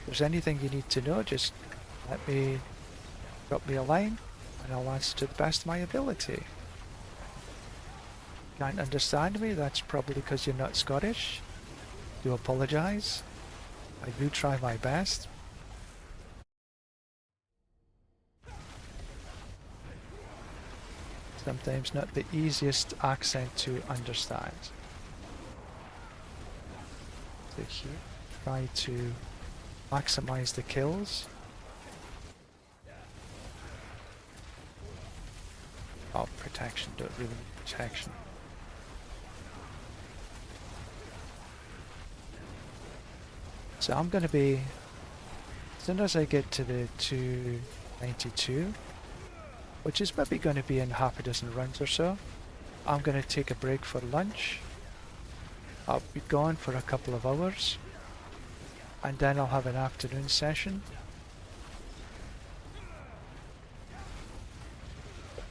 If there's anything you need to know, just drop me a line and I'll answer to the best of my ability. Can't understand me? That's probably because you're not Scottish. Do apologise. I do try my best. Sometimes not the easiest accent to understand. So here, try to maximize the kills. Oh, protection, don't really need protection. So I'm going to be, as soon as I get to the 292, which is maybe going to be in half a dozen rounds or so, I'm going to take a break for lunch. I'll be gone for a couple of hours, and then I'll have an afternoon session.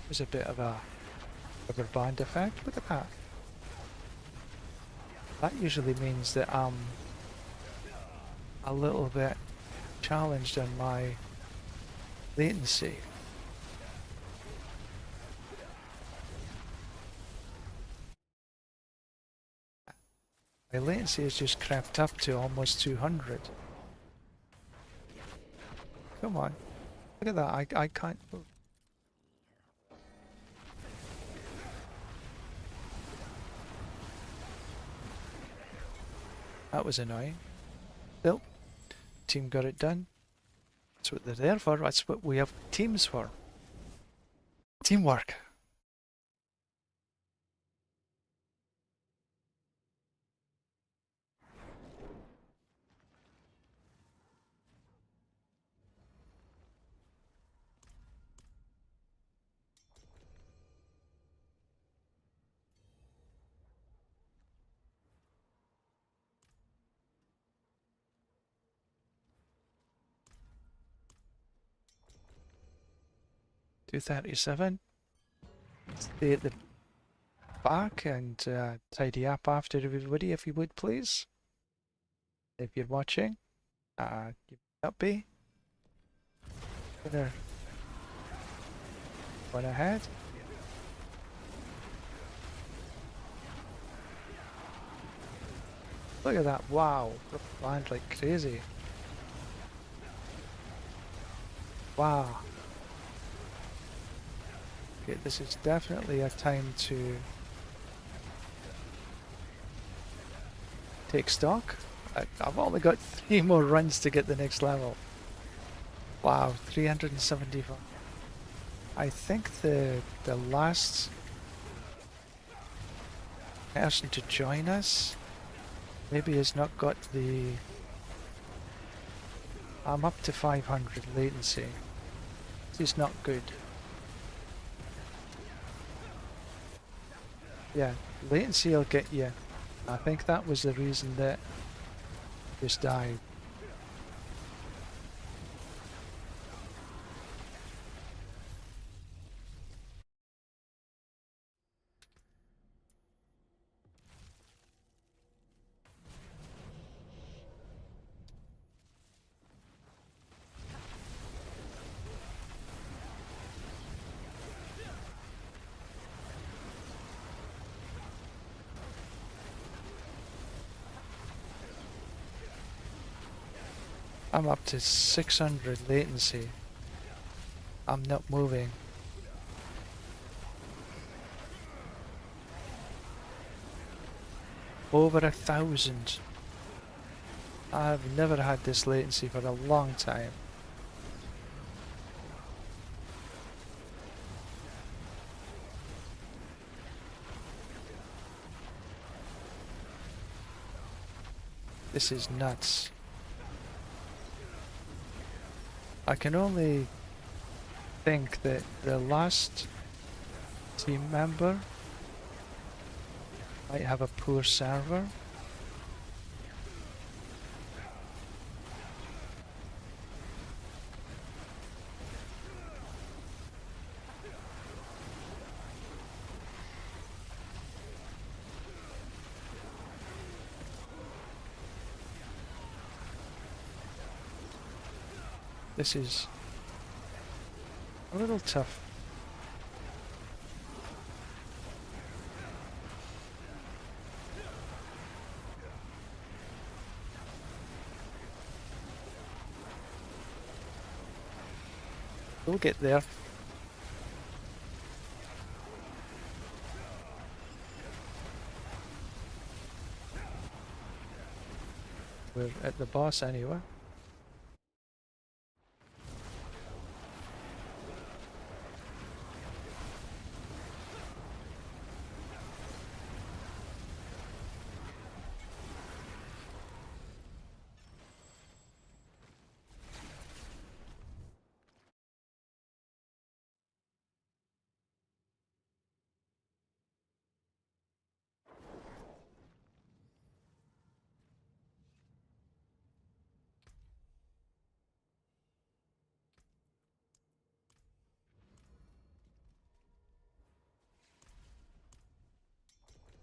There's a bit of a rubber band effect. Look at that. That usually means that I'm a little bit challenged on my latency. My latency has just crept up to almost 200. Come on. Look at that. I can't move. That was annoying. Still, team got it done. That's what they're there for. That's what we have teams for. Teamwork. $237. Stay at the back and tidy up after everybody, if you would, please. If you're watching, you might be. Better run ahead. Look at that! Wow, land like crazy. Wow. Okay, this is definitely a time to take stock. I've only got 3 more runs to get the next level. Wow, 375. I think the last person to join us maybe has not got the... I'm up to 500 latency. This is not good. Yeah, latency will get you. I think that was the reason that this died. I'm up to 600 latency. I'm not moving. Over 1,000. I've never had this latency for a long time. This is nuts. I can only think that the last team member might have a poor server. This is a little tough. We'll get there. We're at the boss anyway.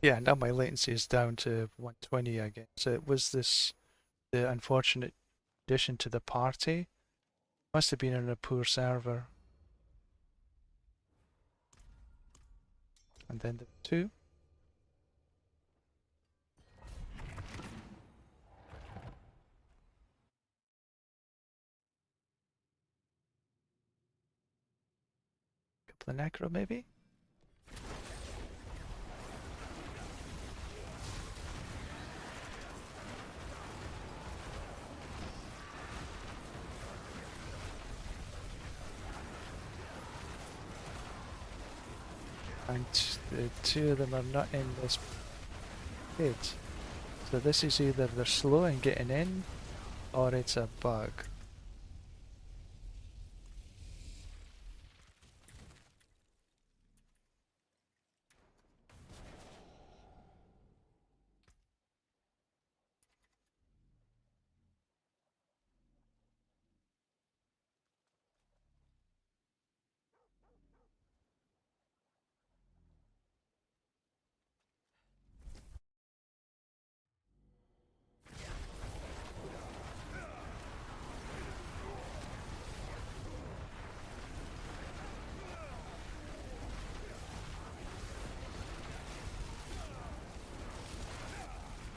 Yeah, now my latency is down to 120 again. So it was the unfortunate addition to the party. Must have been on a poor server. And then the two. Couple of necro maybe? And the two of them are not in this pit. So this is either they're slow in getting in, or it's a bug.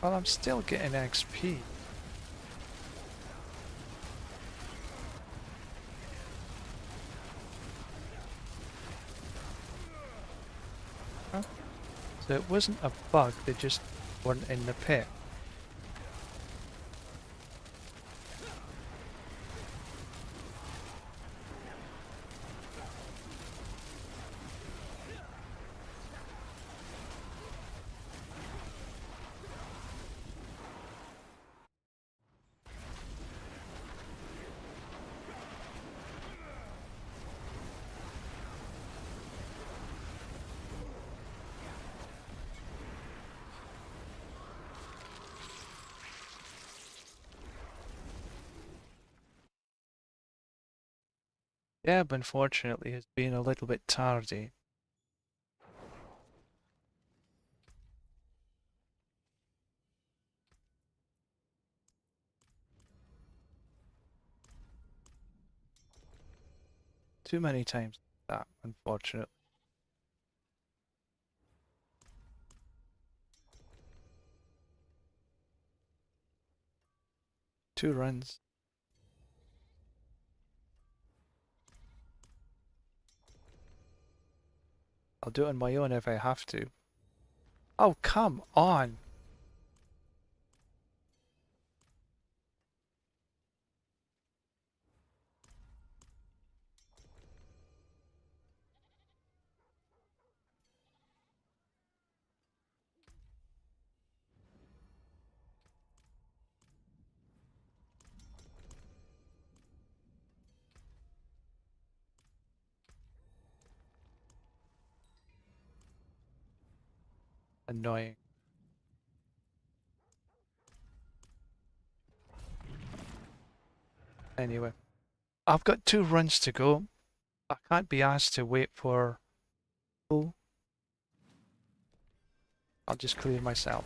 Well, I'm still getting XP. Huh? So it wasn't a bug, they just weren't in the pit. Yeah, but unfortunately it's been a little bit tardy. Too many times that, unfortunately. Two runs. I'll do it on my own if I have to. Oh, come on! Annoying. Anyway, I've got two runs to go. I can't be asked to wait for full. I'll just clear myself.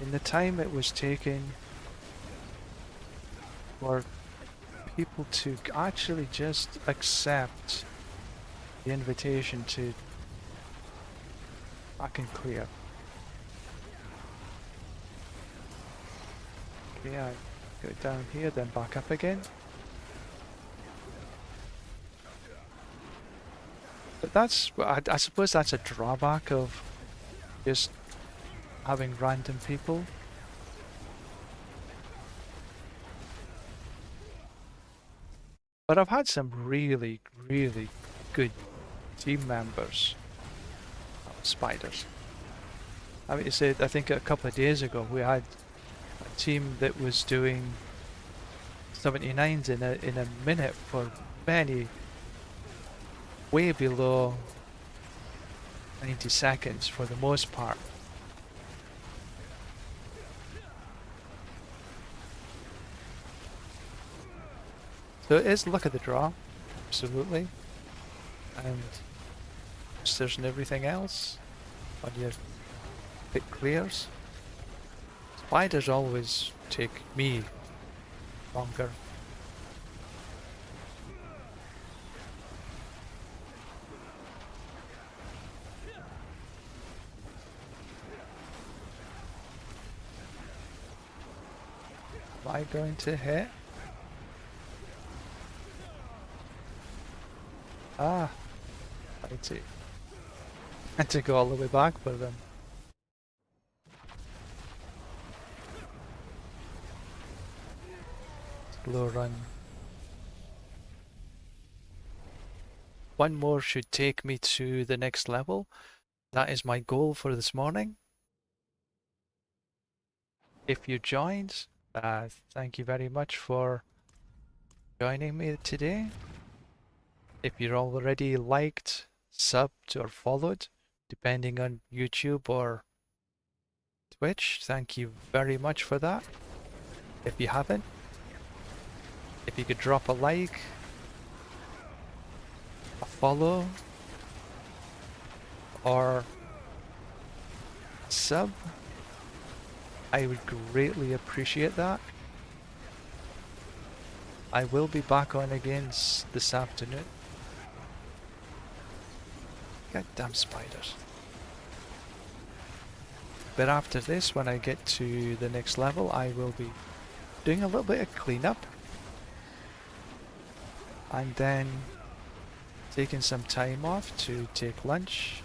In the time it was taking for people to actually just accept the invitation to back and clear. Okay, I go down here, then back up again. But that's, I suppose that's a drawback of just having random people. But I've had some really, really good team members. Spiders. I mean, I think a couple of days ago we had a team that was doing 79s in a minute for many, way below 90 seconds for the most part. So it is luck of the draw, absolutely. And there's and everything else on your pick clears. Spiders always take me longer. Am I going to hit? Ah, I see. Had to go all the way back for them. Slow run. One more should take me to the next level. That is my goal for this morning. If you joined, thank you very much for joining me today. If you're already liked, subbed or followed, depending on YouTube or Twitch, thank you very much for that. If you haven't, if you could drop a like, a follow, or a sub, I would greatly appreciate that. I will be back on again this afternoon. Goddamn spiders. But after this, when I get to the next level, I will be doing a little bit of cleanup. And then taking some time off to take lunch.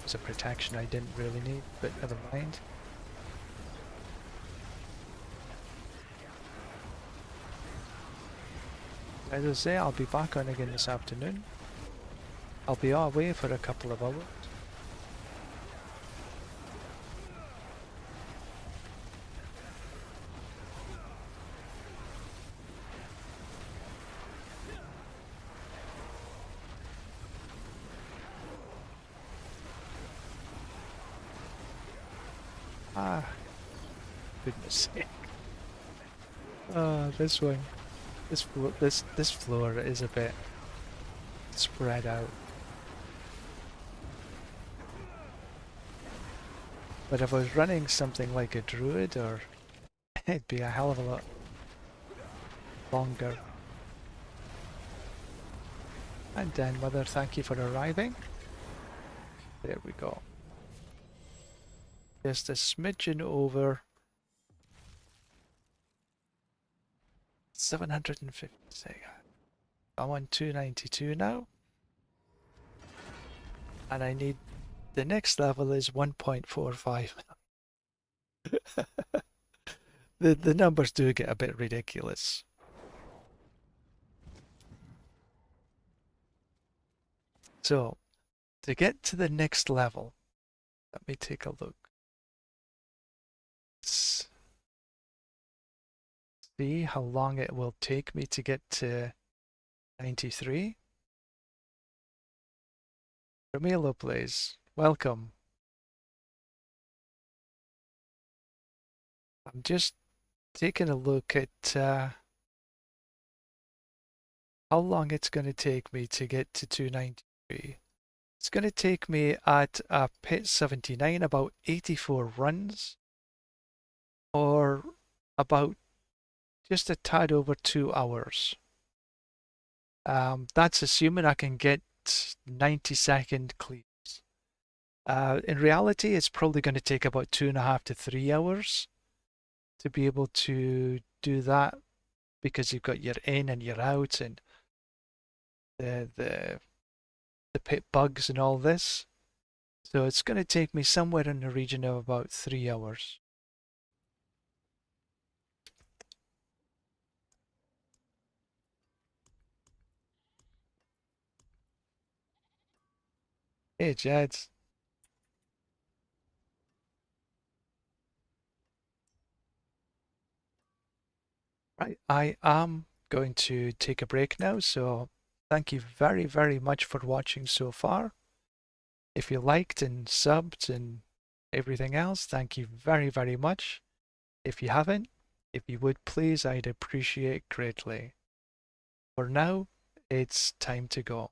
It's a protection I didn't really need, but never mind. As I say, I'll be back on again this afternoon. I'll be away for a couple of hours. Ah, goodness sake. This one. This floor is a bit spread out. But if I was running something like a druid, or it'd be a hell of a lot longer. And then Mother, thank you for arriving. There we go. Just a smidgen over 750. I'm on 292 now. And I need, the next level is 1.45. The numbers do get a bit ridiculous. So, to get to the next level, let me take a look. See how long it will take me to get to 93. Ramilo plays. Welcome. I'm just taking a look at how long it's going to take me to get to 293. It's going to take me at pit 79 about 84 runs, or about just a tad over 2 hours. That's assuming I can get 90-second clears. In reality, it's probably going to take about 2.5 to 3 hours to be able to do that, because you've got your in and your out and the pit bugs and all this. So it's going to take me somewhere in the region of about 3 hours. Hey, Jed. Right, I am going to take a break now, so thank you very, very much for watching so far. If you liked and subbed and everything else, thank you very, very much. If you haven't, if you would please, I'd appreciate greatly. For now, it's time to go.